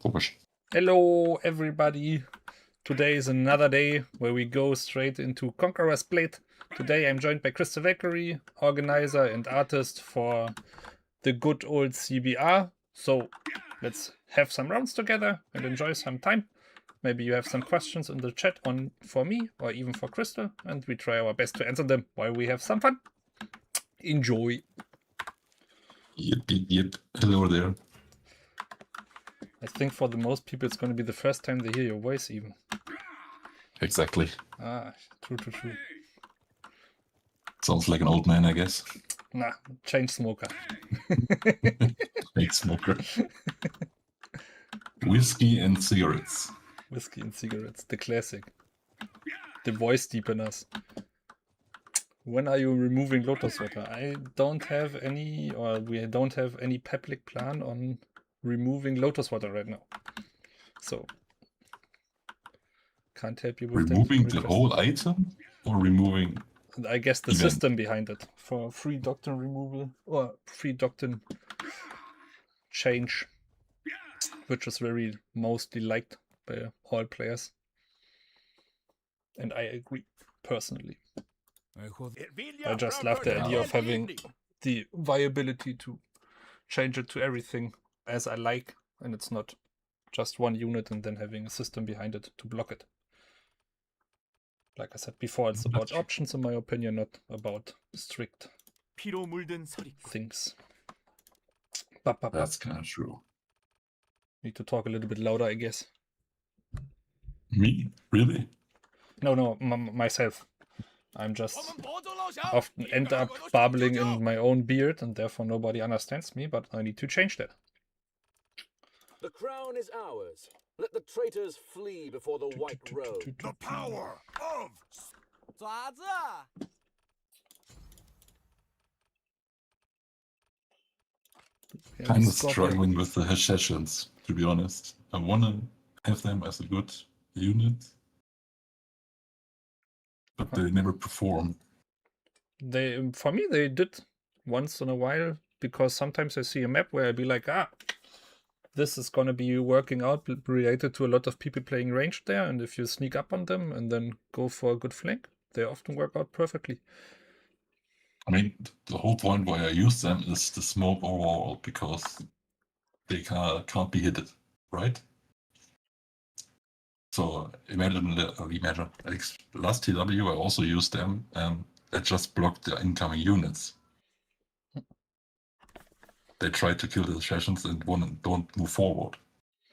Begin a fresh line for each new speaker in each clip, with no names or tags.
Komisch.
Hello everybody! Today is another day where we go straight into Conqueror's Blade. Today I'm joined by Crystal Valkyrie, organizer and artist for the good old CBR. So let's have some rounds together and enjoy some time. Maybe you have some questions in the chat for me or even for Crystal, and we try our best to answer them while we have some fun. Enjoy!
Yep. Hello there.
I think for the most people it's going to be the first time they hear your voice even.
Exactly.
Ah, true.
Sounds like an old man, I guess.
Nah, chain smoker.
Fake smoker. Whiskey and cigarettes.
Whiskey and cigarettes, the classic. The voice deepeners. When are you removing Lotus Water? I don't have any, or we don't have any public plan on removing Lotus Water right now. So, can't help you with
removing
that
the
request.
whole item or removing?
I guess the
event?
system behind it for free doctrine removal or free doctrine change, which is very mostly liked by all players. And I agree personally. I just love the idea of having the viability to change it to everything as I like, and it's not just one unit and then having a system behind it to block it. Like I said before, it's about options in my opinion, not about strict things.
That's kind of true.
Need to talk a little bit louder, I guess.
Me? Really?
No, myself. I'm just often end up babbling in my own beard and therefore nobody understands me, but I need to change that.
The crown is ours. Let the traitors flee before the white robe.
The power of
Kind of struggling with the Hasheshans, to be honest. I want to have them as a good unit, but they never perform.
For me, they did once in a while, because sometimes I see a map where I'd be like, this is going to be working out related to a lot of people playing ranged there, and if you sneak up on them and then go for a good flank, they often work out perfectly.
I mean, the whole point why I use them is the smoke overall, because they can't be hit, right? So imagine last TW I also used them, and I just blocked the incoming units. They tried to kill the sessions and don't move forward.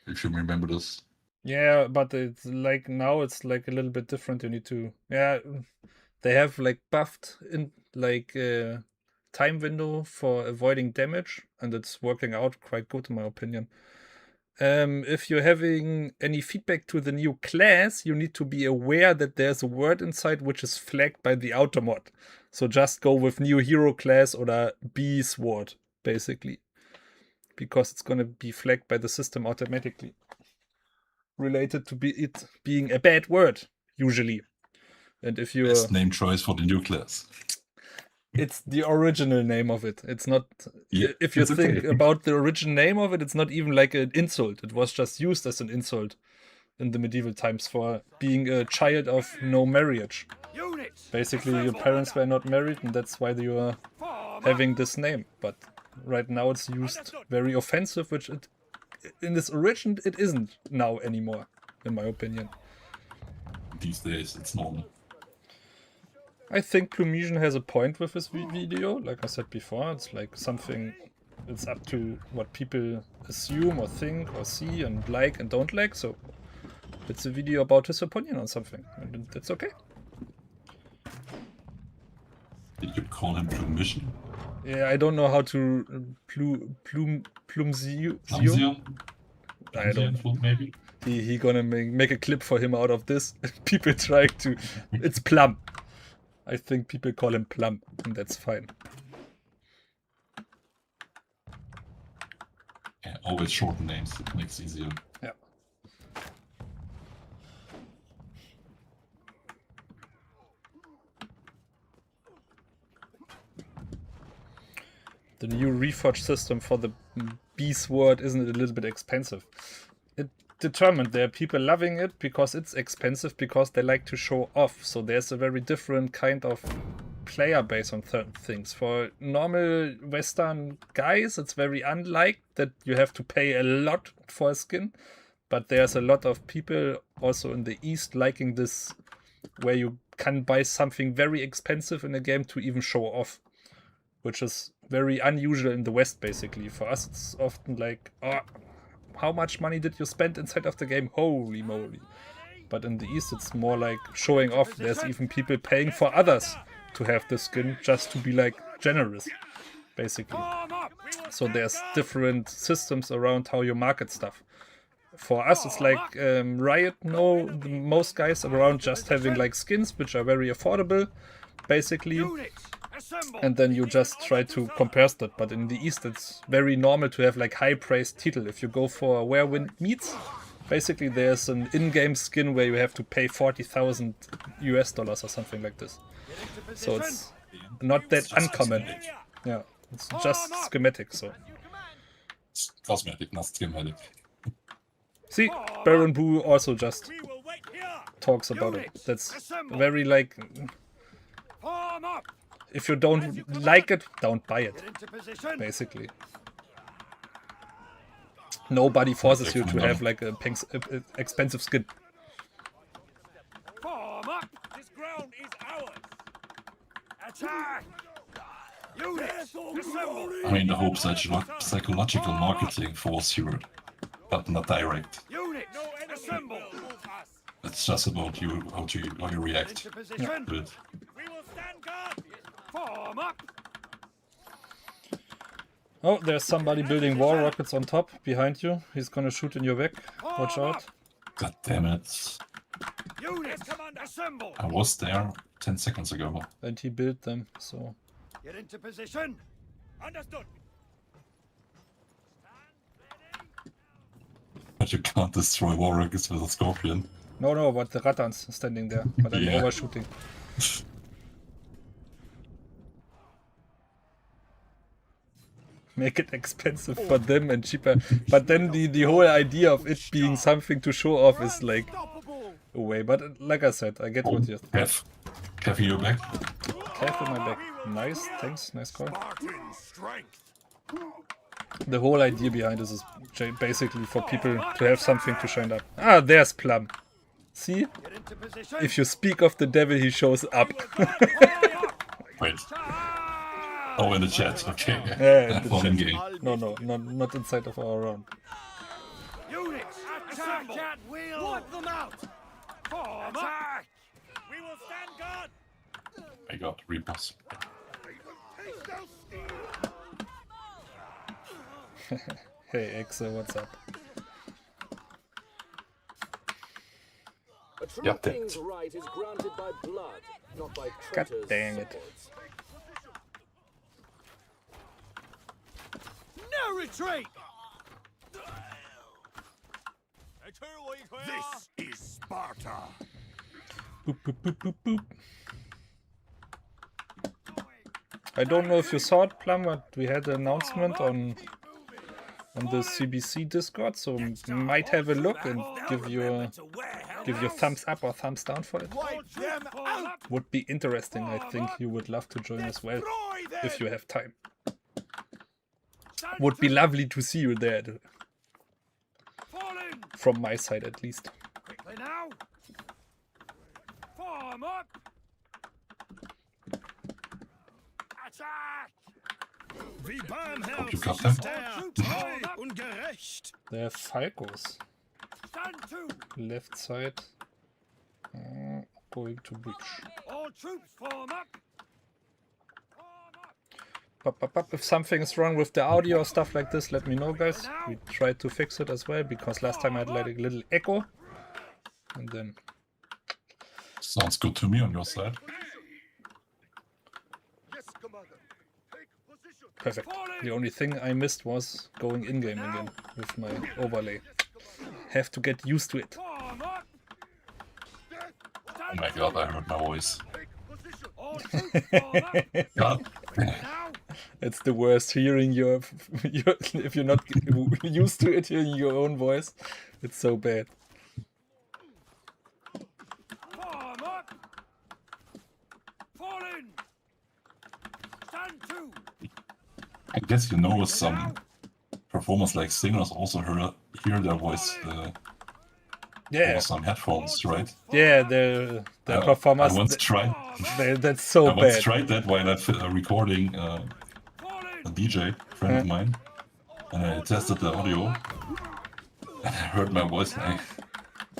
If you remember this.
Yeah, but it's like now it's like a little bit different. You need to, they have like buffed in like time window for avoiding damage, and it's working out quite good in my opinion. If you're having any feedback to the new class, you need to be aware that there's a word inside which is flagged by the automod. So just go with new hero class or B sword, basically. Because it's going to be flagged by the system automatically. Related to it being a bad word, usually. And if you
best name choice for the new class.
It's the original name of it. It's not.
Yeah,
if you think about the original name of it, it's not even like an insult. It was just used as an insult in the medieval times for being a child of no marriage. Basically, your parents were not married, and that's why you are having this name. But right now, it's used very offensive, which in its origin it isn't now anymore, in my opinion.
These days, it's normal.
I think Plumesian has a point with this video. Like I said before, it's like something, it's up to what people assume or think or see and like and don't like. So it's a video about his opinion on something, and that's okay.
Did you call him Plumesian?
Yeah, I don't know how to Plumsio. I don't know.
Maybe?
He gonna make a clip for him out of this. People trying to... It's Plum. I think people call him Plum, and that's fine.
Yeah, always shorten names. It makes it easier.
Yeah. The new reforge system for the B sword isn't it a little bit expensive? It determined. There are people loving it because it's expensive, because they like to show off. So there's a very different kind of player base on certain things. For normal Western guys, it's very unlike that you have to pay a lot for a skin. But there's a lot of people also in the East liking this, where you can buy something very expensive in a game to even show off, which is very unusual in the West, basically. For us, it's often like, oh, how much money did you spend inside of the game? Holy moly. But in the East, it's more like showing off. There's even people paying for others to have the skin just to be like generous, basically. So there's different systems around how you market stuff. For us, it's like Riot know most guys around just having like skins, which are very affordable, basically. And then you just try to compare that. But in the East, it's very normal to have like high-priced title. If you go for Where Wind Meets, basically there's an in-game skin where you have to pay $40,000 US or something like this. So it's not that uncommon. Yeah, it's just schematic. So
It's cosmetic, not schematic.
see, Baron Boo also just talks about it. That's very like, if you don't like it, don't buy it, basically. Nobody forces you to have like a expensive skin.
Form up! This ground is ours! Attack! Units! Assemble!
I mean, the whole psychological marketing falls here, but not direct.
Units! Assemble!
It's just about you, how you react
Into position!
to it.
We will stand guard! Form up!
Oh, there's somebody building war rockets on top behind you. He's gonna shoot in your back. Watch out.
God damn it.
Units! Assemble!
I was there 10 seconds ago.
And he built them, so.
Get into position! Understood!
But you can't destroy war rockets with a scorpion.
No, but the Rattan's standing there. But I'm
Yeah.
overshooting. Make it expensive for them and cheaper. But then the whole idea of it being something to show off is like away. But like I said, I get what you're
Kev. Kev in your back.
Careful my back. Nice, thanks, nice call.
Spartan strength!
The whole idea behind this is basically for people to have something to shine up. Ah, there's Plum. See?
Get into position!
If you speak of the devil, he shows up.
Wait. Oh, in the chat. Okay.
Yeah, in the
Not in
chat.
game.
No, not inside of our round.
Units! Attack at will! Wipe them out! Form up! We will stand guard!
I got Reapers.
Hey, Exe, what's up?
A true
Yep.
king's right is granted by blood, not by
God
traitors'
dang it.
swords.
No retreat! This is Sparta!
Boop, boop, boop, boop, boop. I don't know if you saw it, Plum, but we had an announcement on the CBC Discord, so might have a look and give you thumbs up or thumbs down for it.
Wipe them out!
Would be interesting. I think you would love to join as well if you have time. Would be lovely to see you there,
Fallen!
from my side at least.
Quickly now! Form up! Attack!
Hope you got them.
There are Falcos.
Stand to!
Left side. Going to breach.
All troops form up!
If something is wrong with the audio or stuff like this, let me know, guys. We tried to fix it as well, because last time I had like a little echo. And then...
Sounds good to me on your side.
Perfect. The only thing I missed was going in-game again with my overlay. Have to get used to it.
Form up!
Oh my god, I heard my voice.
All troops form up!
God.
Now!
It's the worst hearing your if you're not used to it, hearing your own voice. It's so bad.
Form up! Fall in! Stand to!
I guess you know some performers like singers also hear their voice
Yeah,
over some headphones, right?
yeah, their
I
performers.
once tried.
That's so
I once
bad.
tried that while I'm recording a DJ friend of mine, and I tested the audio, and I heard my voice, and I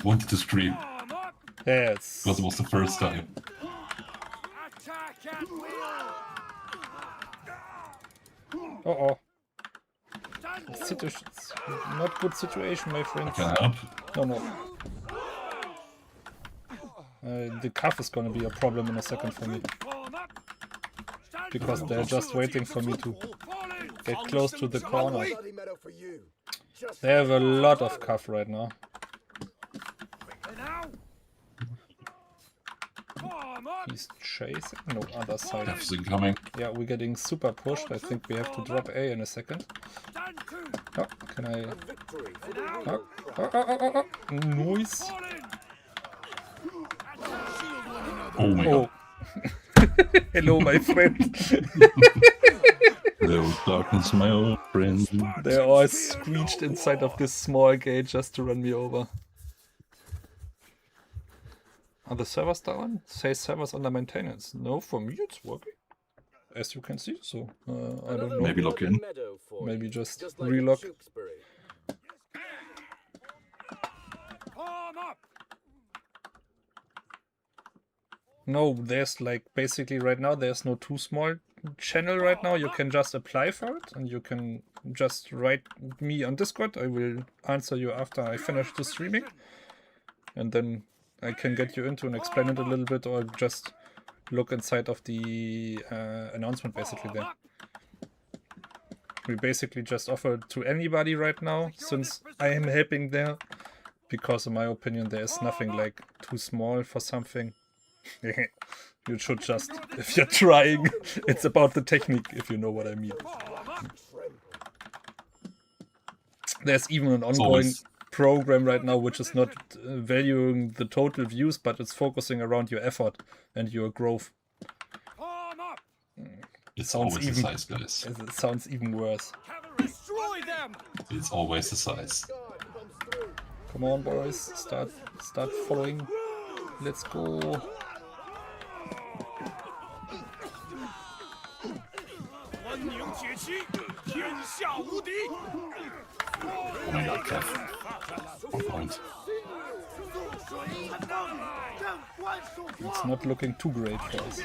wanted to scream
Form up!
Yeah, it's
because it was the first time.
Attack at will!
oh,
Stand to!
it's not good situation, my friends.
Can I help?
No. The cuff is gonna be a problem in a second for me
Form up! Stand
because
to!
they're just waiting for me to
Fall in!
get close to the corner.
Bloody medal for you. Just
They have a lot of cuff right now.
And now! Form up!
He's chasing. No, other side.
F's incoming.
Yeah, we're getting super pushed. I think we have to drop A in a second.
Stand to!
Oh, can I?
victory for the
Now!
real
Oh. Noise.
Fall in!
Oh my
Oh. Hello, my friend.
Hello, darkness, my old friend.
They all screeched inside of this small gate just to run me over. Are the servers down? Say servers under maintenance. No, for me it's working. As you can see, so I don't know.
Maybe log in.
meadow for
Maybe
you,
just
like
relog.
Tewkesbury.
Form up!
No, there's like basically right now there's no too small channel right now. You can just apply for it and you can just write me on Discord. I will answer you after I finish the streaming. And then I can get you into and explain it a little bit or just look inside of the announcement basically there. We basically just offer it to anybody right now since I am helping there. Because in my opinion there is nothing like too small for something. You should just, if you're trying, it's about the technique, if you know what I mean. There's even an ongoing
always-
program right now which is not valuing the total views, but it's focusing around your effort and your growth.
Form up!
It's
Sounds
always the
even-
size, guys.
It sounds even worse.
Cavalry! Destroy them!
It's always the size.
Come on, boys, start following. Let's go.
万宁铁骑，天下无敌！
Oh my god, Kev. 1 point.
It's not looking too great for us.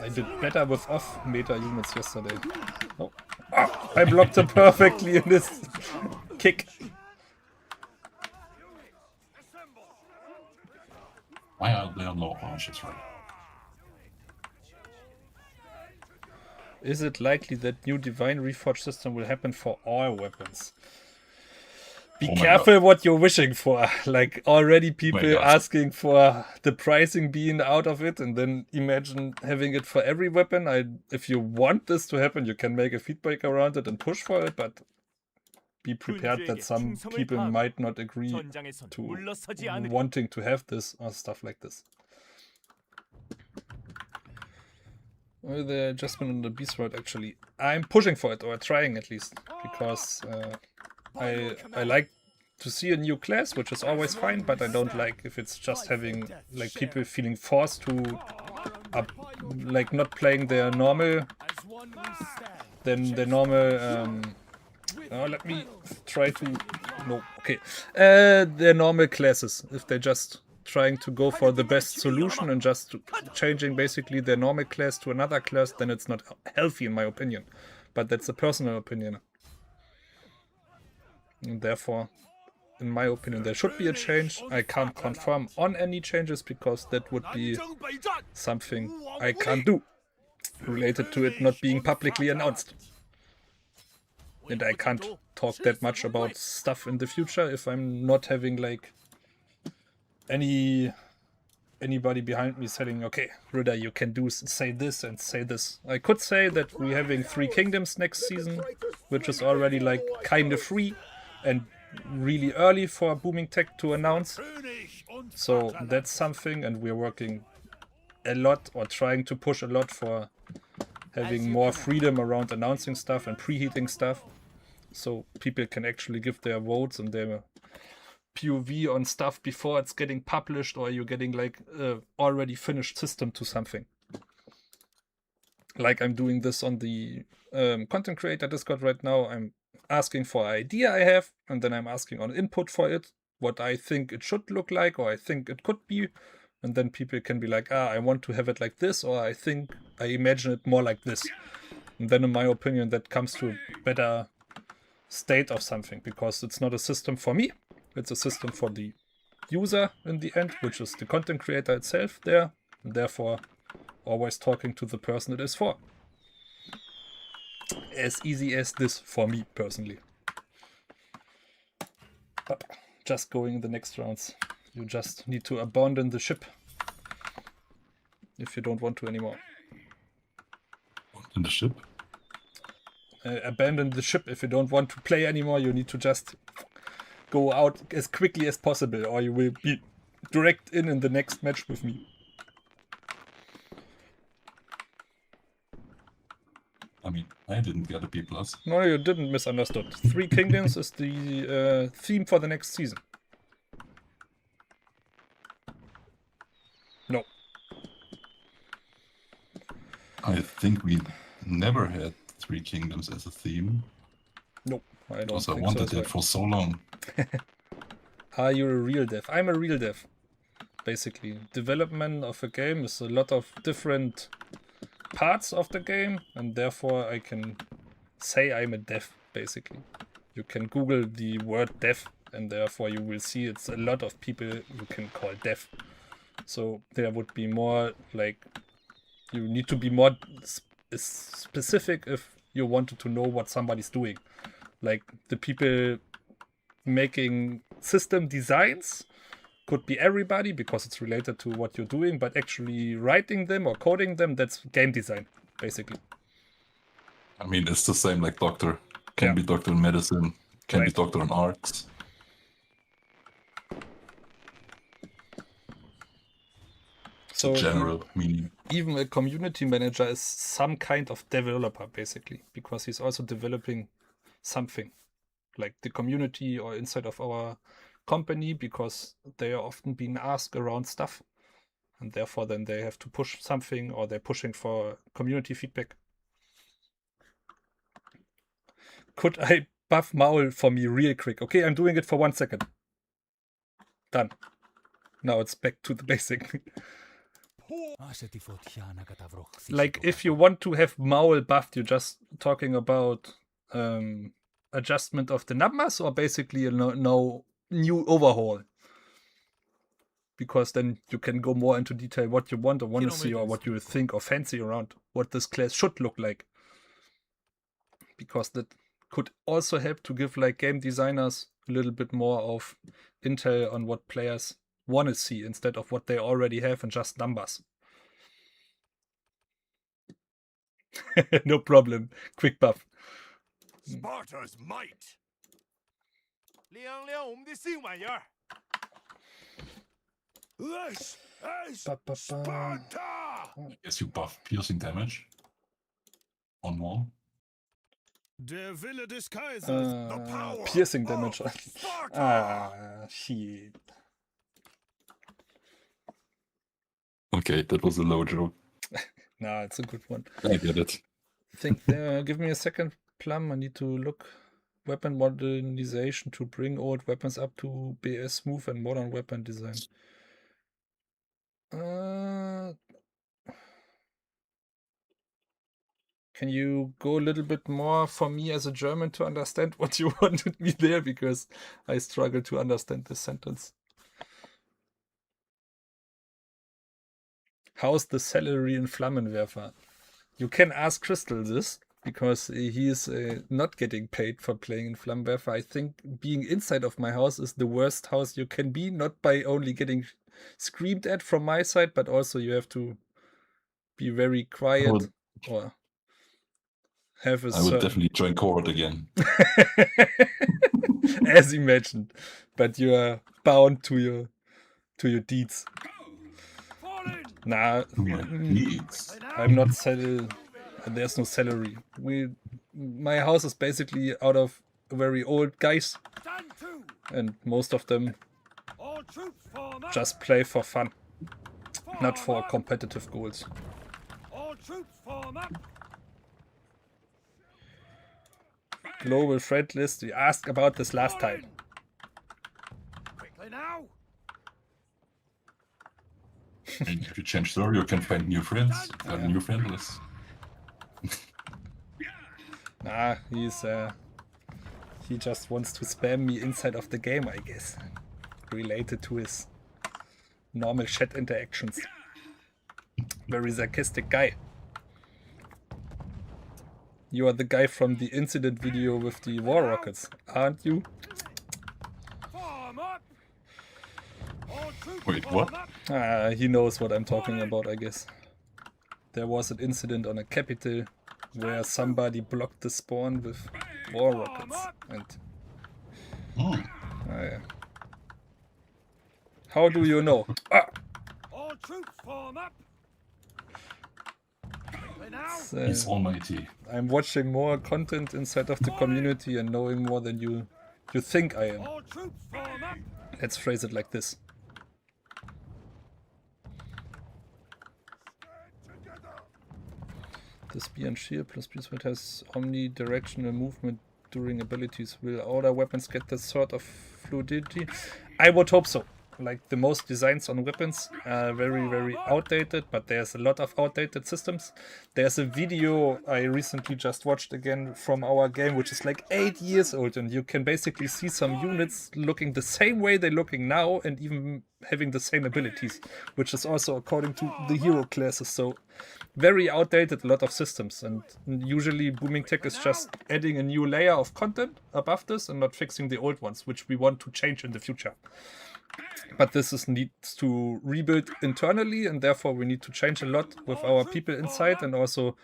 I did better with off meta units yesterday. Oh. Ah, I blocked him perfectly in this kick.
Why are there no archers, right?
Is it likely that new Divine Reforged system will happen for all weapons? Be
Oh my
careful what you're wishing for. Like already people
God.
asking for the pricing being out of it, and then imagine having it for every weapon. If you want this to happen, you can make a feedback around it and push for it, but be prepared that some people might not agree
전장에선
to
물러서지 않으리.
wanting to have this or stuff like this. Well, the adjustment on the beast world actually, I'm pushing for it, or trying at least, because I like to see a new class, which is always fine, but I don't like if it's just having like people feeling forced to like not playing their normal let me try to their normal classes. If they're just trying to go for the best solution and just changing basically their normal class to another class, then it's not healthy in my opinion. But that's a personal opinion. And therefore, in my opinion, there should be a change. I can't confirm on any changes because that would be something I can't do related to it not being publicly announced. And I can't talk that much about stuff in the future if I'm not having like any anybody behind me saying, okay, Ritter, you can say this and say this. I could say that we're having 3 kingdoms next season, which is already like kind of free and really early for Booming Tech to announce. So that's something, and we're working a lot or trying to push a lot for having more freedom around announcing stuff and preheating stuff, so people can actually give their votes and their POV on stuff before it's getting published, or you're getting like already finished system to something. Like I'm doing this on the content creator Discord right now. I'm asking for an idea I have, and then I'm asking on input for it, what I think it should look like, or I think it could be. And then people can be like, I want to have it like this, or I imagine it more like this. And then in my opinion, that comes to a better state of something, because it's not a system for me. It's a system for the user in the end, which is the content creator itself there, and therefore always talking to the person it is for. As easy as this for me personally. But just going in the next rounds, you just need to abandon the ship if you don't want to anymore.
In the ship?
Abandon the ship if you don't want to play anymore. You need to just go out as quickly as possible, or you will be direct in the next match with me.
I mean, I didn't get a B+.
No, you didn't misunderstood. 3 Kingdoms is the theme for the next season. No.
I think we never had 3 Kingdoms as a theme.
Nope, I don't
Because I
think
wanted
so.
it for so long.
Are you a real dev? I'm a real dev. Basically, development of a game is a lot of different parts of the game, and therefore I can say I'm a dev, basically. You can Google the word dev, and therefore you will see it's a lot of people you can call dev. So there would be more, like, you need to be more specific if you wanted to know what somebody's doing. Like, the people making system designs could be everybody, because it's related to what you're doing, but actually writing them or coding them, that's game design, basically.
I mean, it's the same like doctor. Can be doctor in medicine, can be doctor in arts. So general meaning.
Even a community manager is some kind of developer, basically, because he's also developing something, like the community or inside of our company, because they are often being asked around stuff, and therefore then they have to push something, or they're pushing for community feedback. Could I buff Maul for me real quick? Okay, I'm doing it for 1 second. Done. Now it's back to the basic. Like, if you want to have Maul buffed, you're just talking about adjustment of the numbers, or basically no new overhaul? Because then you can go more into detail what you want or want to see, or what you think or fancy around what this class should look like. Because that could also help to give like game designers a little bit more of intel on what players want to see, instead of what they already have and just numbers. No problem. Quick buff.
Sparta's might. This is Sparta!
I guess you buff piercing damage on wall.
Piercing damage. Shit.
Okay, that was a low joke.
Nah, it's a good one.
I get it.
Give me a second, Plum. I need to look. Weapon modernization to bring old weapons up to BS smooth and modern weapon design. Can you go a little bit more for me as a German to understand what you wanted me there? Because I struggle to understand this sentence. How's the salary in Flammenwerfer? You can ask Crystal this, because he is not getting paid for playing in Flammenwerfer. I think being inside of my house is the worst house you can be, not by only getting screamed at from my side, but also you have to be very quiet or have a
I would
certain...
definitely join Cohort again.
As imagined, but you are bound to your deeds. Nah,
Please.
I'm not there's no salary. My house is basically out of very old guys,
Stand to.
and most of them
All troops form up.
just play for fun, not for
Form up.
competitive goals.
All troops form up.
Global friend list. We asked about this last
Fall
time.
in. Quickly now.
And if you change server, you can find new friends. New friend list.
Nah, he just wants to spam me inside of the game, I guess. Related to his normal chat interactions. Very sarcastic guy. You are the guy from the incident video with the war rockets, aren't you?
Form up. All troops
Wait,
form
what?
up.
He knows what I'm talking about, I guess. There was an incident on a capital where somebody blocked the spawn with war rockets. And yeah. How do you know? Ah!
All troops form up. Quickly now.
He's almighty.
I'm watching more content inside of the community and knowing more than you think I am.
All troops form up.
Let's phrase it like this. The spear and shield plus Beastword has omnidirectional movement during abilities. Will other weapons get that sort of fluidity? I would hope so. Like, the most designs on weapons are very, very outdated, but there's a lot of outdated systems. There's a video I recently just watched again from our game, which is like 8 years old, and you can basically see some units looking the same way they're looking now and even having the same abilities, which is also according to the hero classes. So very outdated, a lot of systems, and usually Booming Tech is just adding a new layer of content above this and not fixing the old ones, which we want to change in the future. But this needs to rebuild internally, and therefore we need to change a lot with our people inside, and also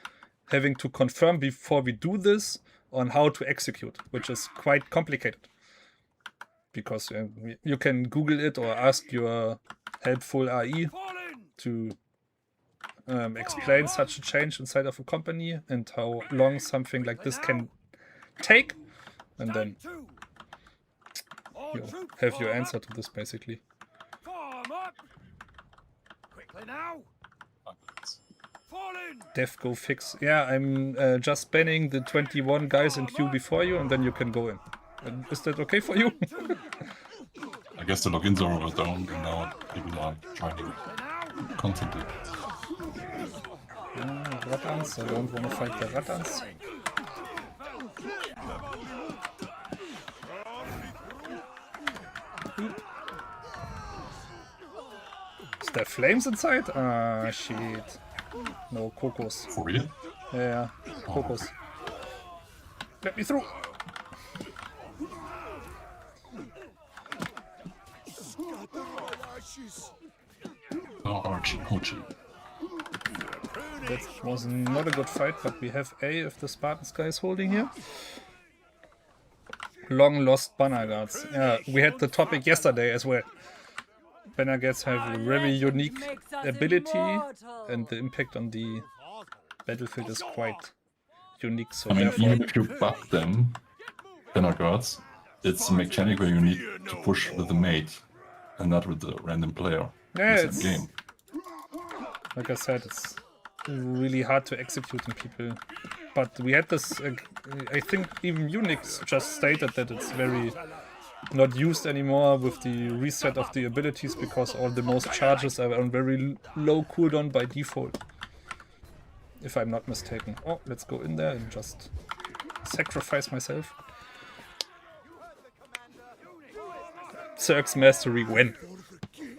having to confirm before we do this on how to execute, which is quite complicated. Because you can Google it or ask your helpful AI to explain such a change inside of a company and how long something like this can take, and then you have your answer to this basically.
Form up. Quickly now. Fall in.
Def go fix. Yeah, I'm just banning the 21 guys in queue before you, and then you can go in. Is that okay for you?
I guess the login server was down, and now people are joining constantly.
Rattans, I don't want to fight the Rattans. Is there flames inside? Ah, shit. No, Kokos.
For real?
Yeah, Kokos. Let me through!
Oh, Archie.
That was not a good fight, but we have A if the Spartans guy is holding here. Long lost banner guards. Yeah, we had the topic yesterday as well. Banner guards have a very unique ability, and the impact on the battlefield is quite unique. So
I mean,
therefore,
even if you buff them, banner guards, it's a mechanic where you need to push with the mate and not with the random player.
yeah,
in the
it's
same game.
like I said, it's really hard to execute in people. But we had this, I think even Unix just stated that it's very not used anymore with the reset of the abilities, because all the most charges are on very low cooldown by default. If I'm not mistaken. Oh, let's go in there and just sacrifice myself. Zerg's mastery when?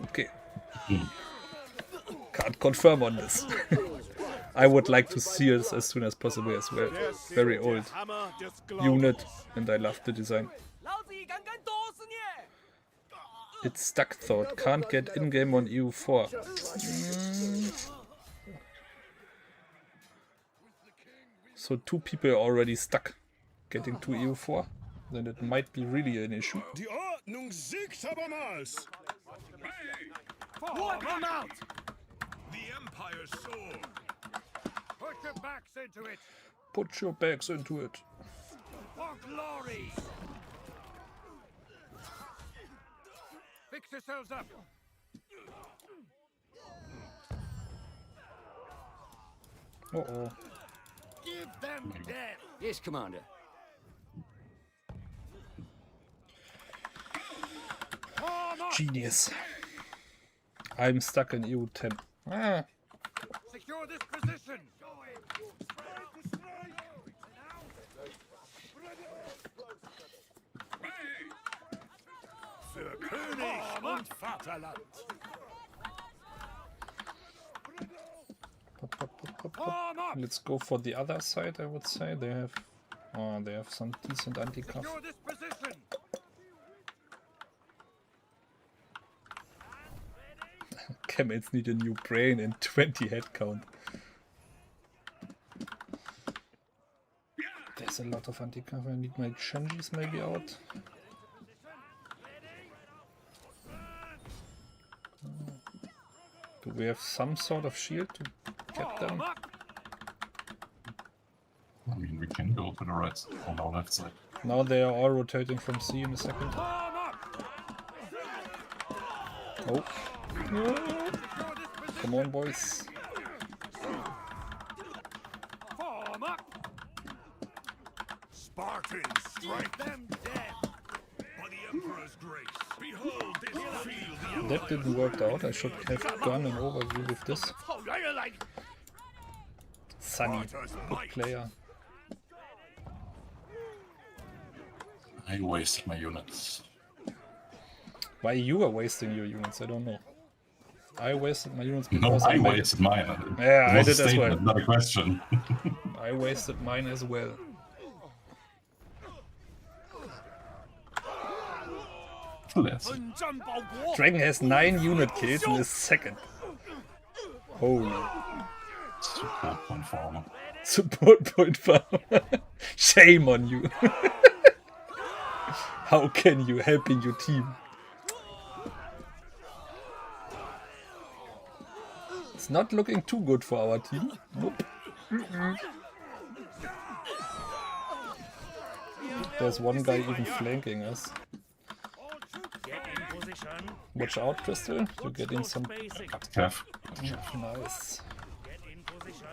Okay. Can't confirm on this. I would like to see it as soon as possible as well. Very old unit, and I love the design. It's stuck thought. Can't get in-game on EU4. So 2 people are already stuck getting to EU4. Then it might be really an issue.
Die Ordnung siegt abermals. Wipe them out. The Empire's sword. Put your backs into it.
Put your backs into it.
For glory. Fix yourselves up.
Uh-oh.
Give them death.
Yes, Commander.
Form up.
Genius. I'm stuck in EU10. Ah.
Secure this position. Für König und Vaterland. Form up.
Let's go for the other side, I would say. They have some decent anti-cuff.
Secure this position.
Camels need a new brain and 20 head count. There's a lot of anti-cuff. I need my Shenjis maybe out. Do we have some sort of shield to get them?
Form up.
I mean, we can go to the right on our left side.
Now they are all rotating from C in a second.
Form up.
Oh,
Secure this position.
come on, boys.
Form up. Spartans, strike them dead. By the Emperor's grace, behold this field.
That didn't work out. I should have done an overview with this. Sunny, good player.
I wasted my units.
Why you are wasting your units? I don't know. I wasted my units
No,
because
I
made-
wasted mine.
Yeah,
It
I
was a
did as well.
statement, not a question.
I wasted mine as well.
Let's.
Dragon has 9 unit kills in his second. Holy.
Support point farmer.
Support point farmer. Shame on you. How can you helping your team? It's not looking too good for our team. Nope. There's one guy even flanking us.
Get in position.
Watch out, Crystal. You're getting some...
Spacing.
Kev.
Nice.
Get in position.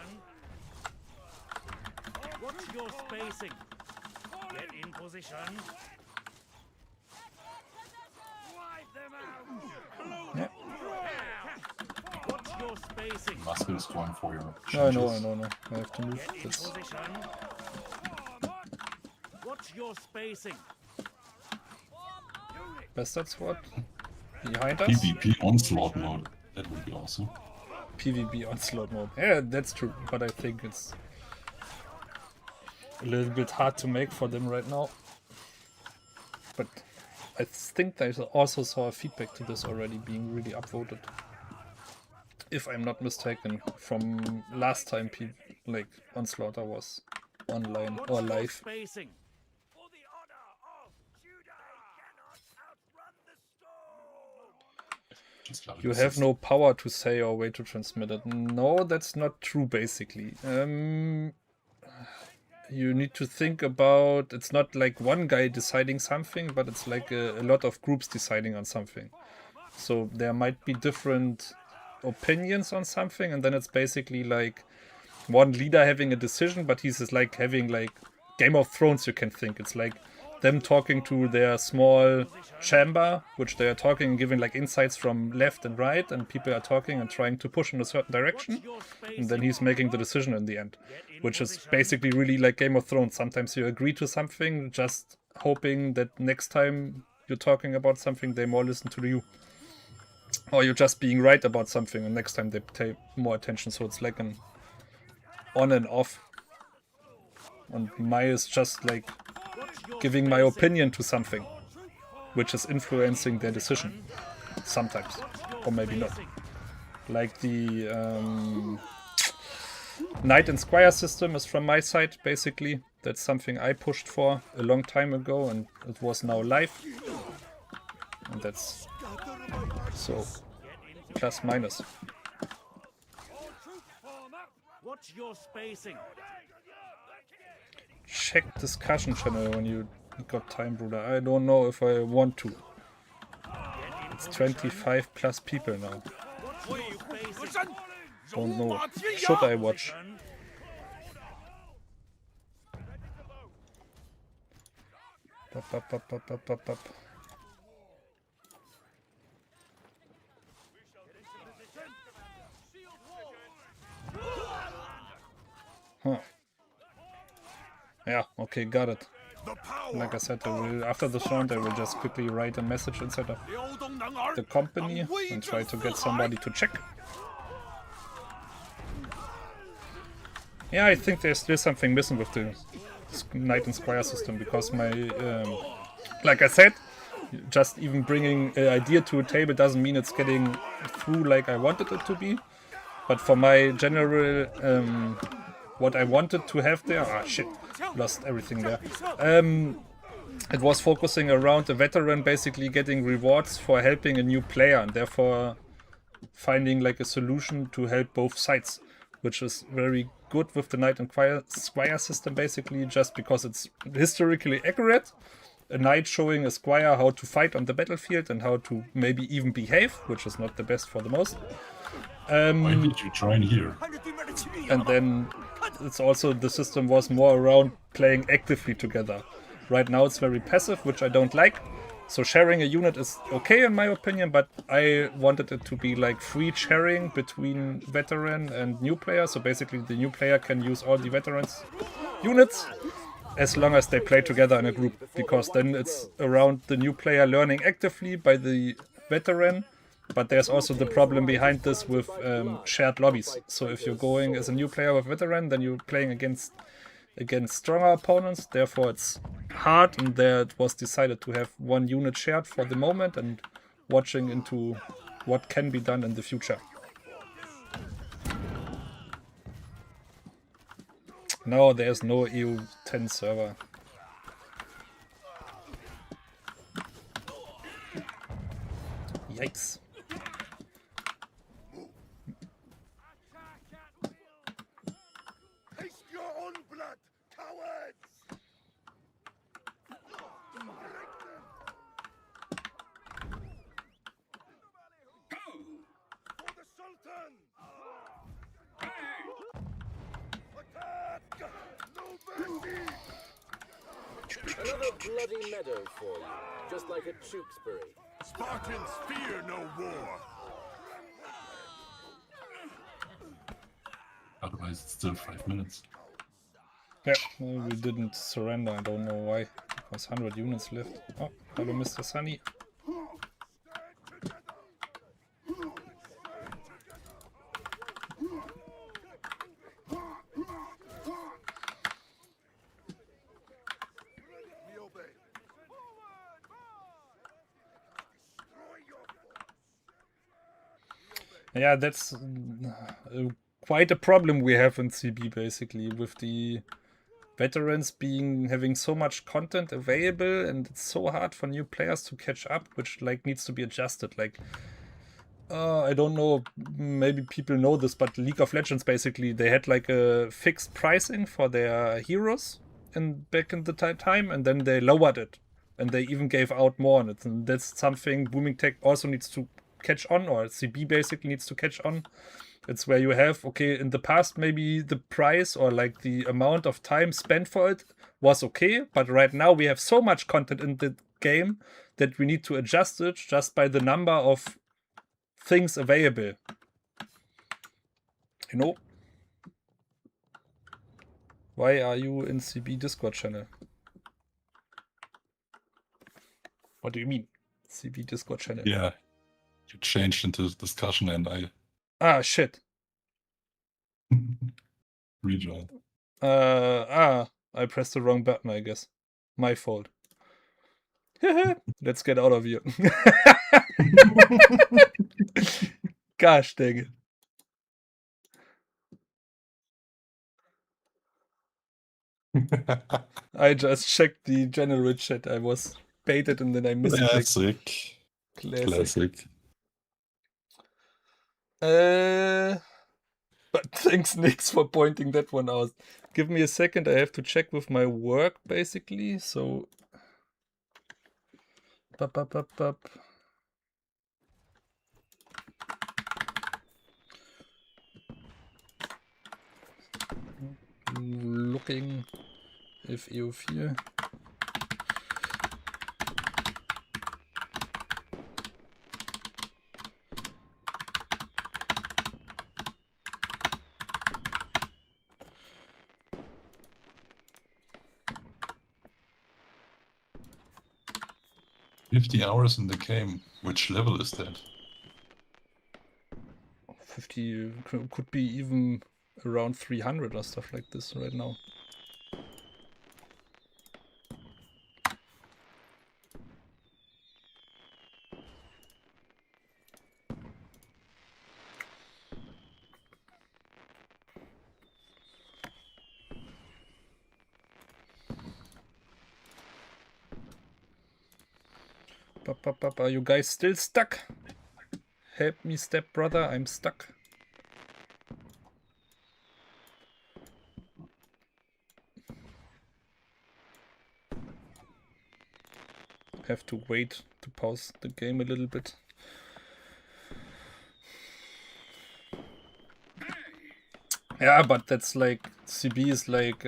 Watch your spacing. Get in position.
Wipe them out.
Yeah.
Watch your spacing.
Muscle is going for your
No, I
changes.
know. I have to move
Get in
this.
position. Watch your spacing.
Bastard sword. Behind us.
PvP onslaught mode. That would be awesome.
PvP onslaught mode. Yeah, that's true. But I think it's a little bit hard to make for them right now. But I think I also saw a feedback to this already being really upvoted. If I'm not mistaken, from last time like Onslaughter was online
Watch
or
your
live.
spacing.
For the honor of Judah, cannot outrun the storm.
Just love
You
it.
have no power to say or way to transmit it. No, that's not true, basically. You need to think about, it's not like one guy deciding something, but it's like a lot of groups deciding on something. So there might be different opinions on something, and then it's basically like one leader having a decision, but he's just like having like Game of Thrones, you can think. It's like them talking to their small chamber, which they are talking, giving like insights from left and right, and people are talking and trying to push in a certain direction,
Watch your spacing.
and then he's making the decision in the end, which is basically really like Game of Thrones. Sometimes you agree to something, just hoping that next time you're talking about something, they more listen to you. Or you're just being right about something, and next time they pay more attention. So it's like an on and off. And my is just like
What's your
giving my
spacing?
opinion to something, which is influencing their decision sometimes,
What's your
or maybe not.
spacing?
Like the Knight and Squire system is from my side, basically. That's something I pushed for a long time ago, and it was now live. And that's so plus minus.
What's your spacing?
Check discussion channel when you got time, Bruder. I don't know if I want to. It's 25 plus people now.
What's your spacing?
Don't know. Should I watch?
Son,
Up, up, up, up, up, up, up. Huh. Yeah, okay, got it. Like I said, I will, after the round, I will just quickly write a message inside of the company and try to get somebody to check. Yeah, I think there's still something missing with the Knight and Squire system, because my, like I said, just even bringing an idea to a table doesn't mean it's getting through like I wanted it to be. But for my general, what I wanted to have there, ah shit, lost everything there. It was focusing around the veteran basically getting rewards for helping a new player, and therefore finding like a solution to help both sides, which is very good with the Knight and Squire system, basically just because it's historically accurate. A knight showing a squire how to fight on the battlefield and how to maybe even behave, which is not the best for the most.
Why did you join here?
And then it's also, the system was more around playing actively together. Right now it's very passive, which I don't like. So sharing a unit is okay in my opinion, but I wanted it to be like free sharing between veteran and new player. So basically the new player can use all the veterans units as long as they play together in a group, because then it's around the new player learning actively by the veteran. But there's also the problem behind this with shared lobbies. So if you're going as a new player with veteran, then you're playing against stronger opponents. Therefore it's hard, and there it was decided to have one unit shared for the moment and watching into what can be done in the future. No, there's no EU10 server. Yikes.
Taste your own blood, cowards! For the Sultan! Attack! No mercy!
Another bloody meadow for you, just like at Tewkesbury.
Spartans fear no war!
Otherwise, it's still 5 minutes.
Yeah, well, we didn't surrender. I don't know why. Because 100 units left. Oh, hello, Mr. Sunny.
We obey. Destroy your force!
Yeah, that's quite a problem we have in CB, basically, with the veterans having so much content available, and it's so hard for new players to catch up, which like needs to be adjusted. Like, I don't know, maybe people know this, but League of Legends, basically, they had like a fixed pricing for their heroes back in the time, and then they lowered it, and they even gave out more on it. And that's something Booming Tech also needs to catch on, or CB basically needs to catch on. It's where you have, okay, in the past maybe the price or like the amount of time spent for it was okay, but right now we have so much content in the game that we need to adjust it just by the number of things available. You know? Why are you in CB Discord channel? What do you mean? CB Discord channel?
Yeah, you changed into discussion and I
Ah, shit.
Rejoin.
I pressed the wrong button, I guess. My fault. Let's get out of here. Gosh dang it. I just checked the general chat. I was baited and then I misclicked.
Classic.
But thanks, Nix, for pointing that one out. Give me a second. I have to check with my work, basically. So, looking if EU4.
$50 hours in the game. Which level is that?
50 could be even around 300 or stuff like this right now. Are you guys still stuck? Help me, stepbrother, I'm stuck. Have to wait to pause the game a little bit. Yeah, but that's like, CB is like,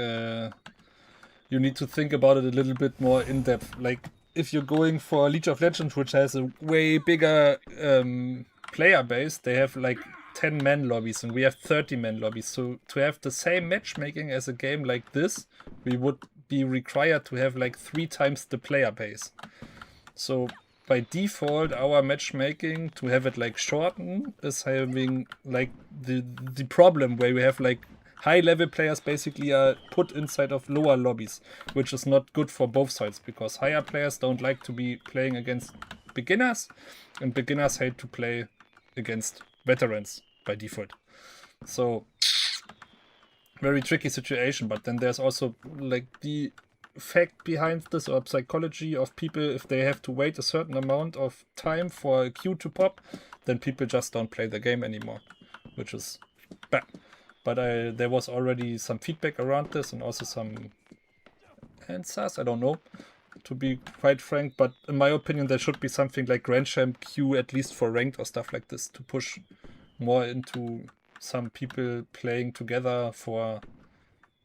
you need to think about it a little bit more in depth. Like, if you're going for League of Legends, which has a way bigger player base, they have like 10-man lobbies and we have 30-man lobbies. So to have the same matchmaking as a game like this, we would be required to have like 3 times the player base. So by default, our matchmaking, to have it like shorten, is having like the problem where we have like high-level players basically are put inside of lower lobbies, which is not good for both sides, because higher players don't like to be playing against beginners, and beginners hate to play against veterans by default. So, very tricky situation, but then there's also like the fact behind this, or psychology of people, if they have to wait a certain amount of time for a queue to pop, then people just don't play the game anymore, which is bad. But there was already some feedback around this and also some answers, I don't know, to be quite frank. But in my opinion, there should be something like Grand Champ Q, at least for ranked or stuff like this, to push more into some people playing together for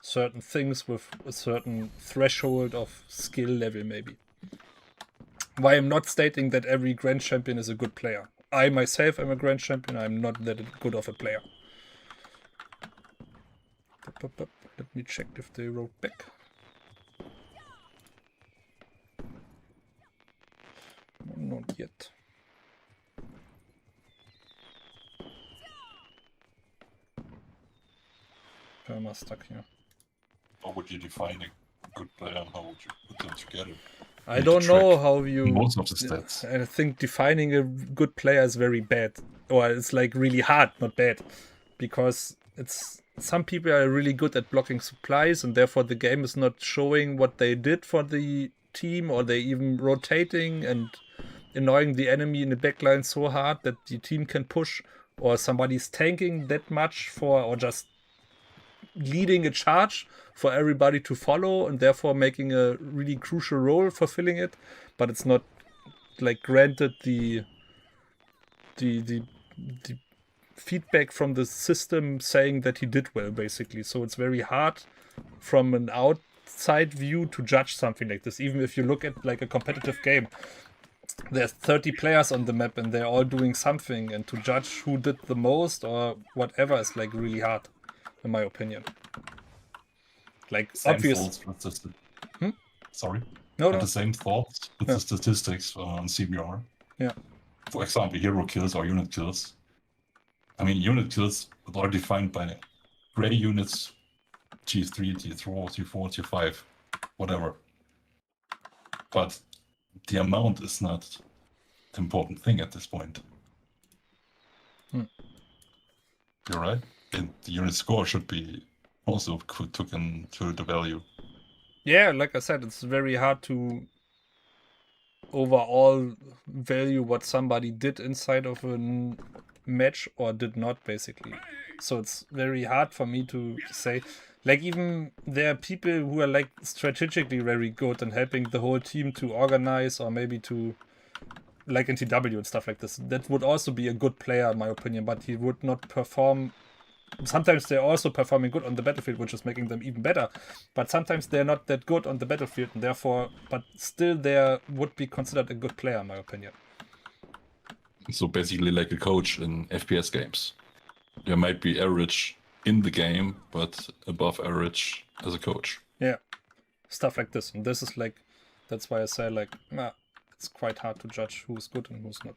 certain things with a certain threshold of skill level, maybe. Why I'm not stating that every Grand Champion is a good player. I myself am a Grand Champion, I'm not that good of a player. Let me check if they wrote back. Not yet. I'm stuck here.
How would you define a good player and how would you put them together?
I don't know how you...
Most of the stats.
I think defining a good player is very bad. Or it's like really hard, not bad. Because it's... Some people are really good at blocking supplies, and therefore the game is not showing what they did for the team, or they even rotating and annoying the enemy in the backline so hard that the team can push, or somebody's tanking that much for, or just leading a charge for everybody to follow, and therefore making a really crucial role fulfilling it, but it's not like granted the feedback from the system saying that he did well, basically. So it's very hard from an outside view to judge something like this. Even if you look at like a competitive game, there's 30 players on the map and they're all doing something, and to judge who did the most or whatever is like really hard, in my opinion. Like obvious.
Sorry.
No.
The same thoughts with the statistics on CBR.
Yeah.
For example, hero kills or unit kills. I mean, unit kills are defined by gray units tier 3, tier 4, tier 4, tier 5, whatever. But the amount is not the important thing at this point. You're right. And the unit score should be also taken to the value.
Yeah, like I said, it's very hard to overall value what somebody did inside of a match or did not, basically. So it's very hard for me to say. Like, even there are people who are like strategically very good and helping the whole team to organize, or maybe to like in TW and stuff like this. That would also be a good player in my opinion, but he would not perform. Sometimes they're also performing good on the battlefield, which is making them even better. But sometimes they're not that good on the battlefield, and therefore, but still they would be considered a good player in my opinion.
So basically like a coach in FPS games. You might be average in the game, but above average as a coach.
Yeah, stuff like this. And this is like, that's why I say like, it's quite hard to judge who's good and who's not.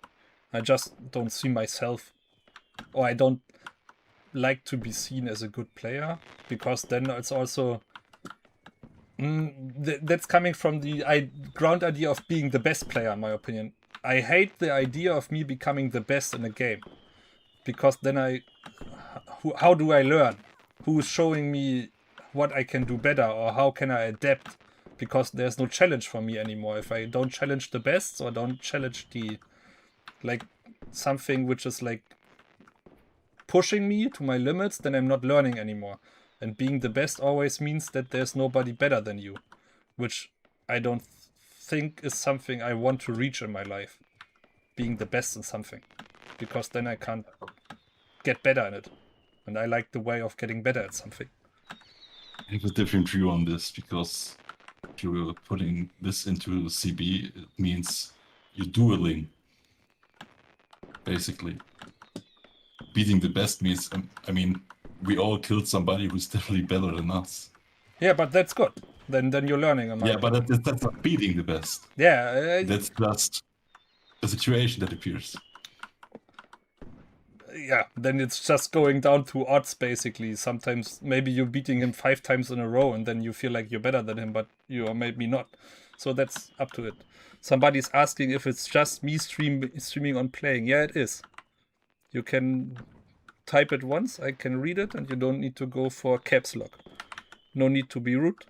I just don't see myself, or I don't like to be seen as a good player, because then it's also that's coming from the ground idea of being the best player in my opinion. I hate the idea of me becoming the best in a game, because then how do I learn? Who's showing me what I can do better, or how can I adapt? Because there's no challenge for me anymore. If I don't challenge the best, or don't challenge the like something which is like pushing me to my limits, then I'm not learning anymore. And being the best always means that there's nobody better than you, which I don't think is something I want to reach in my life. Being the best in something, because then I can't get better in it. And I like the way of getting better at something.
I have a different view on this, because if you're putting this into CB, it means you're dueling, basically. Beating the best means, I mean, we all killed somebody who's definitely better than us.
Yeah, but that's good. Then you're learning.
Yeah, but that's not beating the best.
Yeah.
That's just a situation that appears.
Yeah, then it's just going down to odds, basically. Sometimes maybe you're beating him 5 times in a row, and then you feel like you're better than him, but you are maybe not. So that's up to it. Somebody's asking if it's just me streaming on playing. Yeah, it is. You can type it once, I can read it, and you don't need to go for caps lock. No need to be rude.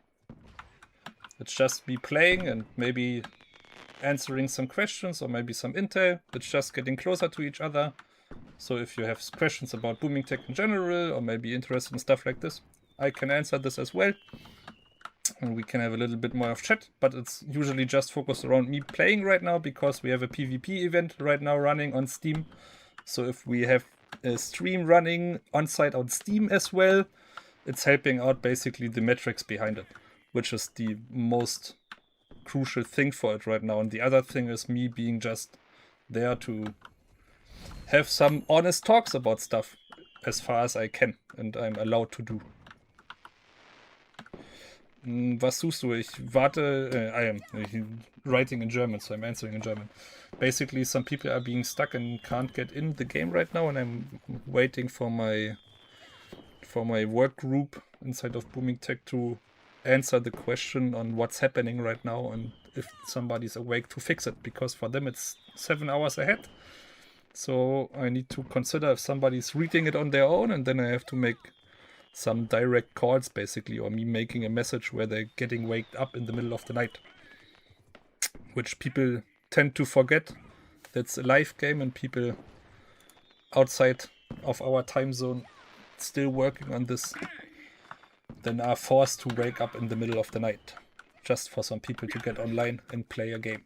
It's just me playing and maybe answering some questions or maybe some intel. It's just getting closer to each other. So if you have questions about booming tech in general, or maybe interested in stuff like this, I can answer this as well. And we can have a little bit more of chat, but it's usually just focused around me playing right now, because we have a PvP event right now running on Steam. So if we have a stream running on site on Steam as well, it's helping out basically the metrics behind it, which is the most crucial thing for it right now. And the other thing is me being just there to have some honest talks about stuff as far as I can and I'm allowed to do. Was suchst du? Ich warte, I am writing in German, so I'm answering in German. Basically, some people are being stuck and can't get in the game right now, and I'm waiting for my work group inside of Booming Tech to answer the question on what's happening right now and if somebody's awake to fix it, because for them it's 7 hours ahead. So I need to consider if somebody's reading it on their own, and then I have to make some direct calls basically, or me making a message where they're getting waked up in the middle of the night, which people tend to forget. That's a live game, and people outside of our time zone still working on this then are forced to wake up in the middle of the night just for some people to get online and play a game.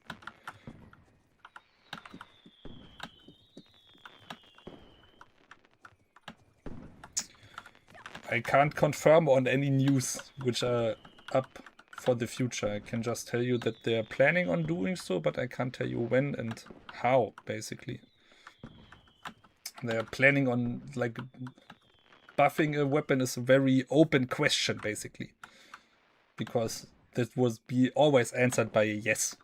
I can't confirm on any news which are up for the future. I can just tell you that they're planning on doing so, but I can't tell you when and how, basically. They're planning on, like, buffing a weapon is a very open question, basically. Because that would be always answered by a yes.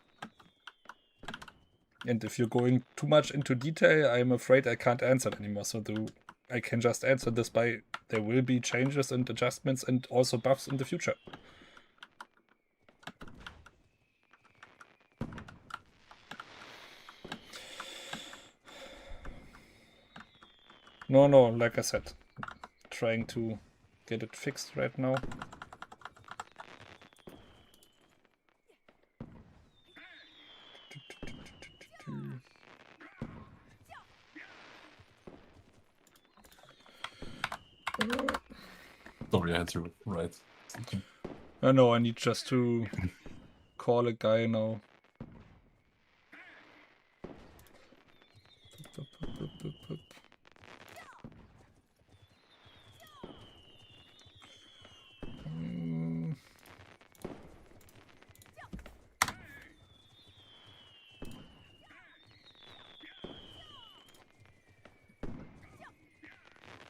And if you're going too much into detail, I'm afraid I can't answer it anymore. So the I can just answer this by there will be changes and adjustments and also buffs in the future. No, like I said, trying to get it fixed right now.
Sorry, I had to write something.
I know, I need just to call a guy now.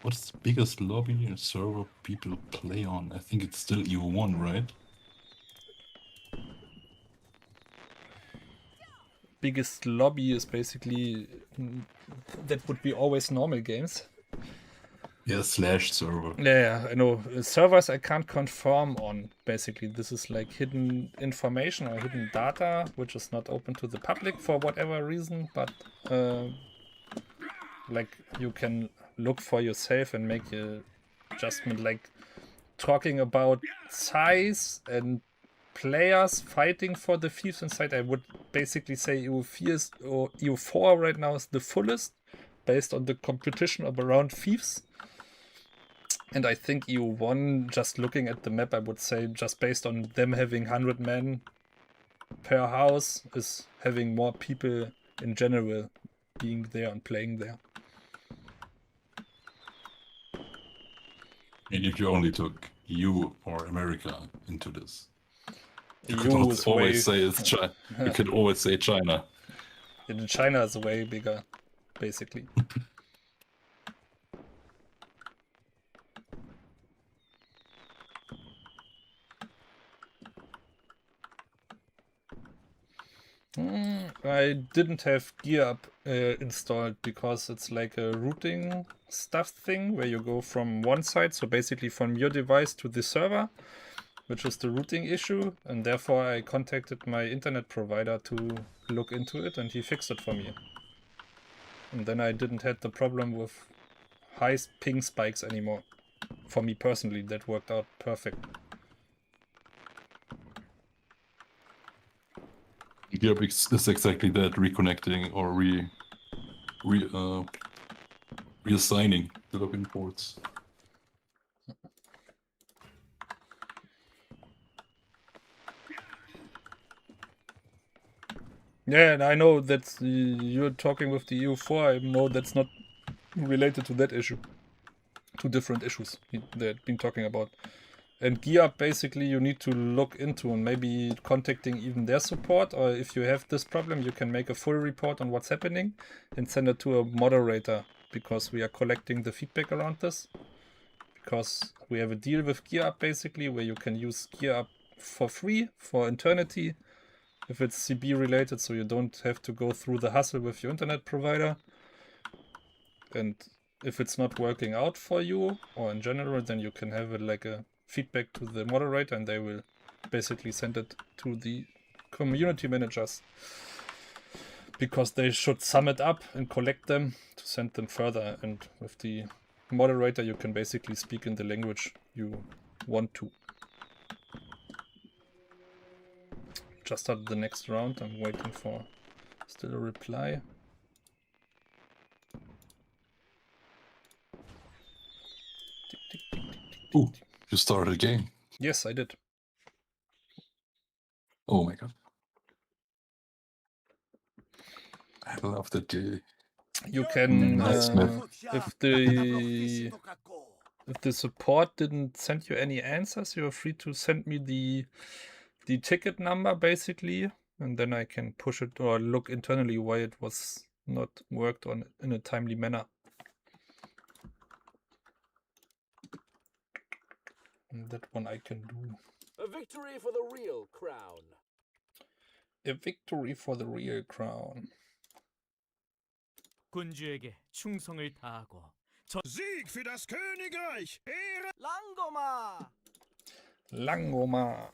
What's the biggest lobby and server people play on? I think it's still EU1, right?
Biggest lobby is basically that would be always normal games.
Yeah, slash server.
Yeah, I know. Servers I can't confirm on. Basically, this is like hidden information or hidden data, which is not open to the public for whatever reason. But like you can look for yourself and make a adjustment. Like talking about size and players fighting for the thieves inside, I would basically say EU4 right now is the fullest, based on the competition of around thieves. And I think EU1, just looking at the map, I would say just based on them having 100 men per house, is having more people in general being there and playing there.
And if you only took EU or America into this, you
EU
could
is
always
way,
say it's China. You could always say China.
and China is way bigger, basically. I didn't have Gear Up installed because it's like a routing stuff thing where you go from one side, so basically from your device to the server, which is the routing issue, and therefore I contacted my internet provider to look into it, and he fixed it for me. And then I didn't have the problem with high ping spikes anymore. For me personally, that worked out perfect.
Gearbix is exactly that, reconnecting or reassigning the login ports.
Yeah, and I know that you're talking with the EU4. I know that's not related to that issue. Two different issues they've been talking about. And Gear Up, basically, you need to look into and maybe contacting even their support, or if you have this problem, you can make a full report on what's happening and send it to a moderator, because we are collecting the feedback around this. Because we have a deal with Gear Up, basically, where you can use Gear Up for free for eternity if it's CB related, so you don't have to go through the hassle with your internet provider. And if it's not working out for you or in general, then you can have it like a feedback to the moderator, and they will basically send it to the community managers, because they should sum it up and collect them to send them further. And with the moderator, you can basically speak in the language you want to. Just started the next round. I'm waiting for still a reply.
Ooh, you started a game.
Yes, I did.
Oh my god. I love that game.
You can,
Nice map.
if the support didn't send you any answers, you're free to send me the ticket number, basically, and then I can push it or look internally why it was not worked on in a timely manner. And that one I can do.
A victory for the real crown.
A victory for the real crown.
군주에게 충성을 다하고
Sieg für das Königreich! Ehre!
Langoma!
Langoma.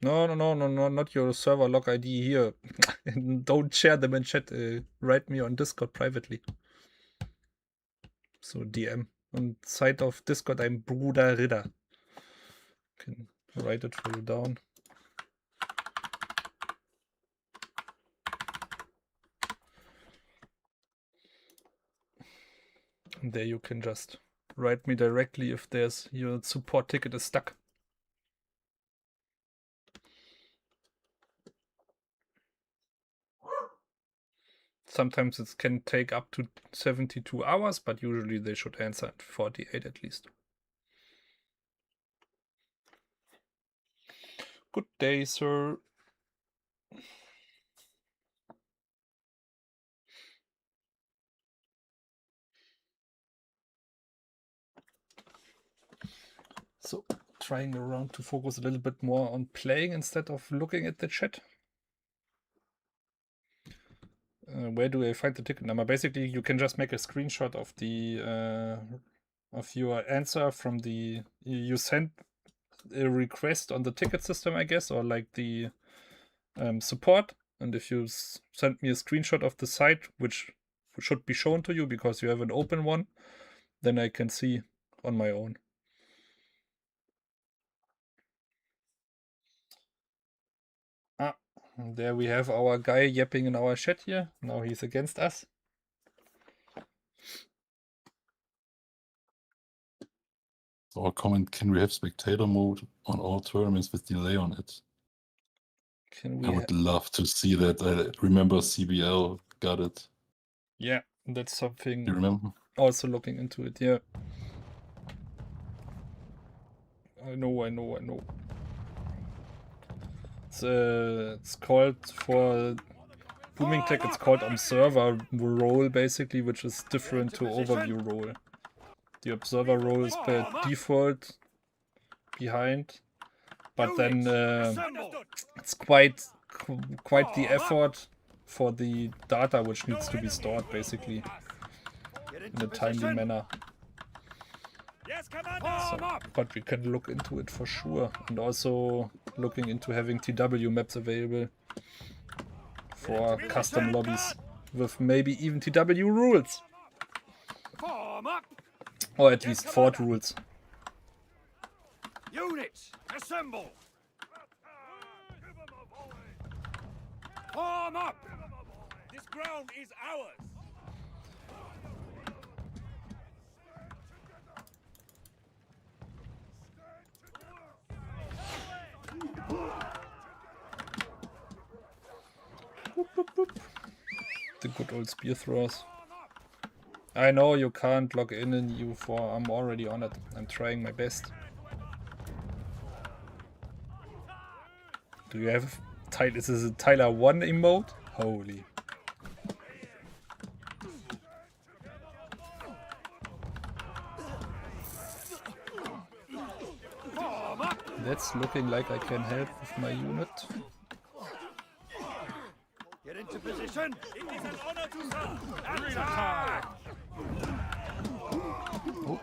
No, not your server log ID here. Don't share them in chat. Write me on Discord privately. So DM. On side of Discord, I'm Bruder Ritter. Can write it for you down. And there you can just write me directly if your support ticket is stuck. Sometimes it can take up to 72 hours, but usually they should answer at 48 at least. Good day, sir. So, trying around to focus a little bit more on playing instead of looking at the chat. Where do I find the ticket number? Basically, you can just make a screenshot of the of your answer from the you send a request on the ticket system, I guess, or like the support. And if you send me a screenshot of the site, which should be shown to you because you have an open one, then I can see on my own. There we have our guy yapping in our chat here. Now he's against us.
So our comment, can we have spectator mode on all tournaments with delay on it?
Can we?
I would love to see that. I remember CBL got it.
Yeah, that's something.
You remember?
Also looking into it, yeah. I know. It's called for Booming Tech, it's called Observer role basically, which is different to Overview role. The Observer role is by default behind, but then it's quite the effort for the data which needs to be stored basically in a timely manner. So, but we can look into it for sure, and also looking into having TW maps available for custom lobbies with maybe even TW rules, or at least fort rules.
Units, assemble! Form up! This ground is ours!
The good old spear throwers. I know you can't log in U4. I'm already on it. I'm trying my best. Do you have is this a Tyler 1 emote? Holy. That's looking like I can help with my unit.
Get into position! It is an honor to serve! Attack!
Oh.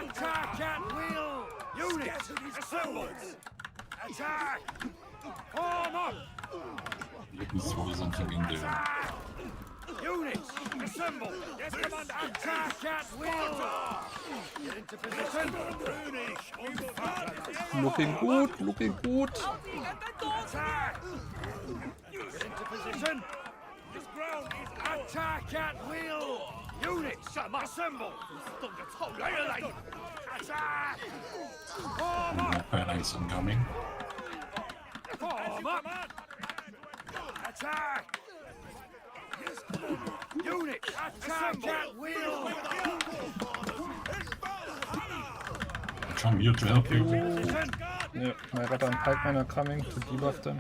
Attack at will! Units, assemble! Attack! Form up!
Let me throw something in there.
Units, assemble! Yes, Commander! Attack at will! Get into position!
Looking good.
Attack! Get into position! This ground is ours! Attack at will! Units, assemble! Attack! Form up!
More phalanx incoming.
Form up! Attack! Units, attack at will!
I'm here to help you.
Yeah, my Radar and Pikemen are coming to debuff them.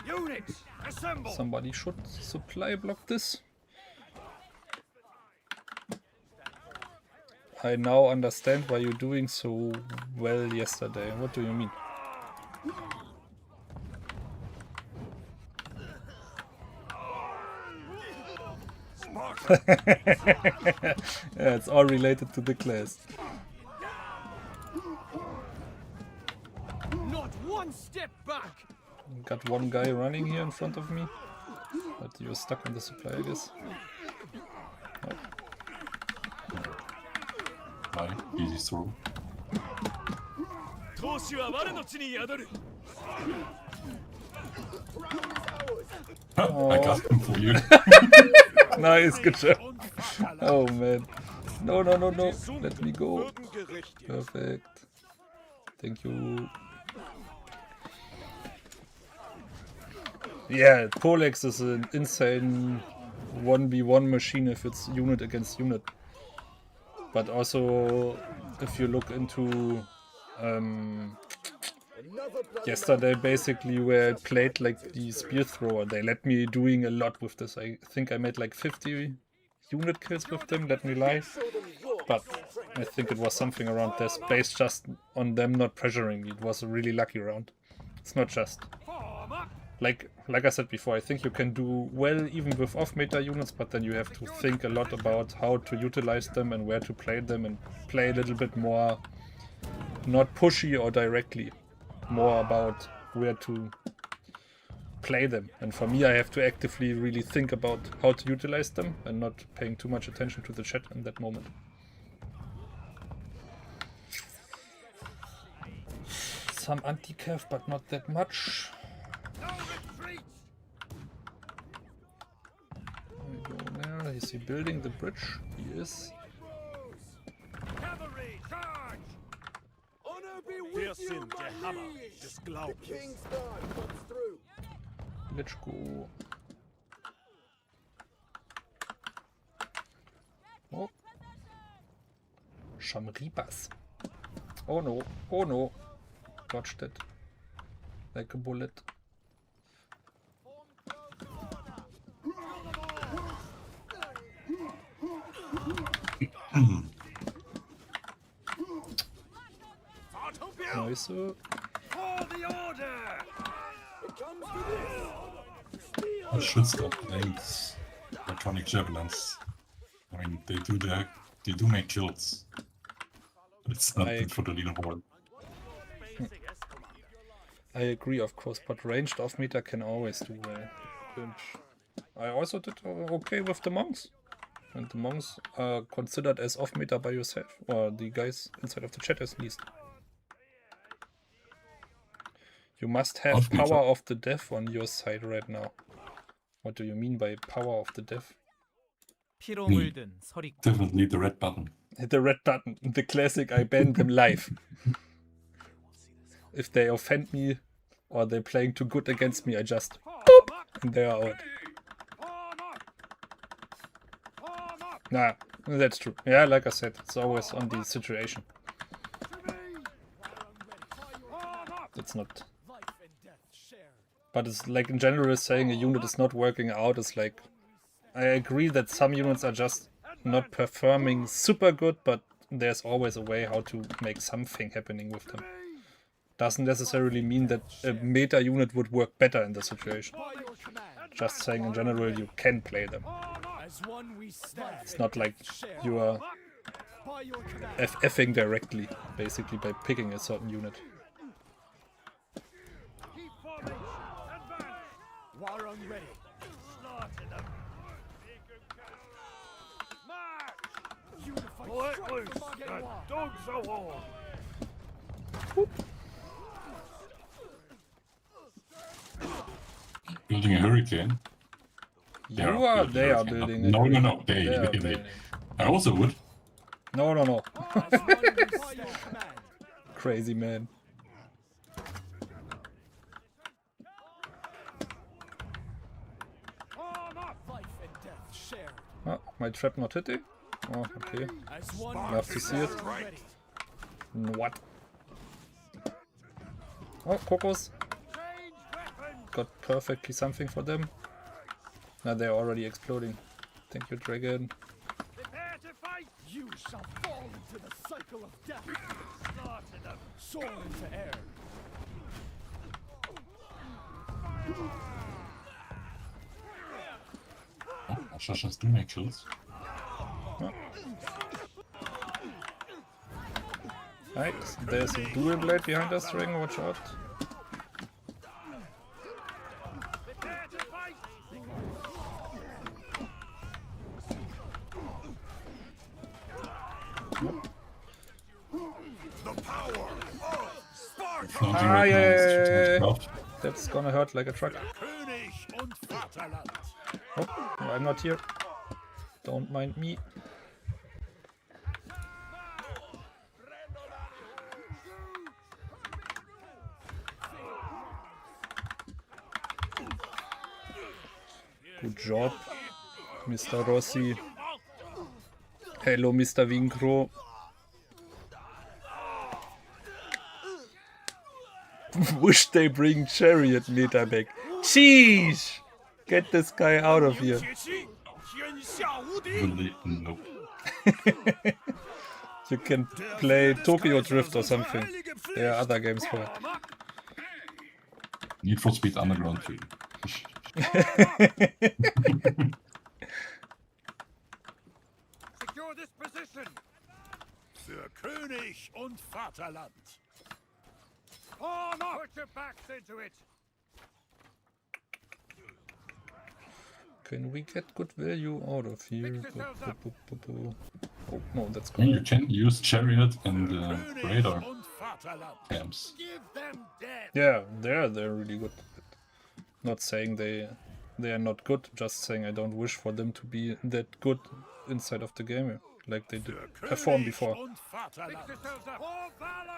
Units, assemble!
Somebody should supply block this. I now understand why you're doing so well yesterday. What do you mean? Yeah, it's all related to the class.
Not one step back.
Got one guy running here in front of me, but you're stuck on the supply, I guess.
Hi, easy throw. I got him for you.
Nice, good job. Oh man. No, no, no, no. Let me go. Perfect. Thank you. Yeah, Polex is an insane 1v1 machine if it's unit against unit. But also, if you look into yesterday, basically, where I played like the spear thrower, they let me doing a lot with this. I think I made like 50 unit kills with them, let me lie. But I think it was something around this, based just on them not pressuring me. It was a really lucky round. It's not just. Like I said before, I think you can do well even with off-meta units, but then you have to think a lot about how to utilize them and where to play them, and play a little bit more, not pushy or directly, more about where to play them. And for me, I have to actively really think about how to utilize them and not paying too much attention to the chat in that moment. Some anti-cav, but not that much. Is he building the bridge? He is.
Cavalry, charge!
Honor be with you, my liege. The King's Guard comes through.
Let's go. Oh. Shamripas. Oh no. Oh no. Dodged it. Like a bullet. Nice.
For the order!
It comes to this.
I should stop playing electronic javelins. I mean, they do make kills. But it's not good for the leaderboard.
I agree, of course, but ranged off meter can always do well. And I also did okay with the monks. And the monks are considered as off meter by yourself, or the guys inside of the chat at least. You must have power of the deaf on your side right now. What do you mean by power of the deaf?
Definitely the red button.
Hit the red button. The classic, I ban them live. If they offend me or they're playing too good against me, I just boop, and they are out. Nah, that's true. Yeah, like I said, it's always on the situation. It's not. But it's like in general saying a unit is not working out is like, I agree that some units are just not performing super good, but there's always a way how to make something happening with them. Doesn't necessarily mean that a meta unit would work better in the situation. Just saying in general you can play them. It's not like you are FFing directly, basically, by picking a certain unit.
Let loose, the dogs are warm.
Building a hurricane.
They are building it.
No. They. I also would.
No. Crazy man. Oh, my trap not hitting? Oh, okay. Love to see it. What? Oh, Kokos. Got perfectly something for them. Now they're already exploding. Thank you, Dragon.
shall fall into the cycle of death. Slaughter them. Soar into air.
Oh, Shasha's doing kills.
Right, there's a dual blade behind us, Ring, watch out.
Prepare to fight. The power of Sparta.
Flaunting
Ah,
right now is
yeah.
212.
That's gonna hurt like a truck.
König und Vaterland.
Oh, no, I'm not here. Don't mind me. Good job, Mr. Rossi. Hello, Mr. Winkro. Wish they bring Chariot Meter back. Sheesh! Get this guy out of here.
铁骑，天下无敌。
Really? Nope.
You can play Tokyo Drift or something. There are other games for it.
Need for Speed Underground 2.
Secure this position. Für König und Vaterland. Form up. Put your backs into it.
Can we get good value out of here? Oh, no, that's
I mean, you
good.
can use Chariot and
König
Radar
und Vaterland.
camps.
Give them death.
Yeah, they're really good. Not saying they are not good, just saying I don't wish for them to be that good inside of the game, like they did perform before.
Und Vaterland. Fix yourselves up. For valor.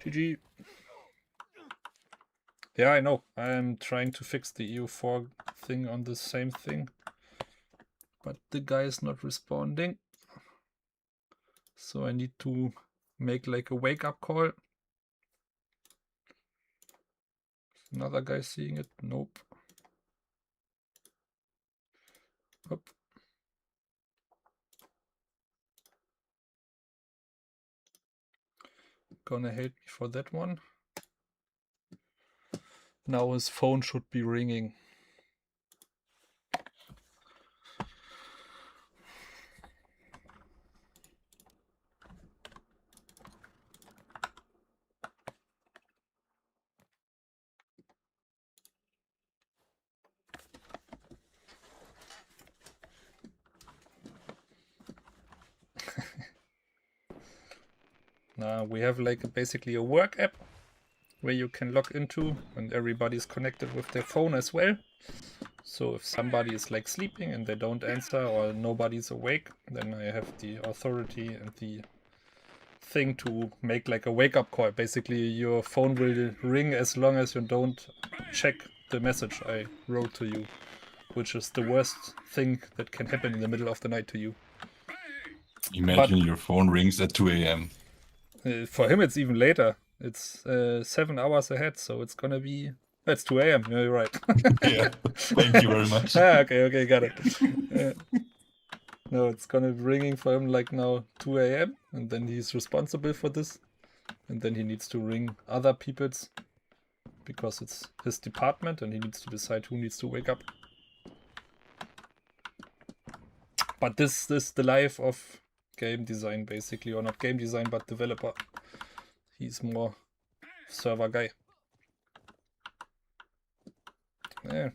GG. Yeah, I know. I'm trying to fix the EU4 thing on the same thing. But the guy is not responding. So I need to make like a wake-up call. Another guy seeing it? Nope. Hop. Gonna hate me for that one. Now his phone should be ringing. Now we have like basically a work app where you can log into and everybody's connected with their phone as well. So if somebody is like sleeping and they don't answer or nobody's awake, then I have the authority and the thing to make like a wake-up call. Basically your phone will ring as long as you don't check the message I wrote to you, which is the worst thing that can happen in the middle of the night to you.
Imagine your phone rings at 2 a.m.
For him it's even later. It's 7 hours ahead, so it's gonna be... That's 2 a.m. Yeah, you're right.
Yeah, thank you very much.
Okay, got it. No, it's gonna be ringing for him like now 2 a.m. and then he's responsible for this. And then he needs to ring other people's because it's his department and he needs to decide who needs to wake up. But this is the life of game design basically, or not game design but developer. He's more server guy. Yeah.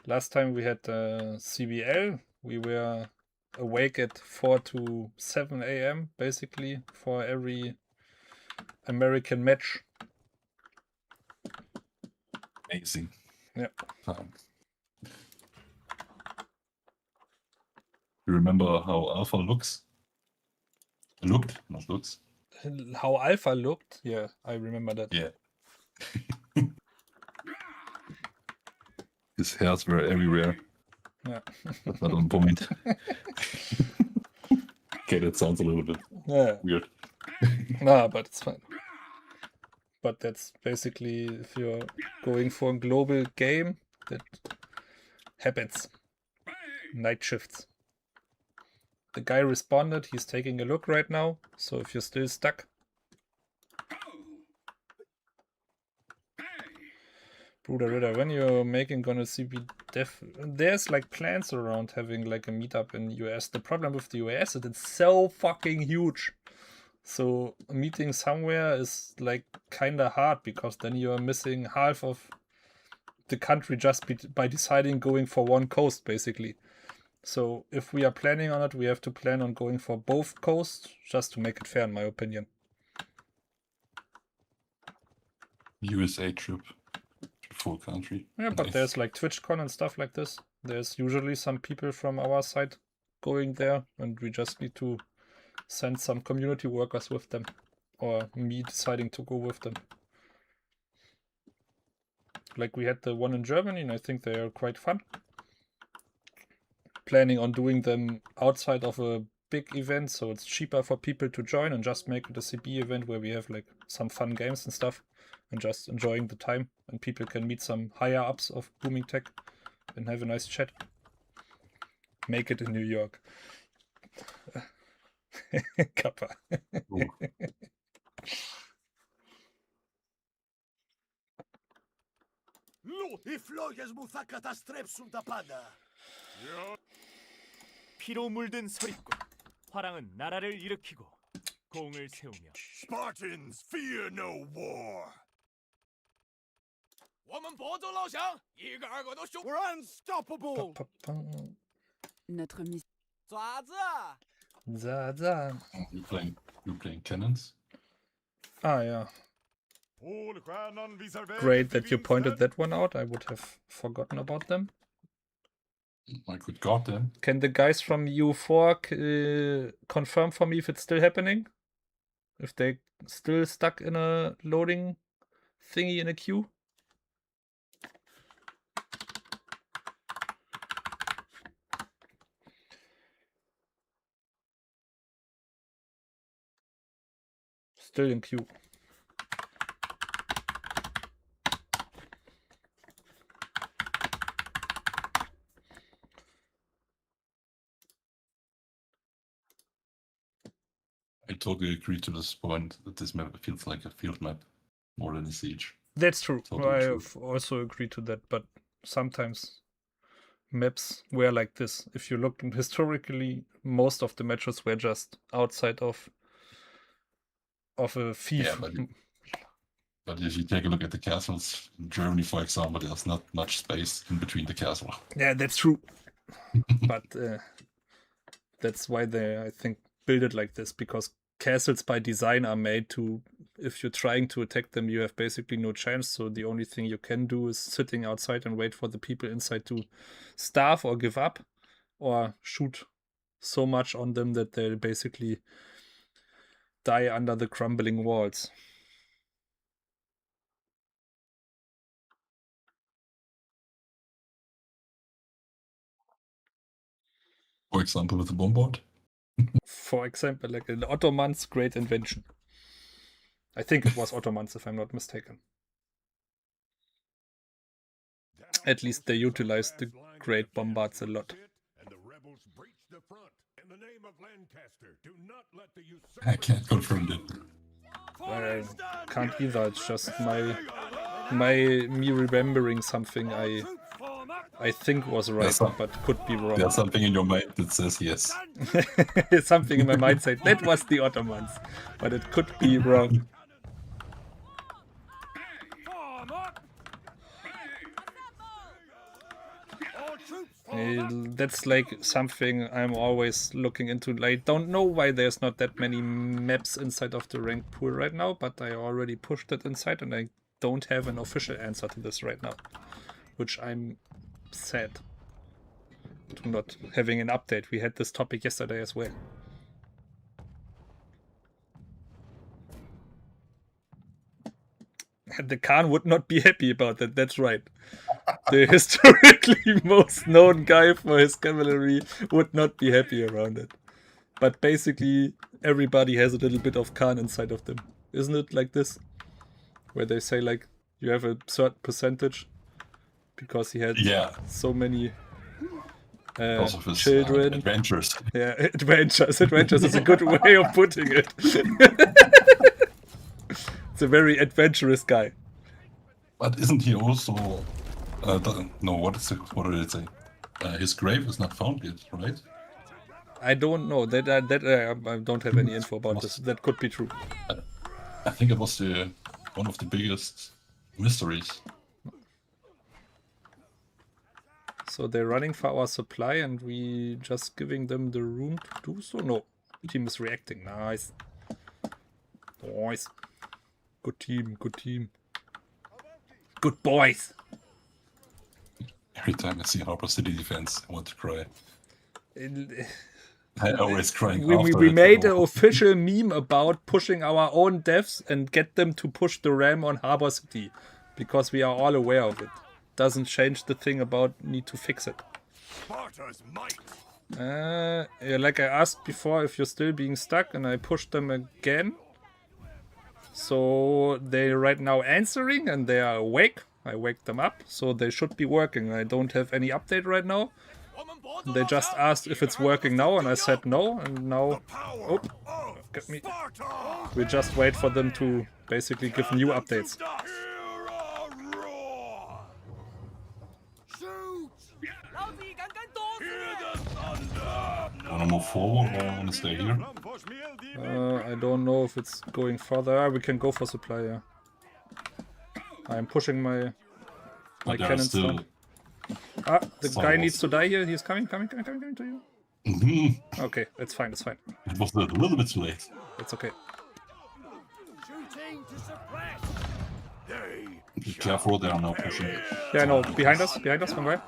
Last time we had CBL, we were awake at 4 to 7 a.m. basically for every American match.
Amazing.
Yeah.
Time. You remember how Alpha looks? Looked, not looks.
How Alpha looked? Yeah, I remember that.
Yeah. His hairs were everywhere,
Yeah.
but not on point. Okay, that sounds a little bit
Yeah.
weird.
Nah, but it's fine. But that's basically if you're going for a global game, that Habits. Night shifts. The guy responded, he's taking a look right now, so if you're still stuck. Bruder Ritter, when you're making gonna see be there's like plans around having like a meetup in US. The problem with the US is it's so fucking huge. So meeting somewhere is like kinda hard because then you're missing half of the country just by deciding going for one coast basically. So if we are planning on it, we have to plan on going for both coasts just to make it fair in my opinion.
USA trip. Full country.
Yeah, but
Nice.
there's like TwitchCon and stuff like this. There's usually some people from our side going there, and we just need to send some community workers with them, or me deciding to go with them. Like we had the one in Germany, and I think they are quite fun. Planning on doing them outside of a big event, so it's cheaper for people to join and just make it a CB event where we have like some fun games and stuff and just enjoying the time, and people can meet some higher ups of booming tech and have a nice chat. Make it in New York. Kappa.
이 플로이에스 무사카타 스트랩 pada.
피로 물든 서리꾼. 화랑은 나라를 일으키고 공을 세우며.
Spartans, fear no war. 我们不做老乡，一个二个都凶。We're unstoppable.
Notre mission.
爪子。
Zaza.
You're playing cannons?
Ah, yeah. Great that you pointed that one out. I would have forgotten about them.
My good god, then.
Can the guys from U4 confirm for me if it's still happening? If they still stuck in a loading thingy in a queue? Still in queue.
I totally agree to this point that this map feels like a field map more than a siege.
That's true.
Totally
I
true.
have also agreed to that, but sometimes maps were like this. If you looked historically, most of the matches were just outside of a fief.
Yeah, but if you take a look at the castles in Germany, for example, there's not much space in between the castle.
Yeah, that's true. But that's why they, I think, build it like this, because castles by design are made to, if you're trying to attack them, you have basically no chance. So the only thing you can do is sitting outside and wait for the people inside to starve or give up or shoot so much on them that they basically die under the crumbling walls.
For example, with the bombard.
For example, like an Ottoman's great invention. I think it was Ottomans, if I'm not mistaken. At least they utilized the great bombards a lot.
I can't confirm that.
I can't either. It's just me remembering something I think was right, but could be wrong.
There's something in your mind that says yes.
Something in my mind said that was the Ottomans, but it could be wrong. That's like something I'm always looking into. I don't know why there's not that many maps inside of the ranked pool right now, but I already pushed it inside and I don't have an official answer to this right now, which I'm sad to not having an update. We had this topic yesterday as well. The Khan would not be happy about that, that's right. The historically most known guy for his cavalry would not be happy around it. But basically, everybody has a little bit of Khan inside of them. Isn't it like this? Where they say, like, you have a certain percentage because he had so many
Because of his
children.
adventures.
Yeah, adventures. Adventures is a good way of putting it. It's a very adventurous guy.
But isn't he also... no, what did it say? His grave is not found yet, right?
I don't know. I don't have any info about this. That could be true.
I think it was one of the biggest mysteries.
So they're running for our supply and we just giving them the room to do so? No. Team is reacting. Nice. Nice. Good team, good team. Good boys.
Every time I see Harbor City defense, I want to cry. I always crying after
We
it.
made an official meme about pushing our own devs and get them to push the RAM on Harbor City. Because we are all aware of it. Doesn't change the thing about need to fix it.
Sparta's might.
Yeah, like I asked before if you're still being stuck and I pushed them again. So they're right now answering and they are awake. I wake them up, so they should be working. I don't have any update right now. They just asked if it's working now and I said no, and now... Oh, get me. We just wait for them to basically give new updates.
Wanna move forward or wanna stay here?
I don't know if it's going further. Ah, we can go for supply, yeah. I'm pushing my
But there are
cannons
still...
down. Ah, the guy
Someone.
needs to die here. He's coming to you.
Mhm.
Okay, it's fine, it's fine.
It was a little bit too late.
It's okay.
Shooting to suppress. They
Be careful, they are now pushing.
Yeah, no, behind us, one guy.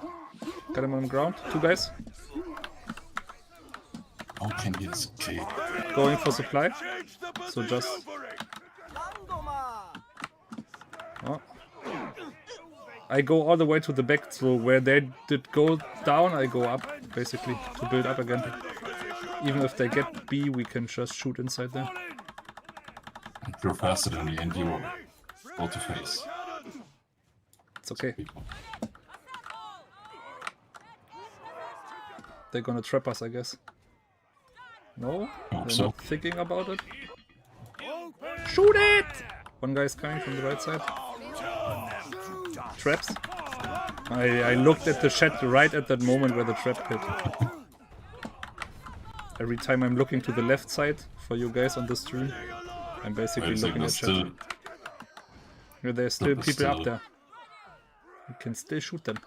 Got him on the ground. Two guys.
How can he escape?
Going for supply. So just... Oh. I go all the way to the back, so where they did go down, I go up, basically, to build up again. Even if they get B, we can just shoot inside there.
If you're faster than me and you go to face.
It's okay. They're gonna trap us, I guess. No?
Hope
They're
so.
not thinking about it. Shoot it! One guy's coming from the right side. Traps. I looked at the chat right at that moment where the trap hit. Every time I'm looking to the left side for you guys on the stream, I'm basically
Wait a second,
looking at
there's
chat.
still...
Yeah, there's still
there's
people up
still-
there. You can still shoot them.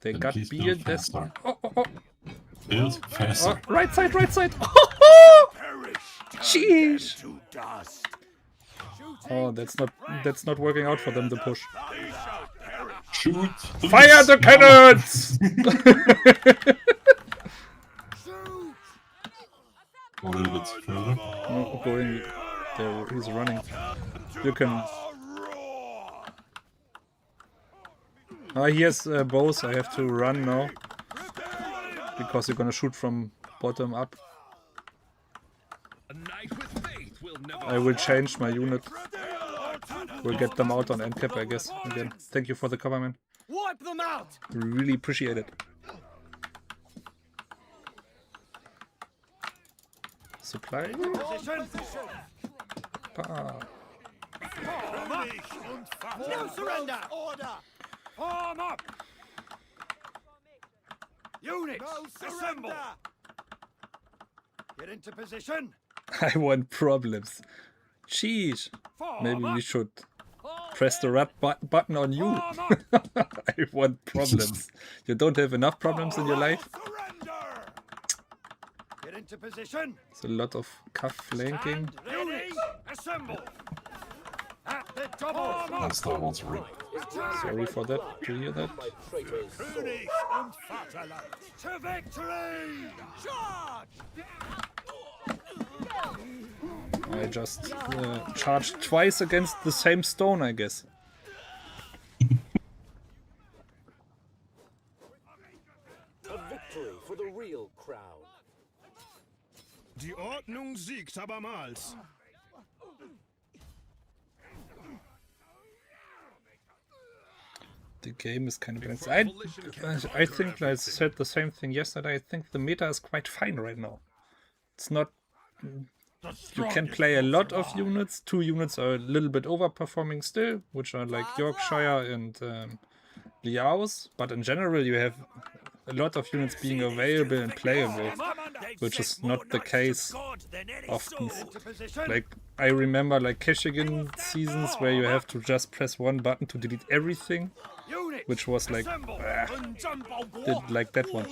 They
Then
got
please
B
build
in this.
faster.
Oh.
Build
Oh,
faster.
right side. Sheesh.
to dust.
Oh, that's not working out for them to push.
Shoot! please.
Fire the
No.
cannons!
Go a little bit further.
Oh, going there, he's running. You can. He has bows. I have to run now because you're gonna shoot from bottom up. I will change my unit. We'll get them out on end cap, I guess. Again, thank you for the cover, man.
Wipe them out.
Really appreciate it. Supply.
Position.
Ah.
No surrender. Order. Form up. Units, assemble. Get into position.
I want problems. Sheesh. Maybe we should press the red button on you. I want problems. You don't have enough problems in your life?
Surrender. Get into position.
It's a lot of cuff flanking.
Units, assemble. At the double.
That's the whole ring.
Sorry for that, to hear that.
My traitors soar.
Finish and Vaterland. To victory. Charge.
I just charged twice against the same stone, I guess.
A victory for the real crown.
Die Ordnung siegt abermals.
the game is kind of balanced. I think I said the same thing yesterday. I think the meta is quite fine right now. It's not. You can play a lot of units. 2 units are a little bit overperforming still, which are like Yorkshire and Liao's. But in general, you have a lot of units being available and playable, which is not the case often. Like, I remember like Kashyyyk seasons where you have to just press one button to delete everything, which was like, didn't like that one.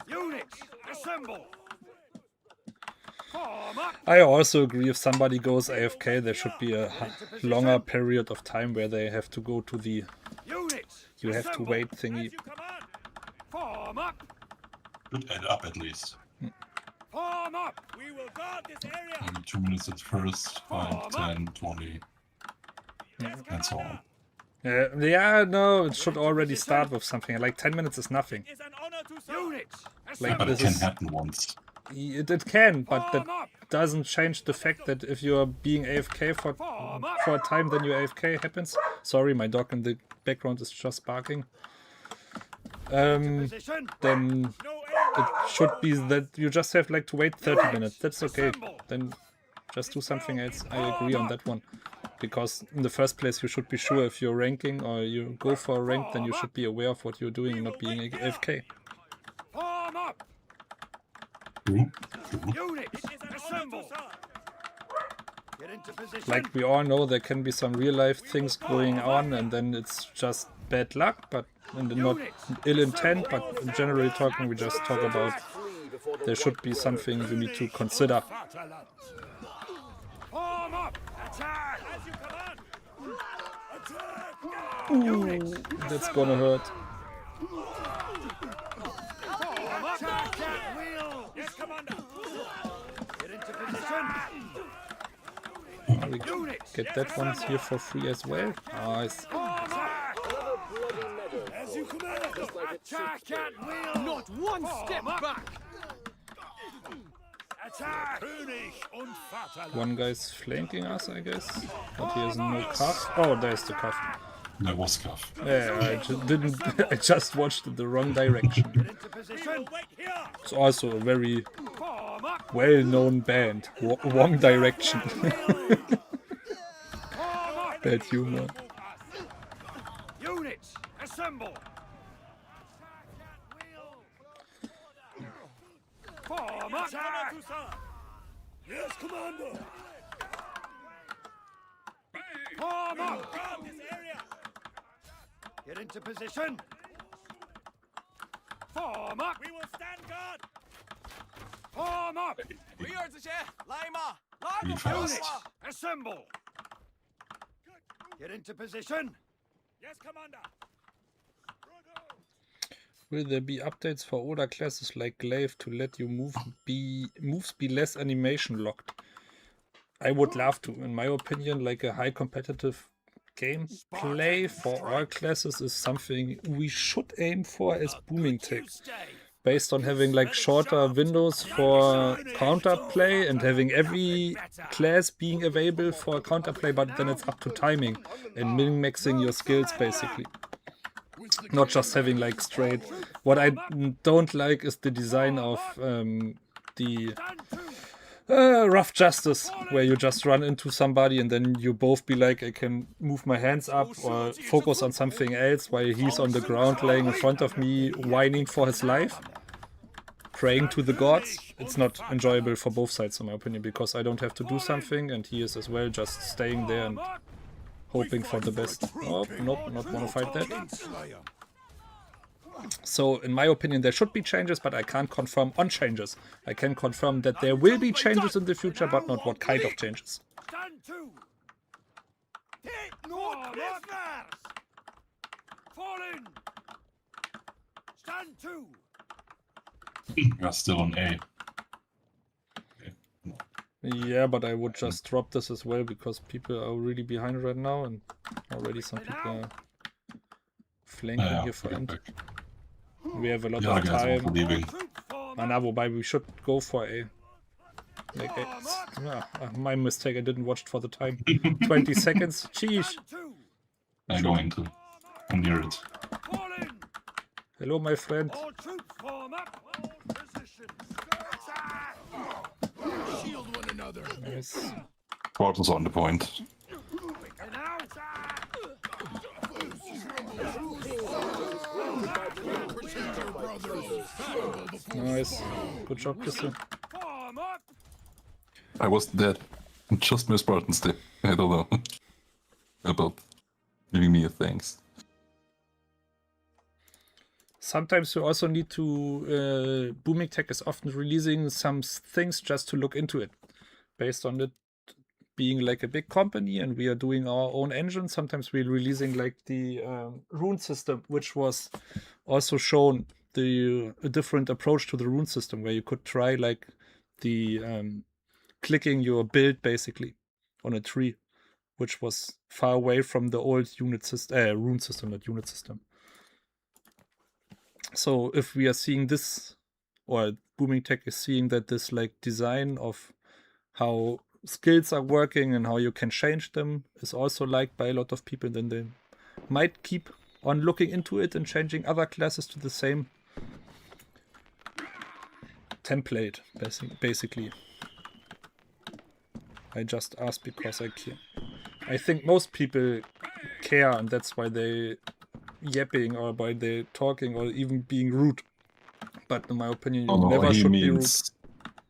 Units, assemble!
I also agree, if somebody goes AFK, there should be a longer period of time where they have to go to the you have to wait thingy.
Form up!
Should add up at least.
Form up! We will guard this area!
Maybe 2 minutes at first, 5, 10, 20, and so on.
Yeah, no, it should already start with something. Like 10 minutes is nothing.
Units,
Like,
But it
this
can
is,
happen once.
it can, but that doesn't change the fact that if you're being AFK for a time, then your AFK happens. Sorry, my dog in the background is just barking. Then it should be that you just have like to wait 30 minutes. That's okay. Then just do something else. I agree on that one. Because in the first place, you should be sure if you're ranking or you go for a rank, then you should be aware of what you're doing and not being AFK.
form up!
True.
Units, assemble! Get into position!
Like we all know, there can be some real life things going on, and then it's just bad luck, but and not ill intent. But generally talking, we just talk about there should be something you need to consider.
Form up! Attack! As you command!
Ooh, that's gonna hurt.
Form up! Attack at will! Yes, Commander! Get into position!
We get that one here for free as well. Nice.
Form up! As you command! Attack at will! Not one step back! Attack!
One guy's flanking us, I guess. But he has no cuff. Oh, there's the cuff.
There was cuff.
Yeah, I didn't. I just watched it the wrong direction.
Get into position!
It's also a very
Form up!
well-known band. Wrong direction. Bad humor.
Units, assemble! Form up! Yes, Commander! Form up! Get into position! Form up! We will stand guard! Form up!
Really fast.
Units, assemble! Get into position! Yes, Commander!
Will there be updates for older classes like Glaive to let you moves be less animation locked? I would love to. In my opinion, like a high competitive gameplay for all classes is something we should aim for as booming tech. Based on having like shorter windows for counterplay and having every class being available for counterplay, but then it's up to timing and min-maxing your skills basically. Not just having like straight. What I don't like is the design of the rough justice, where you just run into somebody and then you both be like, I can move my hands up or focus on something else while he's on the ground laying in front of me whining for his life, praying to the gods. It's not enjoyable for both sides in my opinion, because I don't have to do something and he is as well just staying there and hoping for the best. Oh, nope, not want to fight that. So, in my opinion, there should be changes, but I can't confirm on changes. I can confirm that there will be changes in the future, but not what kind of changes.
Stand to! Take no prisoners! Fall in! Stand to!
We are still on A.
Yeah, but I would just drop this as well, because people are really behind right now, and already some people are flanking here for end. We have a lot of time. Wobei we should go for A. Like, my mistake, I didn't watch it for the time. 20 seconds. Sheesh.
I'm going to. I'm near it.
Fall in!
Hello, my friend.
All troops form up! Hold position! Attack!
Shield one another.
Nice.
Spartans on the point.
And now attack!
Protect your brothers. Valuable before
Nice. Good job, Crystal.
Form up!
I was dead. Just my Spartans did. I don't know about giving me a thanks.
Sometimes you also need to. Booming Tech is often releasing some things just to look into it, based on it being like a big company, and we are doing our own engine. Sometimes we're releasing like the rune system, which was also shown a different approach to the rune system, where you could try like the clicking your build basically on a tree, which was far away from the old rune system, not unit system. So if we are seeing this, or Booming Tech is seeing that this like design of how skills are working and how you can change them is also liked by a lot of people, then they might keep on looking into it and changing other classes to the same template, basically. I just asked because I care. I think most people care, and that's why they yapping or by they talking or even being rude. But in my opinion, you never should be rude.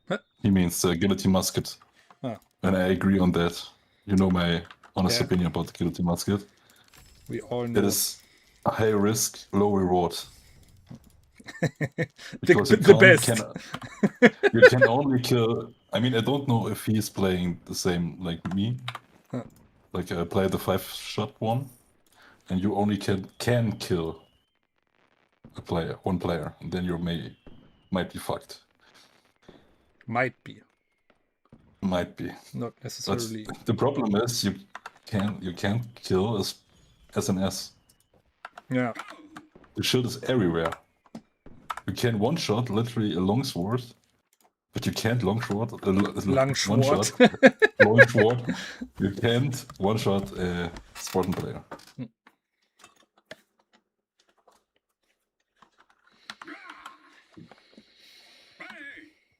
Huh?
He means guillotine musket.
Ah.
And I agree on that. You know my honest
Yeah.
opinion about the guillotine musket.
We all know.
It is a high risk, low reward.
the best.
You can only kill. I mean, I don't know if he's playing the same like me.
Huh.
Like I play the 5-shot one, and you only can kill one player, and then you might be fucked.
Might be.
Might be.
Not
But
necessarily.
the problem is you can't kill as SNS.
Yeah.
The shield is everywhere. You can one shot literally a longsword, but you can't long shot.
Long sword.
Long sword. You can't one shot a Spartan player.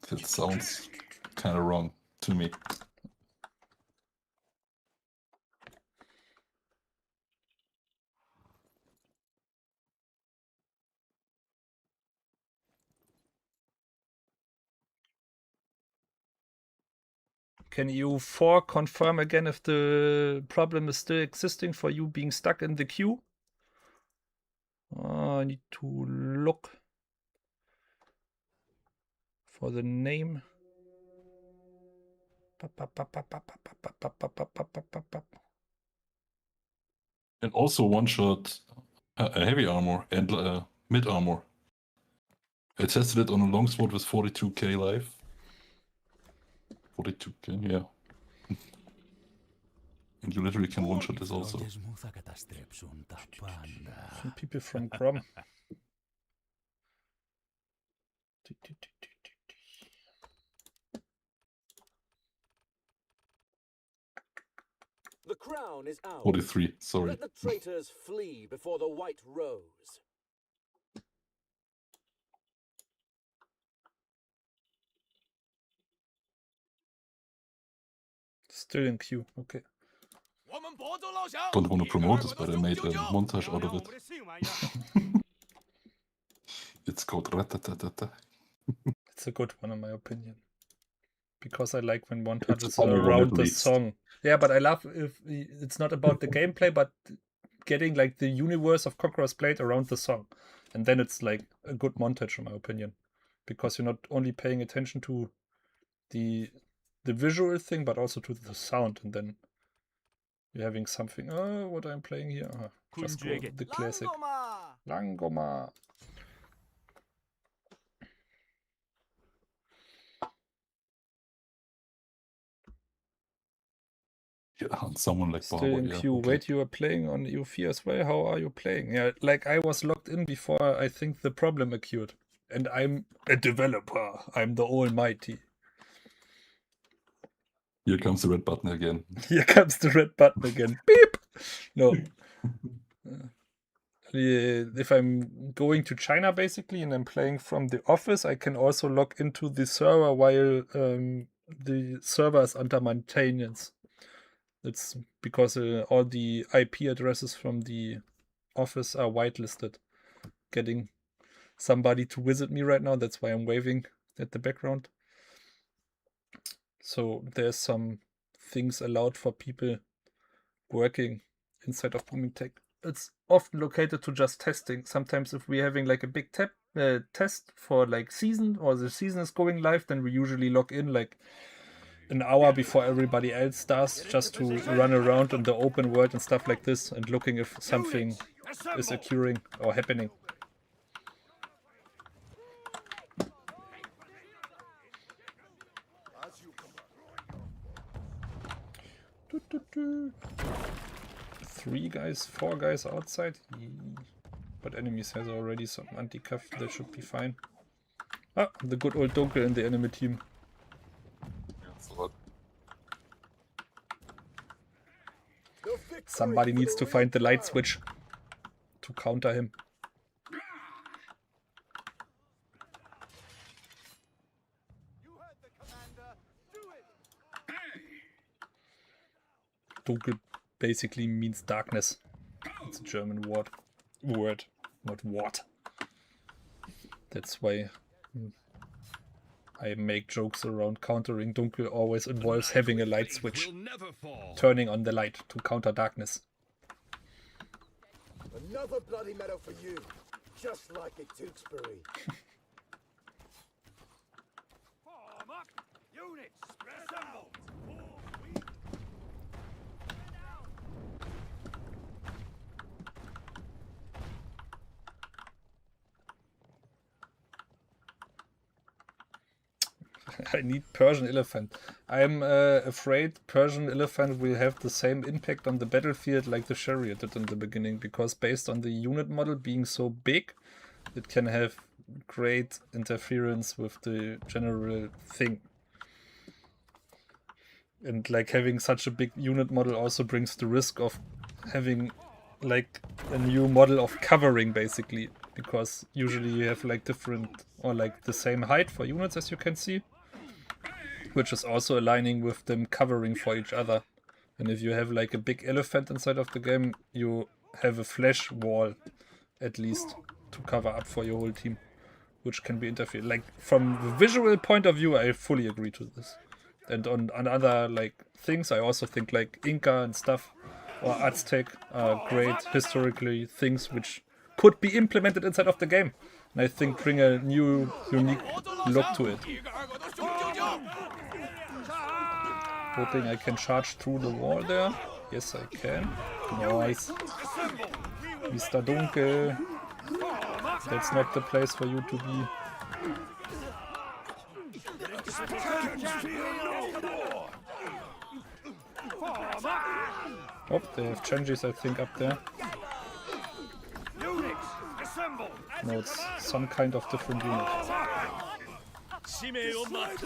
That sounds kind of wrong to me.
Can you 4 confirm again if the problem is still existing for you being stuck in the queue? I need to look for the name.
And also one shot a heavy armor and mid armor. I tested it on a longsword with 42k life. 42k, yeah. And you literally can one shot this also.
Some people from Grom.
The crown is ours.
43, sorry.
Let the traitors flee before the white rose.
Still in queue, okay.
Don't want to promote this, but I made a montage out of it. It's called Ratatatata.
It's a good one in my opinion. Because I like when one touches
funny when
around
it
the
leads.
song. Yeah, but I love if it's not about the gameplay, but getting like the universe of Conqueror's played around the song. And then it's like a good montage in my opinion. Because you're not only paying attention to the visual thing, but also to the sound, and then you're having something. Oh, what I'm playing here. Just go
군주에게
the classic. Langoma.
Yeah, someone like
Still
Barber,
in
yeah.
queue.
Okay.
Wait, you are playing on EU4 as well? How are you playing? Yeah, like I was logged in before I think the problem occurred. And I'm a developer. I'm the almighty.
Here comes the red button again.
Here comes the red button again. Beep! No. If I'm going to China basically and I'm playing from the office, I can also log into the server while the server is under maintenance. It's because all the IP addresses from the office are whitelisted. Getting somebody to visit me right now, that's why I'm waving at the background. So there's some things allowed for people working inside of Booming Tech. It's often located to just testing. Sometimes if we're having like a big test for like season, or the season is going live, then we usually log in like an hour before everybody else does, just to run around in the open world and stuff like this, and looking if something is occurring or happening. Three guys, 4 guys outside. But enemies has already some anti-cuff, that should be fine. Ah, the good old Dunkel in the enemy team. Somebody needs to find the light switch to counter him. Dunkel basically means darkness. It's a German word, not word. That's why I make jokes around countering. Dunkel always involves having a light switch, turning on the light to counter darkness.
Another bloody medal for you, just like at Tewkesbury.
Form up! Units, assemble!
I need Persian Elephant. I'm afraid Persian Elephant will have the same impact on the battlefield like the Chariot did in the beginning, because based on the unit model being so big, it can have great interference with the general thing. And like having such a big unit model also brings the risk of having like a new model of covering basically, because usually you have like different or like the same height for units, as you can see, which is also aligning with them covering for each other. And if you have like a big elephant inside of the game, you have a flash wall at least to cover up for your whole team, which can be interfered. Like from the visual point of view, I fully agree to this. And on other like things, I also think like Inca and stuff or Aztec are great historically things which could be implemented inside of the game. And I think bring a new, unique look to it. Hoping I can charge through the wall there. Yes, I can. Nice. Mr. Dunkel. That's not the place for you to be. Oh, they have changes, I think, up there. No, it's some kind of different unit.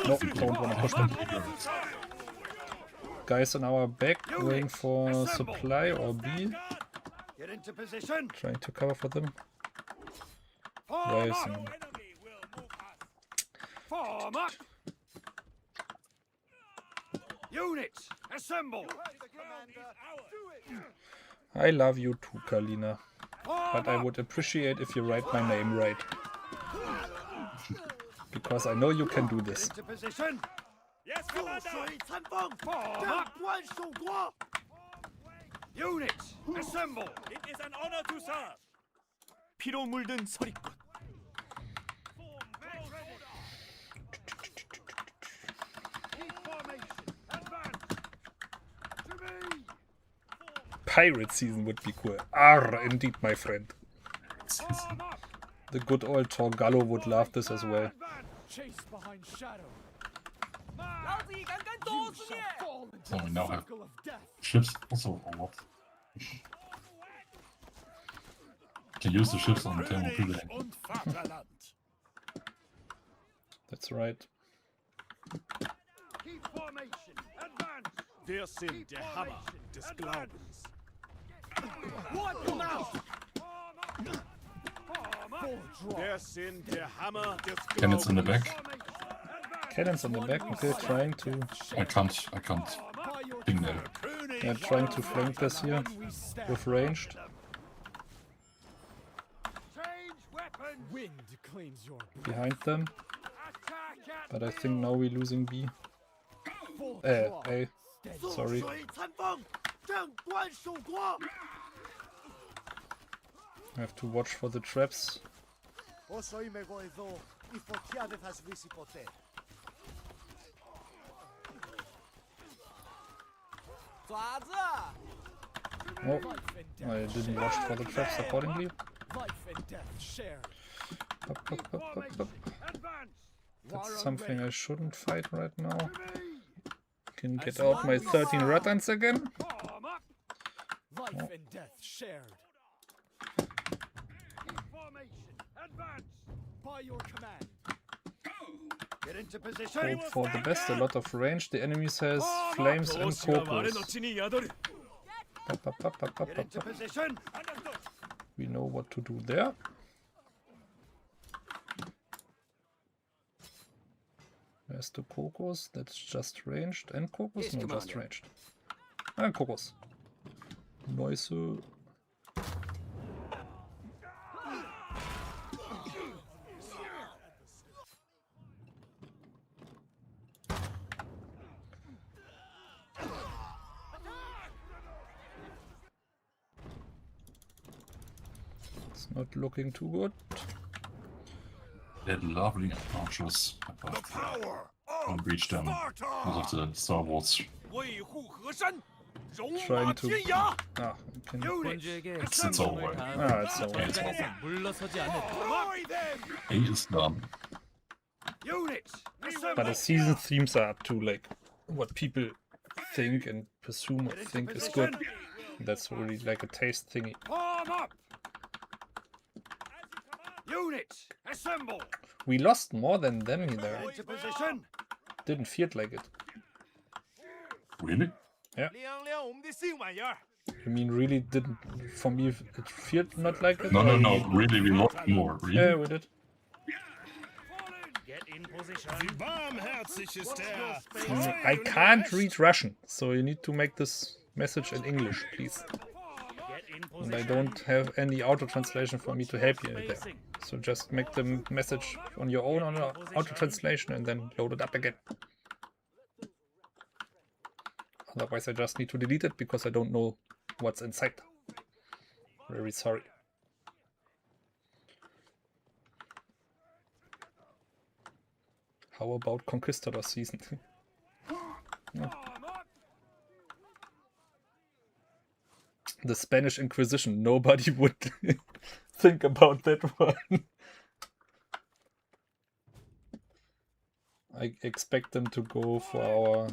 No, don't want to push them. Guys on our back, waiting for supply or B. Trying to cover for them. Guys,
Units, assemble!
I love you too, Kalina. But I would appreciate if you write my name right. Because I know you can do this.
Yes, Commander! Units, assemble! It is an honor to serve!
피로 물든 서리꽃.
Pirate season would be cool. Arr, indeed, my friend. The good old Torgallo would love this as well.
Chase behind shadow.
So we now have ships also a lot. Can use the ships on the Thermopylae.
That's right.
Keep formation. Advance.
Wir sind der Hammer des Glaubens.
Wipe them out!
Der Sinn, der Hammer des
Cannons in the back.
Cannons on the back. Okay, trying to
I can't ping there.
trying to flank this here with ranged.
Change weapons!
Wind claims your
Behind them,
Attack at
but I think now we're losing B. A. Sorry.
水乘风，正观蜀国。
I have to watch for the traps.
Όσο είμαι εγώ εδώ, η φωτιά δεν θα σβήσει ποτέ.
Oh, I didn't watch for the traps accordingly.
life and death shared.
Up, up, up, up, up.
Advance!
That's something I shouldn't fight right now. Can get out my 13 Rattans again.
Form up!
Life and death shared.
Formation! Advance!
By your command.
Get into position!
Hope for the best. A lot of range. The enemies has flames and
闘志が我
corpus.
の地に宿る
Up, up, up, up, up,
Get
up,
into
up.
position!
We know what to do there. There's the Kokos. That's just ranged. And Kokos? No, just ranged. And Kokos. Nice. It's not looking too good.
They had lovely archers above. Don't reach them because of the Star Wars.
维护河山，戎马
Trying to.
天涯。
Ah, we can.
군주에게
It's over.
Ah, it's over.
It's over.
물러서지 않는
Destroy them!
A is done.
Units!
But the season themes are up to like what people think and presume or think is good. That's really like a taste thingy.
Form up! Units! Assemble!
We lost more than them there.
Into position!
Didn't feel like it.
Really?
亮亮我们的新玩意儿
I mean, really didn't. For me, it felt not like it.
No, no,
or-
no. Really, we lost more.
Yeah,
Really?
we did.
Get in position!
Barmherzig ist er.
I can't read Russian, so you need to make this message in English, please.
Get in
And I
position!
don't have any auto translation for me to help you there.
spacing
So just make the message on your own on auto translation and then load it up again. Otherwise, I just need to delete it because I don't know what's inside. Very sorry. How about Conquistador season?
Form up!
The Spanish Inquisition. Nobody would think about that one. I expect them to go for our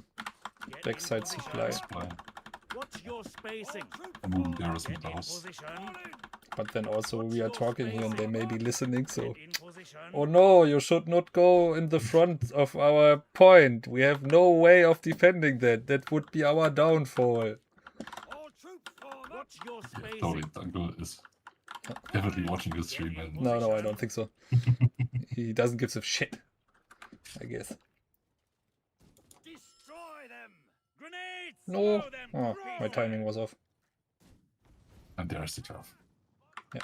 backside supply.
Supply.
Watch your spacing
There is not house.
position
But then also we are talking here and they may be listening, so...
in position
Oh no, you should not go in the front of our point. We have no way of defending that. That would be our downfall.
All troops form up!
watch your
Sorry,
spacing
Danko is definitely watching this stream and
No, I don't think so. He doesn't give a shit, I guess.
Destroy them! Grenades!
No.
Throw them!
Oh, my timing was off.
there's the turf.
Yeah.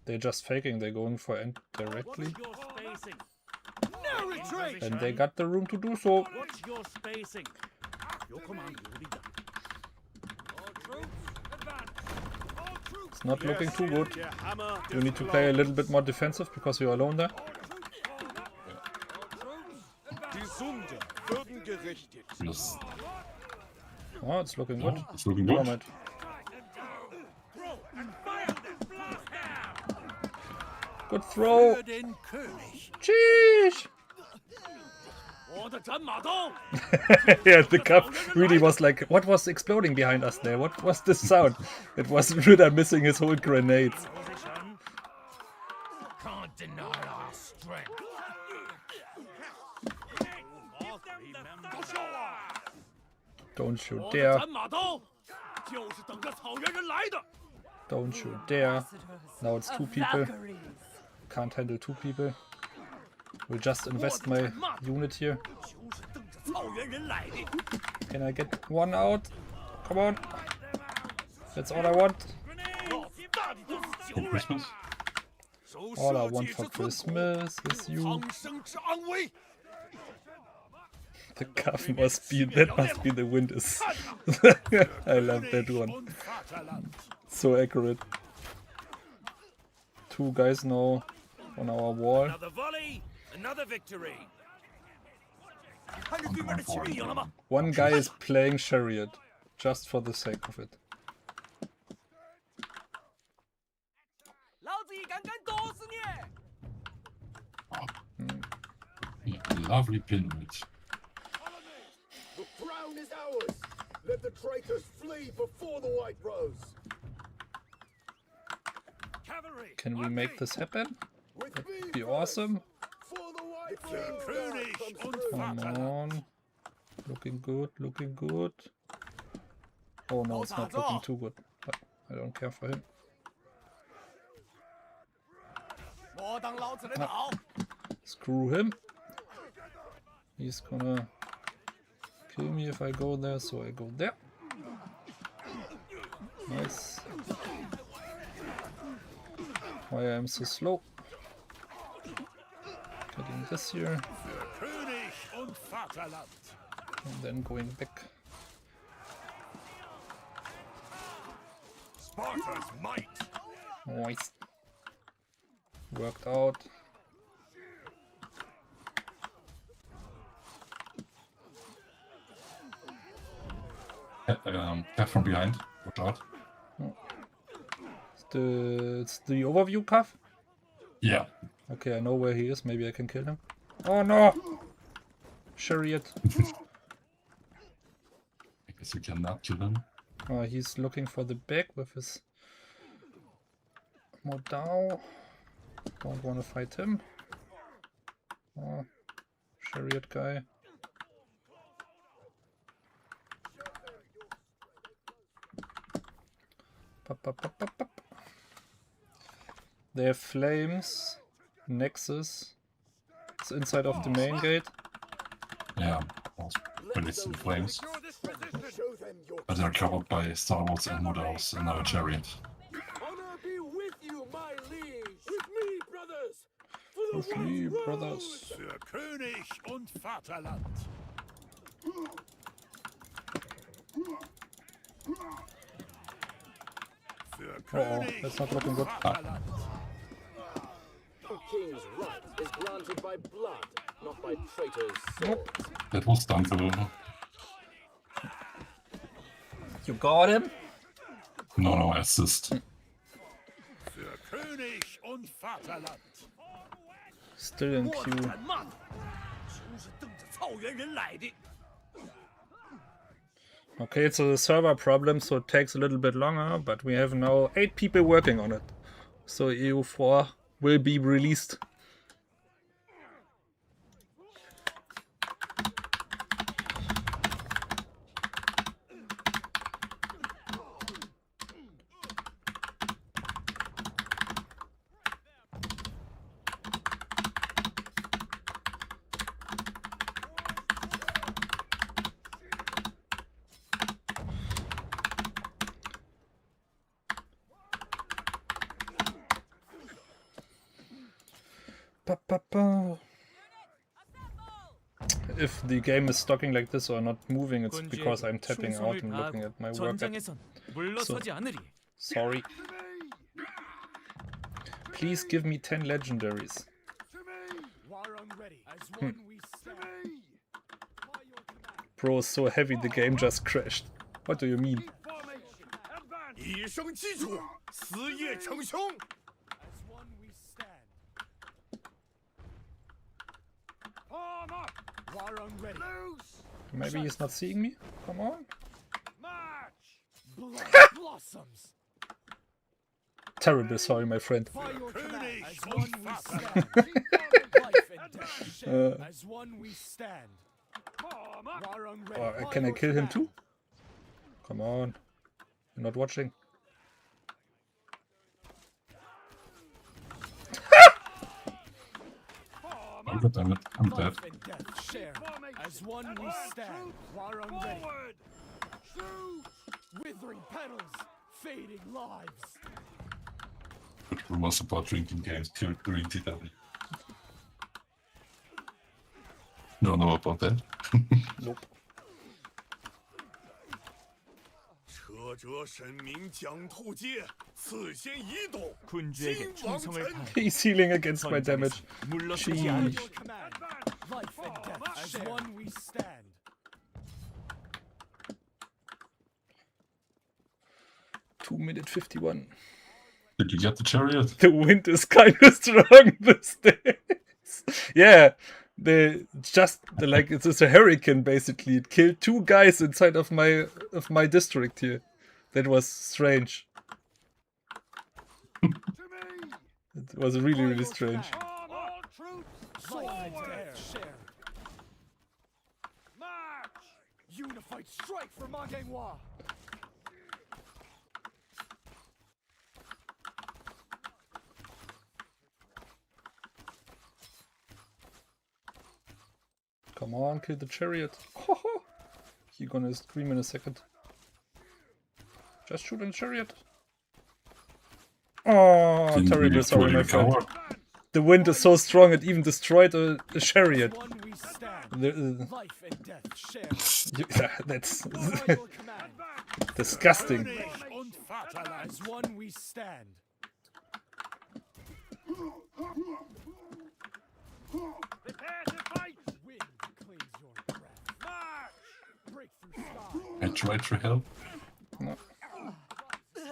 They're just faking, they're going for end directly.
watch your spacing
No retreat!
And they got the room to do so.
watch your spacing your command will be done
All troops, advance! All troops,
It's not looking too good.
Der Hammer
You
des
need to play a little bit more defensive because you're alone there.
all troops form up! All troops, advance!
Die Sünder würden gerichtet.
Yes.
Oh, it's looking good.
It's looking
Never
good.
mind.
Throw and fire them! Blast down!
Good throw.
Für den König.
Jeez.
我的战马刀
Yeah, the cup really was like, what was exploding behind us there? What was this sound? It was Ritter missing his whole grenades.
position
Can't deny our strength.
Don't you dare.
斩马刀，就是等着草原人来的。
Don't you dare. Now it's 2 people. Can't handle 2 people. Will just invest my unit here.
就是等着草原人来的。
Can I get 1 out? Come on. That's all I want.
老子大的都是酒
For
人，
Christmas.
守
All I
社
want
稷
for
之寸
Christmas is
土，
you.
苍生之安危。
The calf must be, that must be the wind is. I love that one.
Und Vaterland.
So accurate. 2 guys now on our wall.
Another volley, another victory. 看着对面的骑兵营了吗？
One guy is playing chariot. Just for the sake of it.
老子一杆杆都是你！
Lovely pinwheels.
The crown is ours. Let the traitors flee before the white rose.
Cavalry,
Can we
on
make
me.
this happen?
With me,
Be
brothers,
awesome.
for the white
Für
rose.
König
comes
und
through.
Come
Vaterland.
on. Looking good, looking good. Oh no, it's not looking too good. But I don't care for him.
莫当老子的岛！
Screw him. He's gonna kill me if I go there, so I go there. Nice. Why I am so slow. Getting this here,
Für König und Vaterland.
and then going back.
Sparta's might.
Nice. Worked out.
Cat from behind. Watch out.
It's the overview cuff.
Yeah.
Okay, I know where he is. Maybe I can kill him. Oh no! Chariot.
I guess you cannot kill him.
Oh, he's looking for the back with his Modao. Don't want to fight him. Oh, chariot guy. Pop, pop, pop, pop, pop. They have flames. Nexus. It's inside of the main gate.
Yeah. Bullets in flames.
Show them your
But they're covered by Star Wars and Models and our chariot.
honor be with you, my liege. With me, brothers. For the
With me,
white
brothers.
Für König und Vaterland. Für
Uh-oh,
König
that's not looking good.
Vaterland.
The king's right is granted by blood, not by traitors'
Nope.
swords.
That was dunkable.
You got him?
No, assist.
Für König und Vaterland.
Still in
莫
queue.
斩马刀，就是等着草原人来的。
Okay, it's a server problem, so it takes a little bit longer, but we have now 8 people working on it. So EU4 will be released. If the game is stocking like this or not moving, it's because I'm tapping out and looking at my work app.
전장에선 물러서지 않으리.
Sorry. Please give me 10 legendaries.
War on ready. As one we stand. By your command.
Bro is so heavy the game just crashed. What do you mean?
Formation, advance.
以生基础，死业成兄。
As one we stand.
Form up.
War on ready.
Loose.
Maybe he's not seeing me? Come on.
March.
Blood blossoms.
Terrible, sorry, my friend.
By your command.
König
As
und
one we
Vaterland.
stand. Life and death share. As one we stand. War on ready.
Oh,
By
can I
your
kill him
command.
too? Come on. You're not watching.
Oh, God damn it. I'm dead.
Life and death share. As one we stand. War on ready.
Forward! Shoot!
Withering petals. Fading lives.
But rumors about drinking games killed during TW. Don't know about that.
Nope.
车辙神明将兔界，此先已懂。
군주에게 충성을 다하고
He's healing against my
전장에서
damage.
물러서지
Sheesh.
않으리.
Your command. Life and death. As one we stand.
Minute 51.
Did you get the chariot?
The wind is kind of strong these days. Yeah, it's a hurricane basically. It killed 2 guys inside of my district here. That was strange. It was really, really strange.
All troops
Life and
forward!
death share.
March!
Unified strike for Magengwa.
Come on, kill the chariot. You're gonna scream in a second. Just shoot in the chariot. Oh,
Didn't
terrible,
really
sorry, my
the
friend.
coward.
The wind is so strong it even destroyed a chariot.
As one we stand.
The-
Life and death share.
yeah, that's
By your command.
disgusting.
König und Vaterland.
As one we stand.
Prepare to fight!
Wind cleans your breath.
March!
Break through sky.
I tried to help.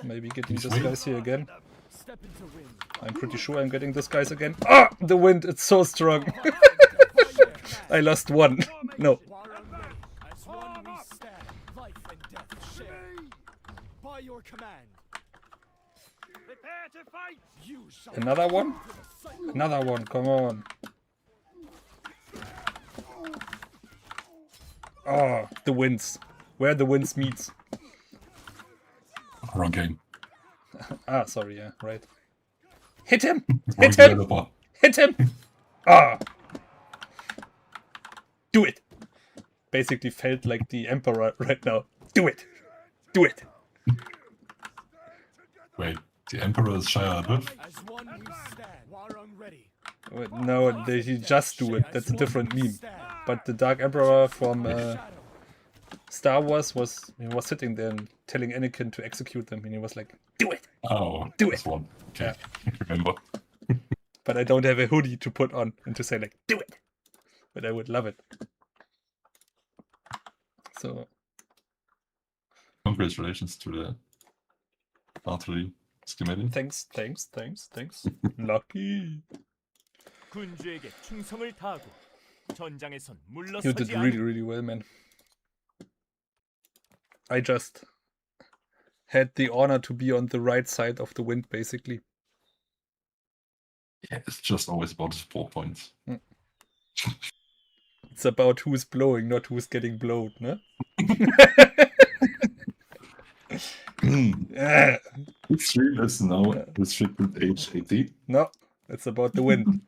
Maybe getting
He's
this
weak.
guys here again.
Step into wind.
I'm pretty sure I'm getting this guys again. Ah! The wind, it's so strong.
By your command.
I lost 1. No.
War on ready. As one we stand. Life and death share. By your command.
Prepare to fight!
You shall
Another one?
to the cycle.
Another one, come on. Oh, the winds. Where the winds meets.
Wrong game.
Ah, sorry, yeah, right. Hit him!
Wrong
Hit him!
developer.
Hit him! Ah! Do it! Basically felt like the Emperor right now. Do it! Do it!
Wait, the Emperor is Shia LaBeouf?
As one we stand. War on ready.
Wait, no, he just do it. That's a different meme. But the Dark Emperor from
Shadow.
Star Wars was sitting there and telling Anakin to execute them, and he was like, "Do it!"
Oh,
Do
this
it.
one. Okay, remember.
But I don't have a hoodie to put on and to say like, "Do it!" But I would love it. So
Congratulations to the artillery schematic.
thanks. Lucky.
군주에게 충성을 다하고 전장에선
You did
물러서지
really,
않으리.
really well, man. I just had the honor to be on the right side of the wind, basically.
Yeah, it's just always about his 4 points.
It's about who's blowing, not who's getting blown, no? Ah,
This stream is now restricted age 18.
no, it's about the wind.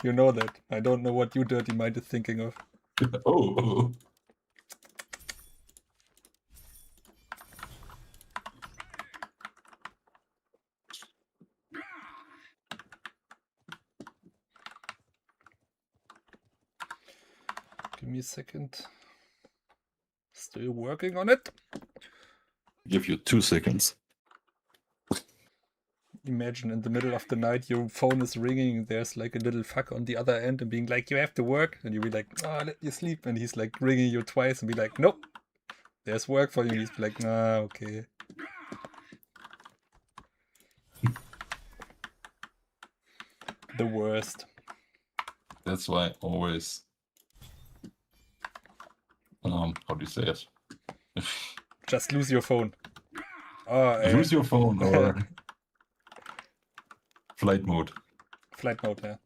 You know that. I don't know what you dirty mind is thinking of.
Oh.
Give me a second. Still working on it.
Give you 2 seconds.
Imagine in the middle of the night your phone is ringing, there's like a little fuck on the other end and being like, "You have to work," and you be like, "Oh, let you sleep," and he's like ringing you twice and be like, "Nope, there's work for you," and he's like, "Ah, okay." The worst.
That's why always... how do you say it?
Just lose your phone. Oh,
Use your phone or flight mode.
flight mode, yeah.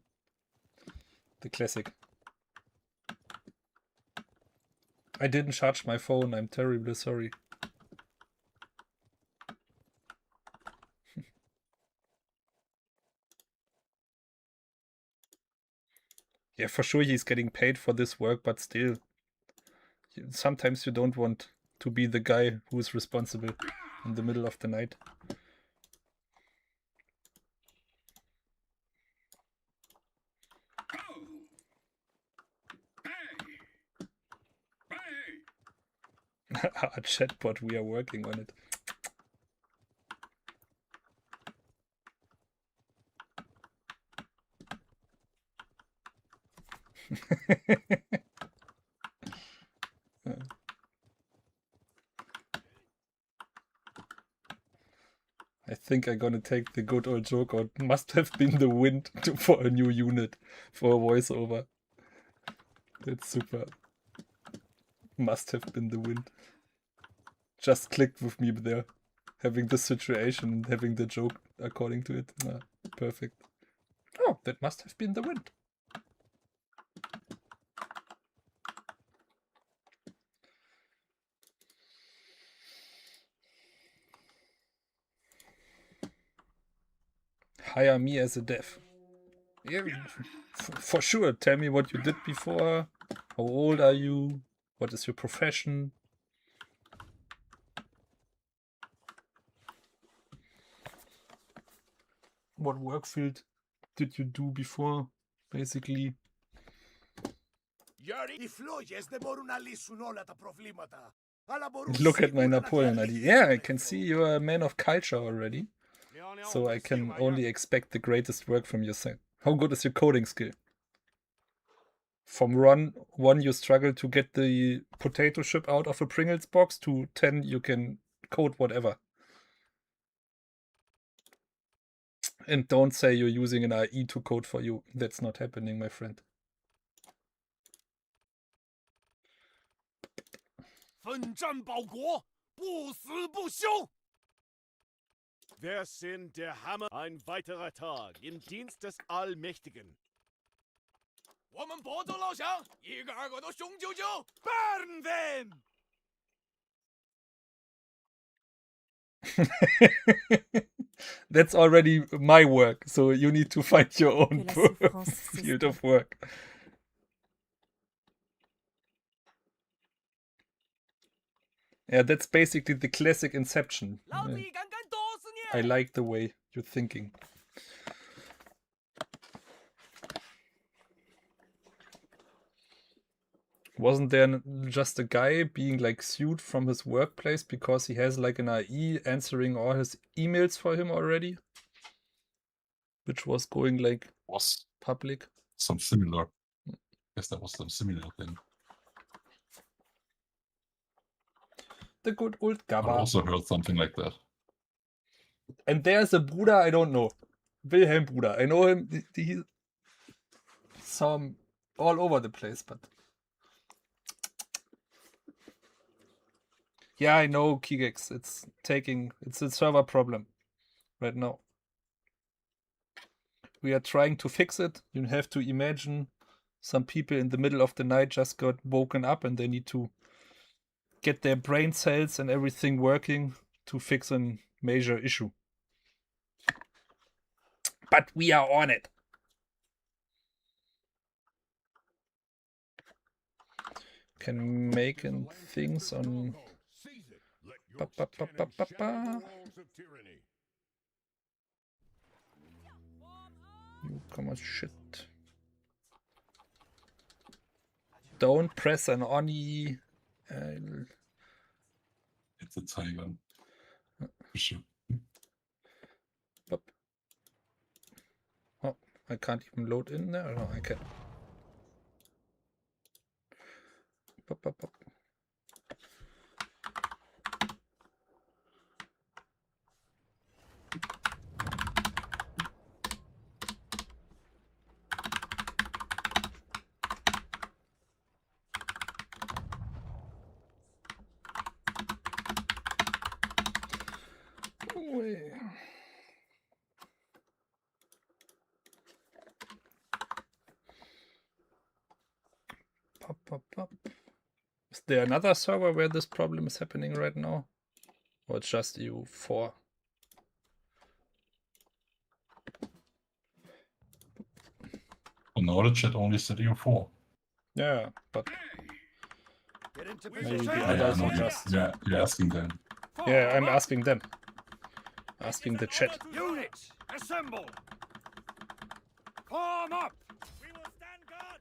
The classic. I didn't charge my phone. I'm terribly sorry. Yeah, for sure he's getting paid for this work, but still. Sometimes you don't want to be the guy who is responsible in the middle of the night. A chatbot, we are working on it. I think I'm gonna take the good old joke out. Must have been the wind for a new unit for a voiceover. That's super. Must have been the wind. Just clicked with me there. Having the situation and having the joke according to it. Perfect. Oh, that must have been the wind. Hire me as a dev. Yeah, for sure. Tell me what you did before. How old are you? What is your profession? What work field did you do before, basically? Look at my Napoleon ID. Yeah, I can see you're a man of culture already. So I can only expect the greatest work from your side. How good is your coding skill? From run 1 you struggle to get the potato chip out of a Pringles box to 10 you can code whatever. And don't say you're using an IE to code for you. That's not happening, my friend.
Wer sind der Hammer? Ein weiterer Tag im Dienst des Allmächtigen.
Burn them!
That's already my work, so you need to find your own field of work. Yeah, that's basically the classic Inception. I like the way you're thinking. Wasn't there just a guy being like sued from his workplace because he has like an IE answering all his emails for him already? Which was going like public.
Some similar. Guess that was some similar thing.
The good old
I
Gabba.
also heard something like that.
And there's a Bruder I don't know. Wilhelm Bruder. I know him. He saw him all over the place, but yeah, I know Kigex. It's a server problem right now. We are trying to fix it. You have to imagine some people in the middle of the night just got woken up and they need to get their brain cells and everything working to fix a major issue. But we are on it. Can make things on Newcomer shit. Don't press an Oni.
It's a tiger. For sure.
Oh, I can't even load in there. No, I can. Pop. Is there another server where this problem is happening right now? Or it's just EU4?
On the other chat only said EU4.
Yeah, but
Get into
maybe
position.
the others
no,
are just...
you're asking them.
Yeah, I'm asking them. Asking the chat.
Units, assemble. Form up. We will stand guard.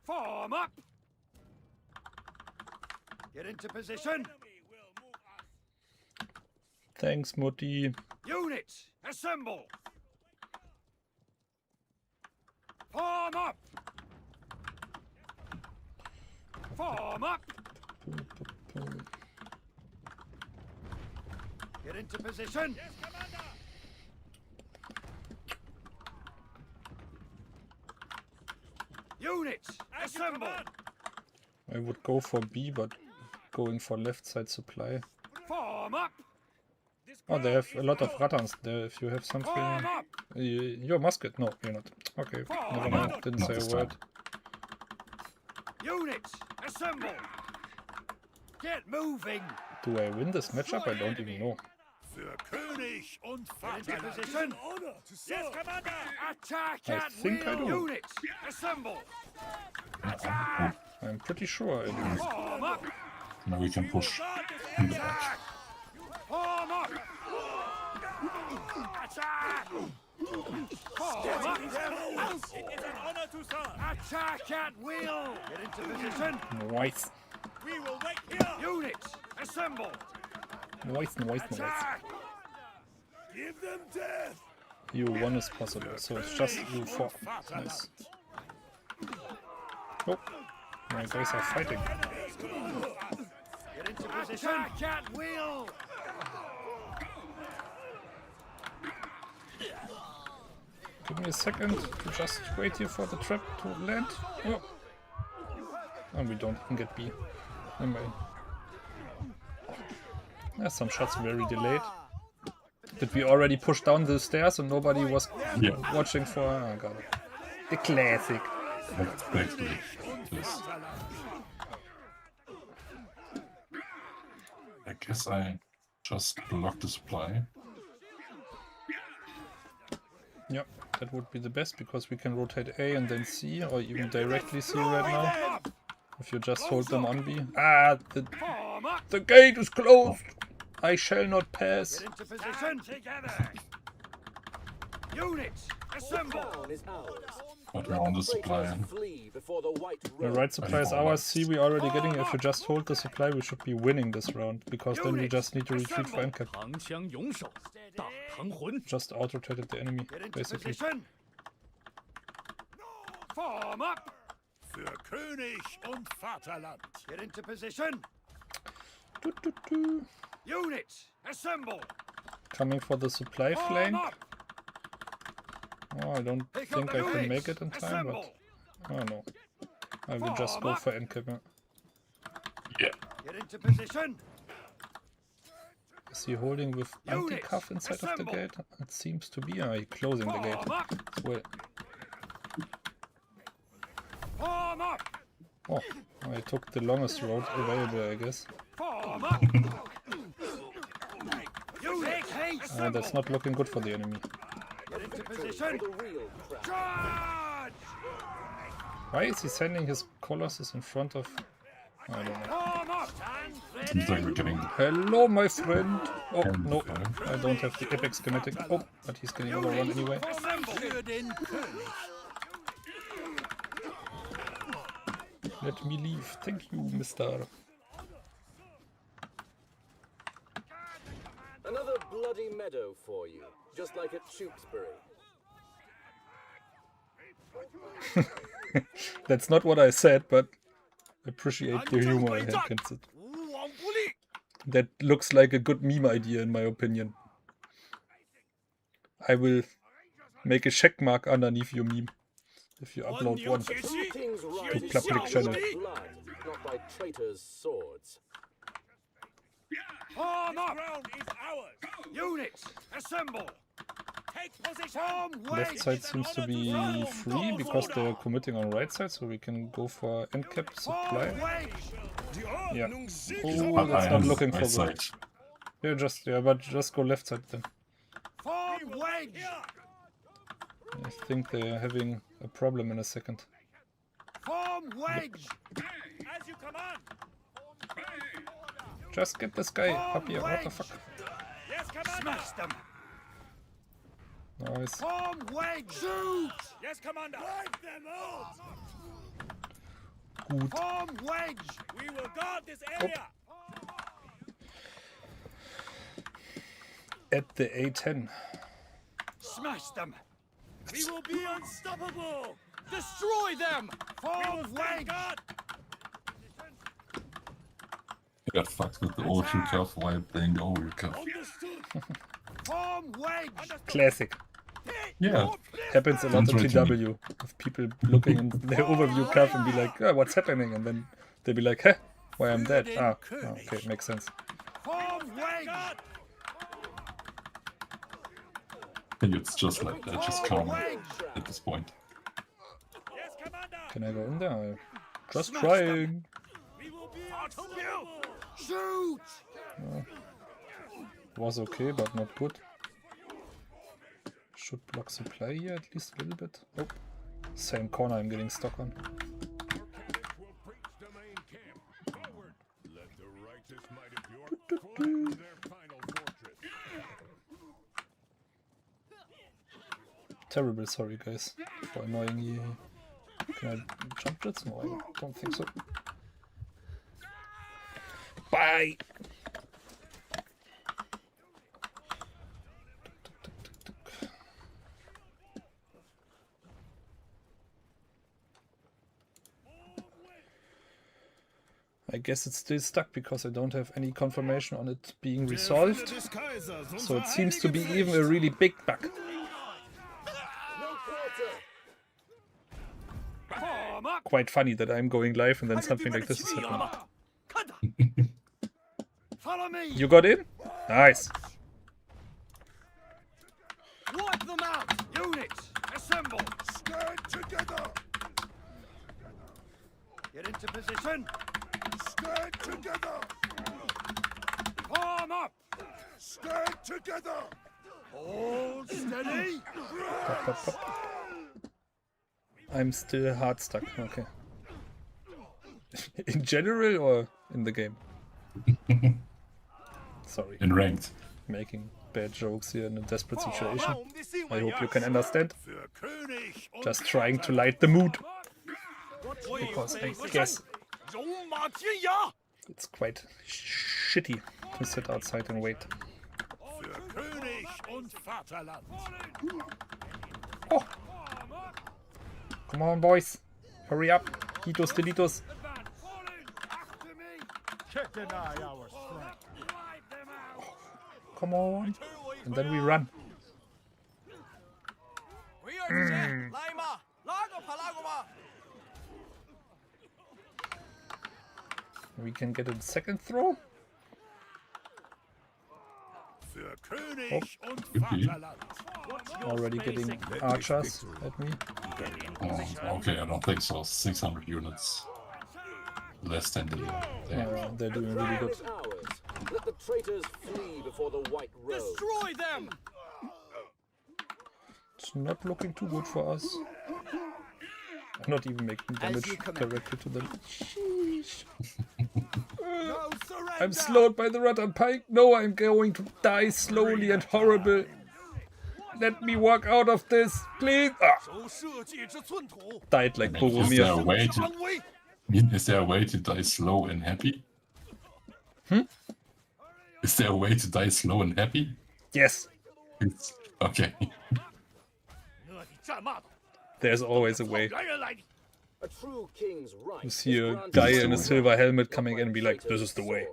Form up. Get into position.
Thanks, Mutti.
Units, assemble. Form up. Form up. Get into position. Yes, Commander. Units, assemble.
I would go for B, but going for left side supply.
Form up.
Oh, they have a lot of Rattans there. If you have something...
Form up.
Your musket? No, you're not. Okay, never mind. Didn't
Not
say
this
a word.
Units, assemble. Get moving.
Do I win this matchup? I don't even know.
Für König und
Get into
Vaterland.
position.
Honor to
Yes,
serve.
Commander. Attack
I
at
think I
will.
do.
Units, assemble. Attack.
I'm pretty sure I do.
Form up.
Now we can push in the back.
Attack. Form up. Attack. Form up.
It is an honor to serve.
Attack at will. Get into position.
Nice.
We will wait here.
Units, assemble.
Nice.
Attack.
Give them death.
EU1 is possible, so it's just EU4. Nice. Oh, my guys are fighting.
Get into position. Attack at will.
Give me a second to just wait here for the trap to land. Oh. And we don't even get B. Never mind. Yeah, some shots very delayed. Did we already push down the stairs and nobody was watching for... I got it. The classic.
Exactly. Yes. I guess I just blocked the supply.
Yep, that would be the best because we can rotate A and then C or even directly C right now. If you just hold them on B. Ah,
Form up.
the gate is closed! I shall not pass.
Get into position. Together. Units, assemble.
Crown is ours.
But we're on the supply.
Traitors flee before the white
The right supply is ours. C we already getting. If you just hold the supply, we should be winning this round because then we just need to retreat for end cap.
长枪勇手，大唐魂。
Just out-rotated the enemy,
Get into
basically.
position. Form up.
Für König und Vaterland.
Get into position.
Doo, doo, doo.
Units, assemble.
Coming for the supply
Form
flank.
up.
Oh, I don't
Pick
think
up
I
the
can
units.
make it in time,
Assemble.
but oh no. I will just go for end cap.
Yeah.
Get into position.
Is he holding with
Units,
anti-cuff inside of the
assemble.
gate? It seems to be. He's closing the gate
Form up.
as well.
Form up.
Oh, I took the longest road available, I guess.
Form up. Units, assemble.
That's not looking good for the enemy.
Get into position.
The real crown.
Charge.
Why is he sending his colossus in front of... I don't know.
Form up. Stand
Seems like
ready.
we're getting
Hello, my friend! Oh, no.
fire.
I don't have the epic schematic. Oh, but he's getting overrun anyway.
Assemble.
Let me leave. Thank you, mister.
Another bloody meadow for you, just like at Tewkesbury.
That's not what I said, but appreciate the humor, Hankinson. That looks like a good meme idea in my opinion. I will make a check mark underneath your meme if you upload one.
Two kings ride
To
in
public channel.
blood, not by traitors' swords.
Form up. Units, assemble. Take position.
Left side seems to be free because they're committing on right side, so we can go for end cap supply. Yeah. Oh, that's not looking for good. Yeah, but just go left side then.
Form wedge.
I think they're having a problem in a second.
Form wedge.
As you command.
Just get this guy up here. What the fuck?
Yes, commander.
Smash them.
Nice.
Form wedge. Shoot.
Yes, commander.
Wipe them out.
Good.
Form wedge.
We will guard this area.
At the A10.
Smash them.
We will be unstoppable.
Destroy them. Form wedge.
I got fucked with the overview curve while playing the overview curve.
Form wedge.
Classic.
Yeah,
Happens a lot in
Sounds right to
TW. Of people looking in their overview curve and be like, oh, what's happening? And then they'll be like, huh, why I'm dead? Ah, okay, makes sense.
Form wedge.
I think it's just like that, just calm at this point.
Yes, commander.
Can I go in there? I'm just
Smash
trying.
We will be unstoppable.
Shoot.
Was okay, but not good. Should block supply here at least a little bit. Oh, same corner I'm getting stuck on. Terrible, sorry guys for annoying you. Can I jump jets? No, I don't think so. Bye! I guess it's still stuck because I don't have any confirmation on it being resolved. So it seems to be even a really big bug. Quite funny that I'm going live and then something like this is happening.
Follow me.
You got in? Nice.
Wipe them out. Units, assemble. Stand together. Get into position. Stand together. Form up. Stand together. Hold steady.
Pop, pop, pop. I'm still hard stuck. Okay. In general or in the game? Sorry.
In ranked.
Making bad jokes here in a desperate situation. I hope you can understand. Just trying to light the mood. Because I guess it's quite shitty to sit outside and wait. Oh! Come on, boys. Hurry up. Hitos delitos. Come on. And then we run. We can get a second throw. Oh. Already getting archers at me.
Oh, okay, I don't think so. 600 units. Less than
They're doing really good.
Let the traitors flee before the white rose.
Destroy them.
It's not looking too good for us. I'm not even making damage directly to them. Sheesh.
No surrender.
I'm slowed by the Rattan Pike. No, I'm going to die slowly and horrible. Let me walk out of this, please. Ah. Died like
Is there a
Boromir.
way to? Is there a way to die slow and happy? Is there a way to die slow and happy?
Yes,
Okay.
there's always a way.
A true king's right.
You see a guy in a silver helmet coming in and be like, this is the way.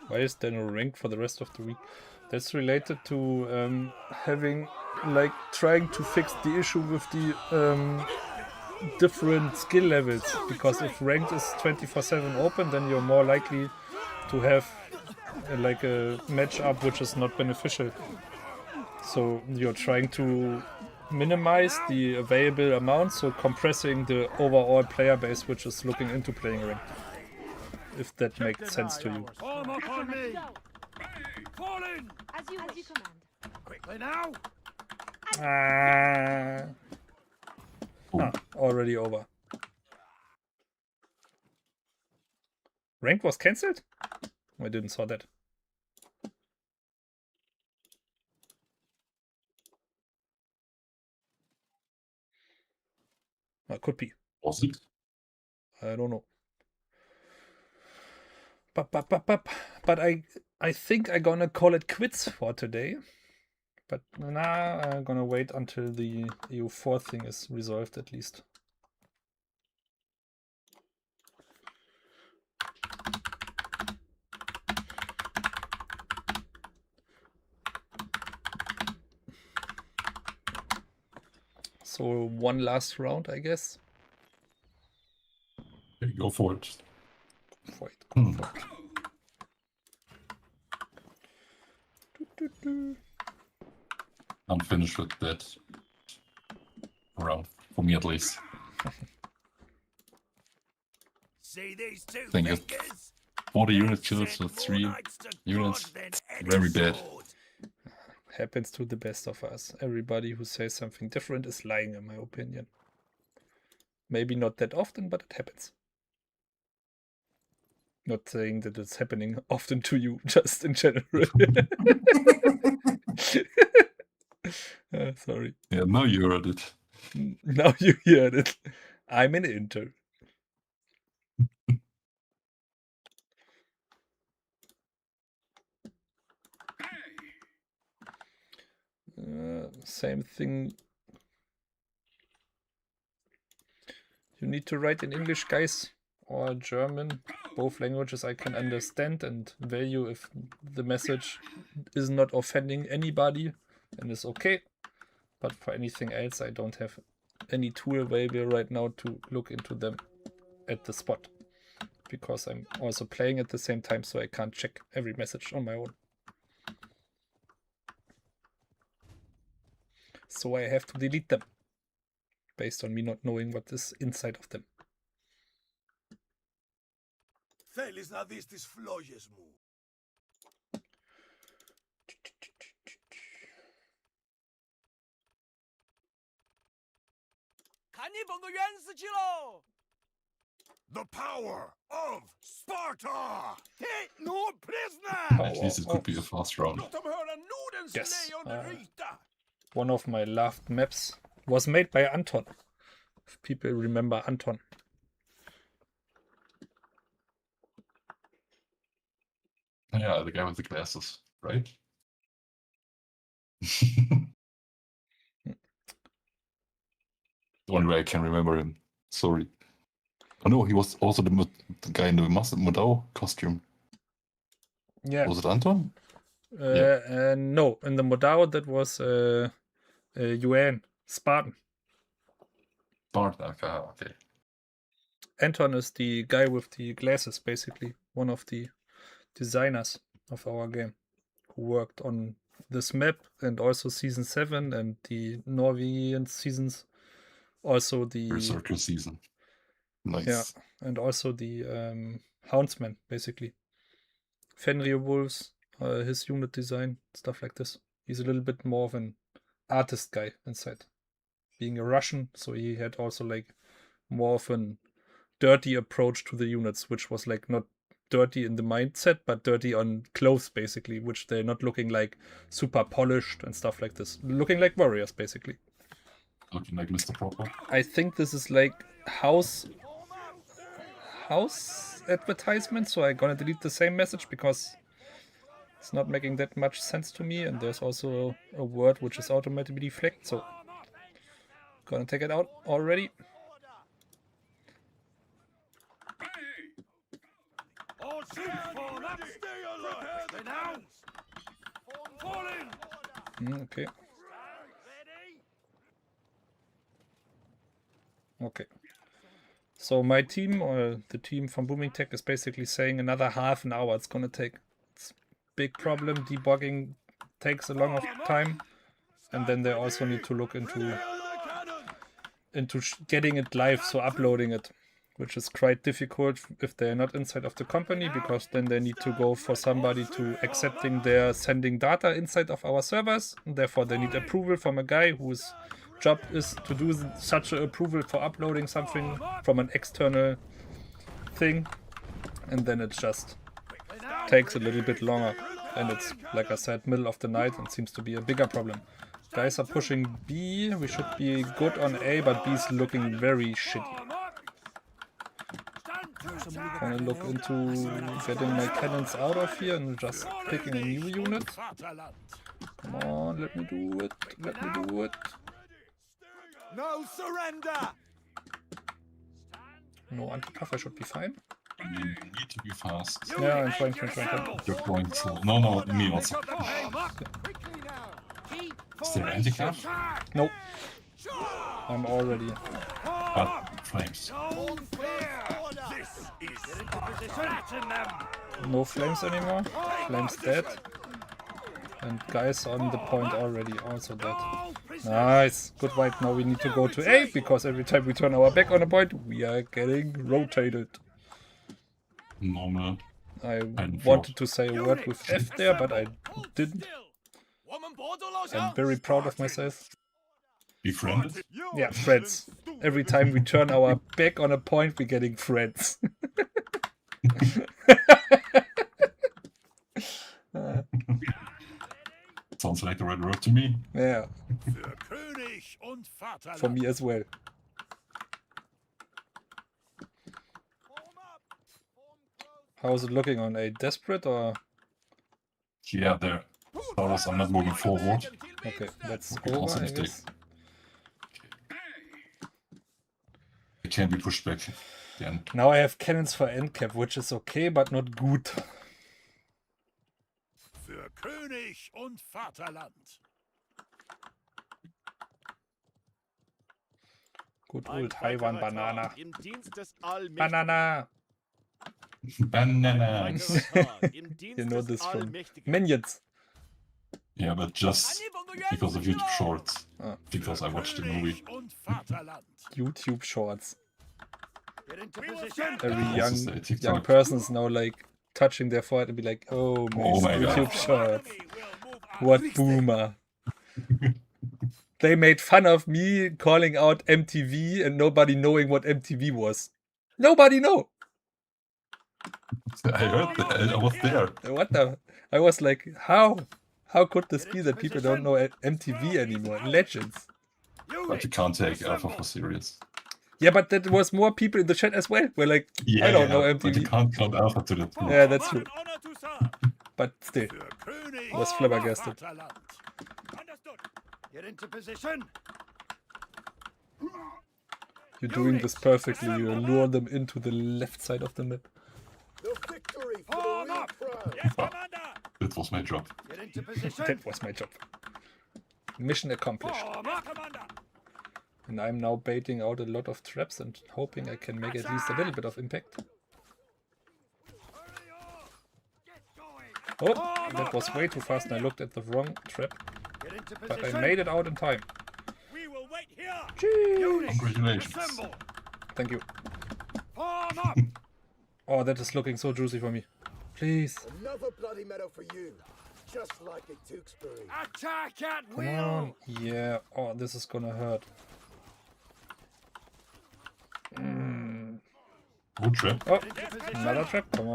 Why is there no rank for the rest of the week? That's related to having, like, trying to fix the issue with the different skill levels, because if ranked is 24/7 open, then you're more likely to have like a matchup which is not beneficial. So you're trying to minimize the available amount, so compressing the overall player base which is looking into playing ranked. If that makes sense to you.
Form up on me! Fall in!
As you command.
Quickly now!
Already over. Rank was cancelled? I didn't saw that. Could be.
Was it?
I don't know. But I think I'm gonna call it quits for today. But nah, I'm gonna wait until the EU4 thing is resolved at least. So one last round, I guess.
Okay, go for it.
For it.
I'm finished with that round, for me at least.
See these two
I think it's
fingers?
40 unit kills with 3 units. Very bad.
Happens to the best of us. Everybody who says something different is lying, in my opinion. Maybe not that often, but it happens. Not saying that it's happening often to you, just in general. Sorry.
Yeah, now you heard it.
Now you heard it. I'm an intern. Same thing. You need to write in English, guys, or German. Both languages I can understand and value if the message is not offending anybody and is okay. But for anything else, I don't have any tool available right now to look into them at the spot. Because I'm also playing at the same time, so I can't check every message on my own. So I have to delete them, based on me not knowing what is inside of them.
Θέλεις να δεις τις φλόγες μου. The power of Sparta!
Take no prisoner!
At least it could be a fast round.
Låt dem höra Nordens
Yes,
lejonryta!
one of my loved maps was made by Anton. If people remember Anton.
Yeah, the guy with the glasses, right? The only way I can remember him. Sorry. Oh no, he was also the guy in the Modao costume.
Yeah.
Was it Anton?
No, in the Modao that was Yuan, Spartan.
Bart, okay.
Anton is the guy with the glasses, basically. One of the designers of our game who worked on this map and also season 7 and the Norwegian seasons. Also the
Berserker season. Nice.
Yeah, and also the Houndsman, basically. Fenrir Wolves, his unit design, stuff like this. He's a little bit more of an artist guy inside. Being a Russian, so he had also like more of an dirty approach to the units, which was like not dirty in the mindset, but dirty on clothes, basically, which they're not looking like super polished and stuff like this. Looking like warriors, basically.
Looking like Mr. Proper.
I think this is like house advertisement, so I'm gonna delete the same message because it's not making that much sense to me, and there's also a word which is automatically flagged, so gonna take it out already.
All shoot form up! Stay alert! Prepare the now! Fall in!
Okay.
Ready?
Okay. So my team, or the team from Booming Tech, is basically saying another half an hour it's gonna take. It's big problem. Debugging takes a long of time, and then they also need to look into getting it live, so uploading it, which is quite difficult if they're not inside of the company, because then they need to go for somebody to accepting their sending data inside of our servers, and therefore they need approval from a guy whose job is to do such an approval for uploading something from an external thing, and then it just takes a little bit longer, and it's, like I said, middle of the night, and seems to be a bigger problem. Guys are pushing B. We should be good on A, but B is looking very shitty. Gonna look into getting my cannons out of here and just picking a new unit. Come on, let me do it. Let me do it.
No surrender!
No anti-tough, I should be fine.
You need to be fast.
Yeah, I'm trying.
You're going slow. No, me also. Is there anti-cav?
Nope. I'm already.
But flames.
No flames anymore. Flames dead. And guys on the point already also dead. Nice. Good fight. Now we need to go to A, because every time we turn our back on a point, we are getting rotated.
Normal.
I wanted to say a word with F there, but I didn't. I'm very proud of myself.
Befriended?
Yeah, friends. Every time we turn our back on a point, we're getting friends.
Sounds like the right word to me.
Yeah, for me as well. How is it looking on A? Desperate or?
Yeah, there. Stars are not moving forward.
Okay, that's
Okay,
over,
also
I
mistake.
guess.
It can be pushed back. Then.
Now I have cannons for end cap, which is okay, but not good.
Für König und Vaterland.
Good old Taiwan banana.
Im Dienst des Allmächtigen.
Banana!
Bananas.
Im Dienst
You know
des
this from
Allmächtigen.
Minions.
Yeah, but just because of YouTube Shorts.
Ah.
Because I watched the movie.
Und Vaterland.
YouTube shorts.
Get into position!
Every
Also say
young
TikTok.
person is now like touching their forehead and be like, oh
Oh my
YouTube
God.
shorts. What boomer. They made fun of me calling out MTV and nobody knowing what MTV was. Nobody know.
I heard that. I was there.
What the? I was like, how? How could this be that people don't know MTV anymore? Legends.
But you can't take Alpha for serious.
Yeah, but that was more people in the chat as well. We're like,
Yeah,
I don't know
but you
MTV.
can't count Alpha to that group.
Yeah, that's true.
Honor to serve.
But still,
Für König
was flabbergasted.
Vaterland.
Understood.
Get into position!
You're doing this perfectly. You lure them into the left side of the map.
The victory for
Form
the real
up!
crown.
Yes, Commander.
That was my job.
Get into position!
That was my job. Mission accomplished.
Form
Yes,
up!
Commander.
And I'm now baiting out a lot of traps and hoping I can make at least a little bit of impact. Oh, that was way too fast and I looked at the wrong trap.
Get into
But I
position!
made it out in time.
We will wait here.
Jeez.
Congratulations.
Assemble!
Thank you.
Form up!
Oh, that is looking so juicy for me. Please.
Another bloody medal for you. Just like at Tewkesbury.
Attack at
Come
will!
on. Yeah. Oh, this is gonna hurt.
Good trap.
Oh, another trap. Come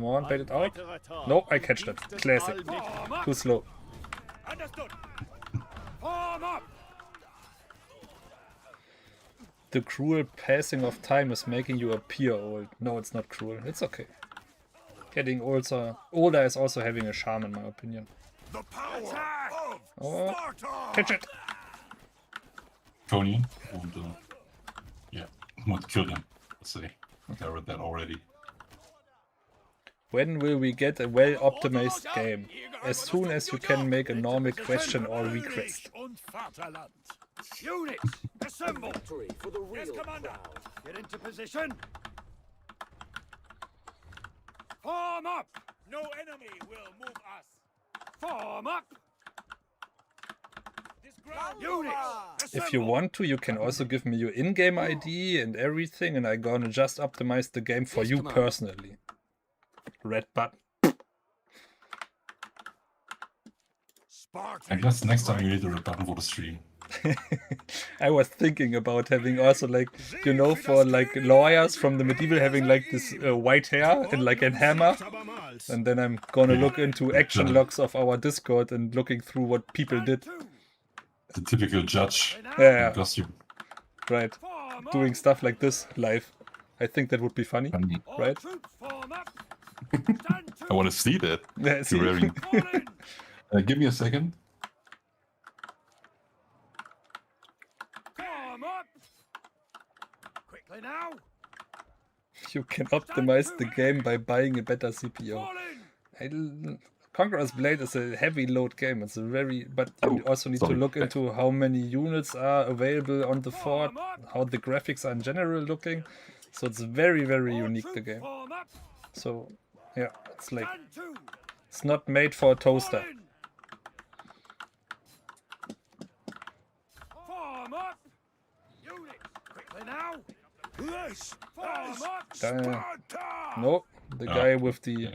on, bait it out. No, I catched it. Classic.
Form up!
Too slow.
Understood.
Form up!
The cruel passing of time is making you appear old. No, it's not cruel. It's okay. Getting older is also having a charm, in my opinion.
The power
Attack!
of
Oh,
Sparta.
catch it!
Tony. And, yeah, not kill him. Let's say. I read that already.
When will we get a well-optimized game? As soon as you can make a normal question or request.
König und Vaterland.
Units, assemble!
Victory for the
Yes,
real
Commander.
crowd.
Get into position. Form up! No enemy will move us. Form up! Units,
If you want to, you can also give me your in-game ID and everything, and I'm gonna just optimize the game for you personally. Red button.
I guess next time you need a red button for the stream.
I was thinking about having also like, you know, for like lawyers from the medieval having like this white hair and like a hammer. And then I'm gonna look into action logs of our Discord and looking through what people did.
The typical judge
Yeah,
in costume.
right. Doing stuff like this live. I think that would be funny, right?
I want to see that.
Yeah, see?
You're wearing. Give me a second.
Form up! Quickly now!
You can optimize the game by buying a better CPU. Conqueror's Blade is a heavy load game. It's a very, but you also need to look into how many units are available on the fort, how the graphics are in general looking. So it's very, very unique, the game. So yeah, it's like, it's not made for a toaster.
Form up! Units, quickly now!
This
Form up!
No, the guy with the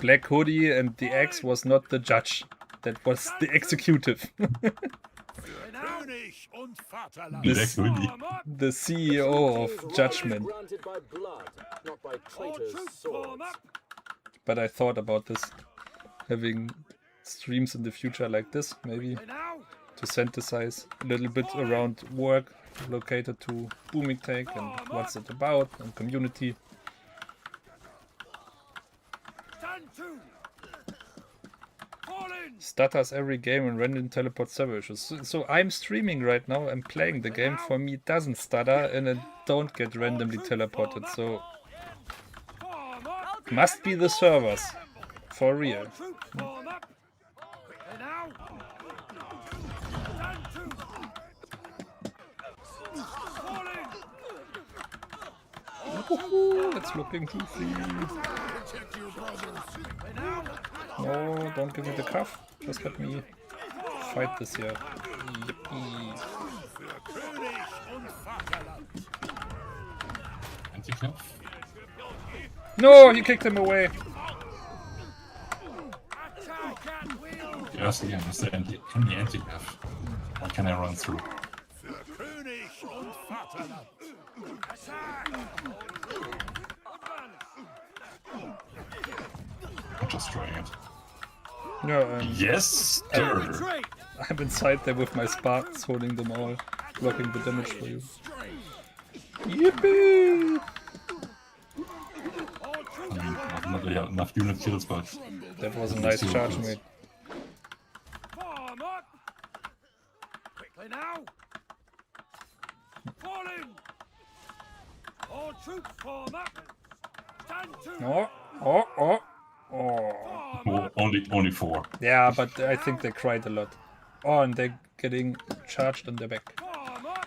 black hoodie and the axe was not the judge. That was the executive.
König und Vaterland.
This-
Black hoodie.
The CEO of Judgment.
Granted by blood, not by traitors' swords.
But I thought about this, having streams in the future like this, maybe to synthesize a little bit around work located to Booming Tank and what's it about and community. Stutters every game and random teleport server issues. So I'm streaming right now, I'm playing the game, for me it doesn't stutter and it don't get randomly teleported, so must be the servers, for real. It's looking goofy. No, don't give me the cuff. Just let me fight this here. Yippee.
Anti-cuff?
No, he kicked him away.
Yes, again, it's the anti-cuff. How can I run through?
König und Vaterland.
I'm just trying it.
Yeah,
Yes, sir.
I'm inside there with my Spartans holding them all, blocking the damage for you. Yippee!
I mean, not enough unit kills, but
That was a nice charge, mate.
Form up! Quickly now! Fall in! All troops form up! Stand to!
Oh, oh, oh, oh.
oh, only 4.
Yeah, but I think they cried a lot. Oh, and they're getting charged on their back.
Form up!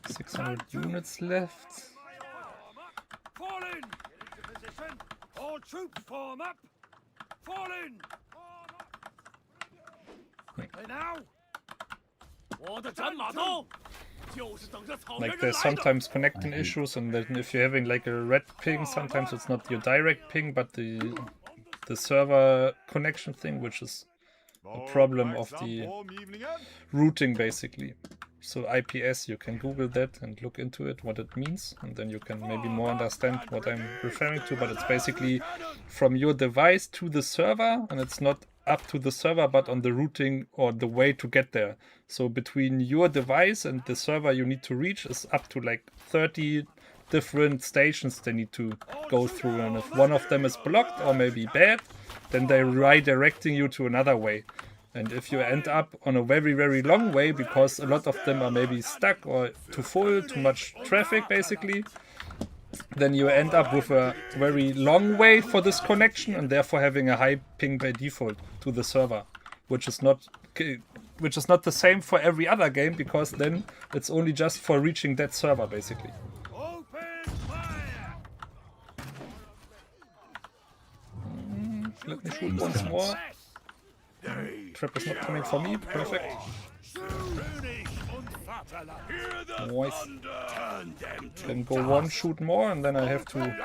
600 units left.
Fall in! Get into position! All troops form up! Fall in! Quickly now!
Like there's sometimes connecting issues, and then if you're having like a red ping, sometimes it's not your direct ping, but the server connection thing, which is a problem of the routing basically. So IPS, you can Google that and look into it, what it means, and then you can maybe more understand what I'm referring to, but it's basically from your device to the server, and it's not up to the server, but on the routing or the way to get there. So between your device and the server you need to reach is up to like 30 different stations they need to go through, and if one of them is blocked or maybe bad, then they're redirecting you to another way. And if you end up on a very, very long way, because a lot of them are maybe stuck or too full, too much traffic basically, then you end up with a very long way for this connection and therefore having a high ping by default to the server, which is not which is not the same for every other game, because then it's only just for reaching that server, basically.
Open fire!
Let me shoot once more. Trap is not coming for me. Perfect. Nice. Then go one, shoot more, and then I have to. Then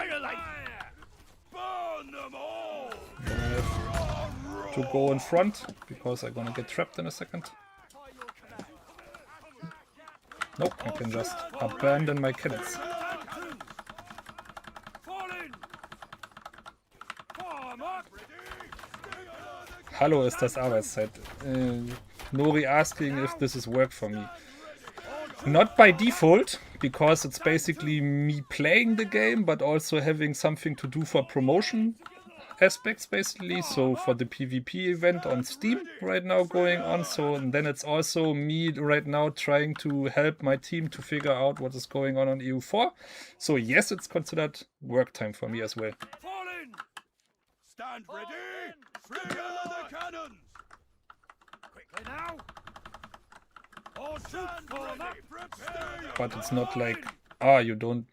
I have to go in front because I'm gonna get trapped in a second. Nope, I can just abandon my cannons. Hallo, ist das Arbeitszeit? Nori asking if this is work for me. Not by default, because it's basically me playing the game, but also having something to do for promotion aspects, basically. So for the PvP event on Steam right now going on. So and then it's also me right now trying to help my team to figure out what is going on EU4. So yes, it's considered work time for me as well.
Stand ready! Trigger the cannons! Quickly now! All shoot form up!
But it's not like,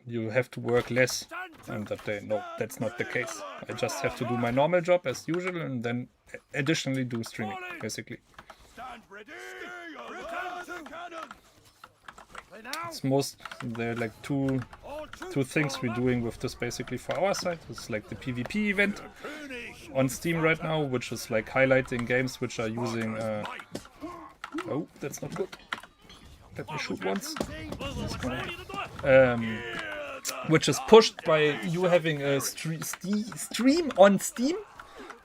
you have to work less on that day. No, that's not the case. I just have to do my normal job as usual and then additionally do streaming, basically.
Stand ready! Return to cannons! Quickly now!
There are like two things we're doing with this basically for our side. It's like the PvP event on Steam right now, which is like highlighting games which are using oh, that's not good. Let me shoot once. Which is pushed by you having a stream on Steam,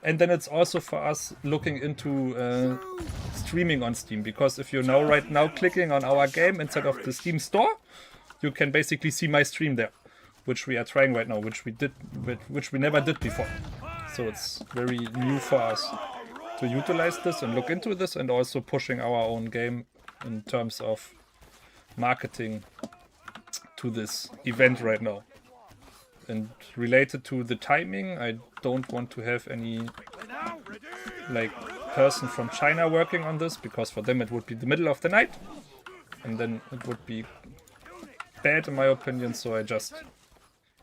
and then it's also for us looking into streaming on Steam, because if you're right now clicking on our game instead of the Steam store, you can basically see my stream there, which we are trying right now, which we never did before. So it's very new for us to utilize this and look into this, and also pushing our own game in terms of marketing to this event right now. And related to the timing, I don't want to have any like person from China working on this, because for them it would be the middle of the night and then it would be bad in my opinion. So I just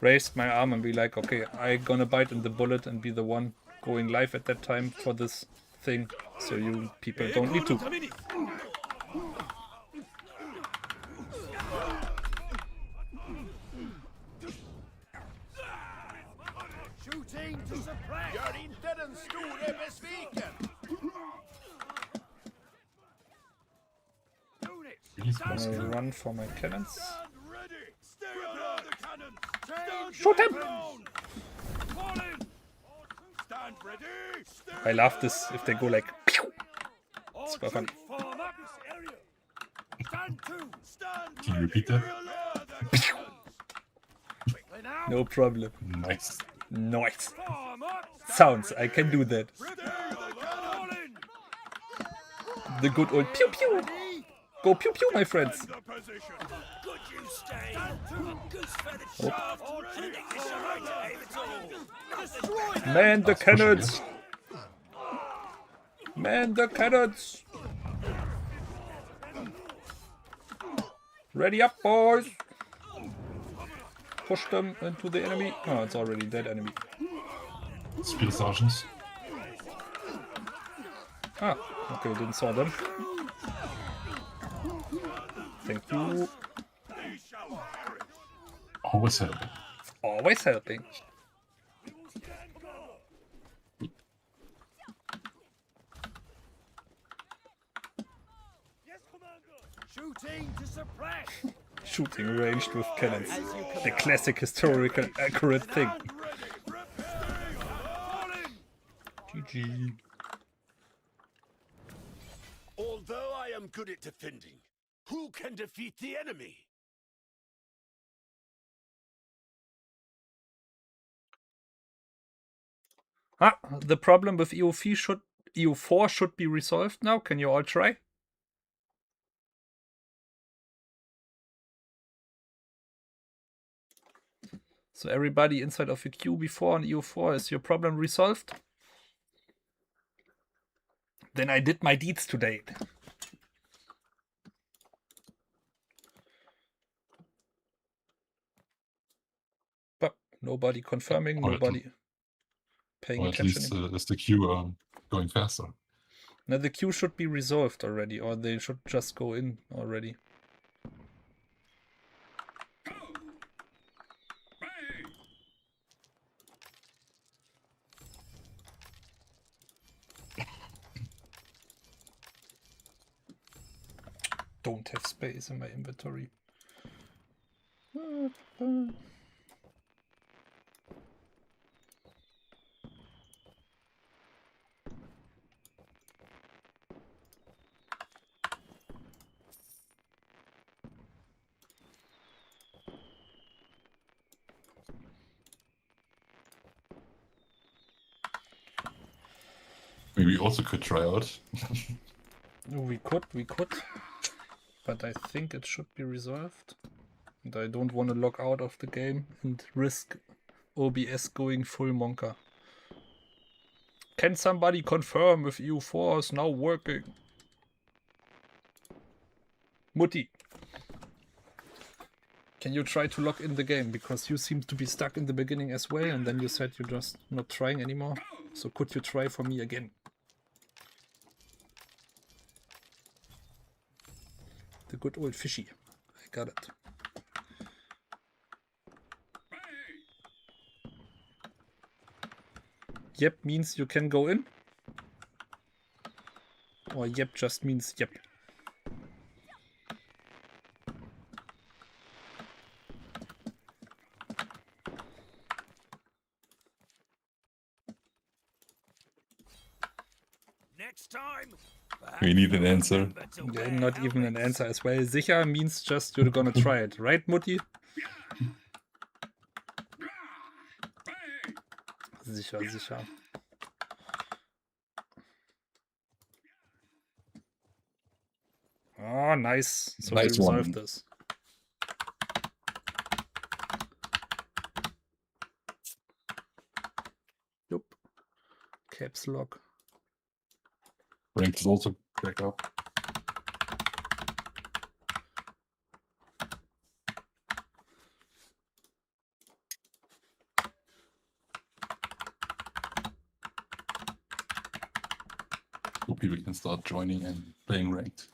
raised my arm and be like, okay, I'm gonna bite in the bullet and be the one going live at that time for this thing, so you people don't need to.
Shooting to suppress!
Gör inte den store besviken!
Units!
I'm gonna run for my cannons.
Stand ready! Stay alert! The cannons!
Shoot him!
Fall in! Stand ready! Stay
I love this if they go like pew.
All
It's fun.
troops form up this area! Stand to! Stand
Can you repeat that?
Quickly now!
No problem.
Nice.
Nice.
Form up!
Sounds, I can do that.
Stay Fall in!
The good old pew pew. Go pew pew, my friends.
The position!
Good you stay. Goose feathered
Oh.
shaft. I think this is right to aim at all.
Man the cannons. Man the cannons. Ready up, boys. Push them into the enemy. Oh, it's already dead enemy.
Speed sergeants.
Ah, okay, didn't saw them. Thank you.
Always helping.
Always helping.
Shooting to suppress!
Shooting ranged with cannons. The classic historical accurate thing. GG.
Although I am good at defending, who can defeat the enemy?
Ah, the problem with EU4 should be resolved now. Can you all try? So everybody inside of a queue before on EU4, is your problem resolved? Then I did my deeds today. Nobody confirming,
Or at
nobody paying
Or at
attention.
least is the queue going faster?
Now the queue should be resolved already, or they should just go in already. Don't have space in my inventory.
Maybe we also could try out.
We could. But I think it should be resolved. And I don't want to log out of the game and risk OBS going full monka. Can somebody confirm if EU4 is now working? Mutti, can you try to log in the game? Because you seem to be stuck in the beginning as well, and then you said you're just not trying anymore. So could you try for me again? The good old fishy. I got it. Yep means you can go in. Or yep just means yep.
Next time.
We need an answer.
Yeah, not even an answer as well. Sicher means just you're gonna try it, right, Mutti? Sicher. Oh, nice. So
Nice
we
one.
resolved this. Yup. Caps lock.
Ranked is also back up. So people can start joining and playing ranked.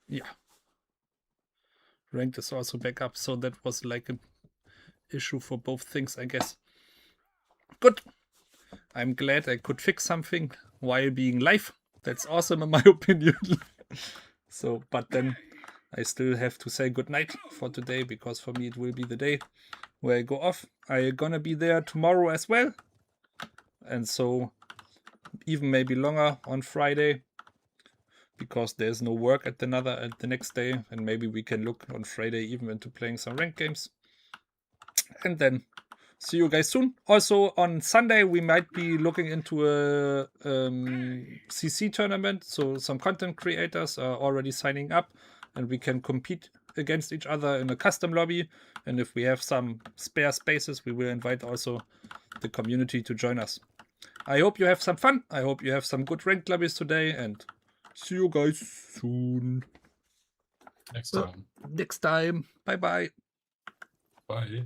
Yeah. Ranked is also back up, so that was like an issue for both things, I guess. Good. I'm glad I could fix something while being live. That's awesome in my opinion. So, but then I still have to say goodnight for today, because for me it will be the day where I go off. I'm gonna be there tomorrow as well. And so even maybe longer on Friday, because there's no work at the next day, and maybe we can look on Friday even into playing some ranked games. And then see you guys soon. Also on Sunday we might be looking into a CC tournament, so some content creators are already signing up and we can compete against each other in a custom lobby. And if we have some spare spaces, we will invite also the community to join us. I hope you have some fun. I hope you have some good ranked lobbies today, and see you guys soon.
Next time.
Next time. Bye bye.
Bye.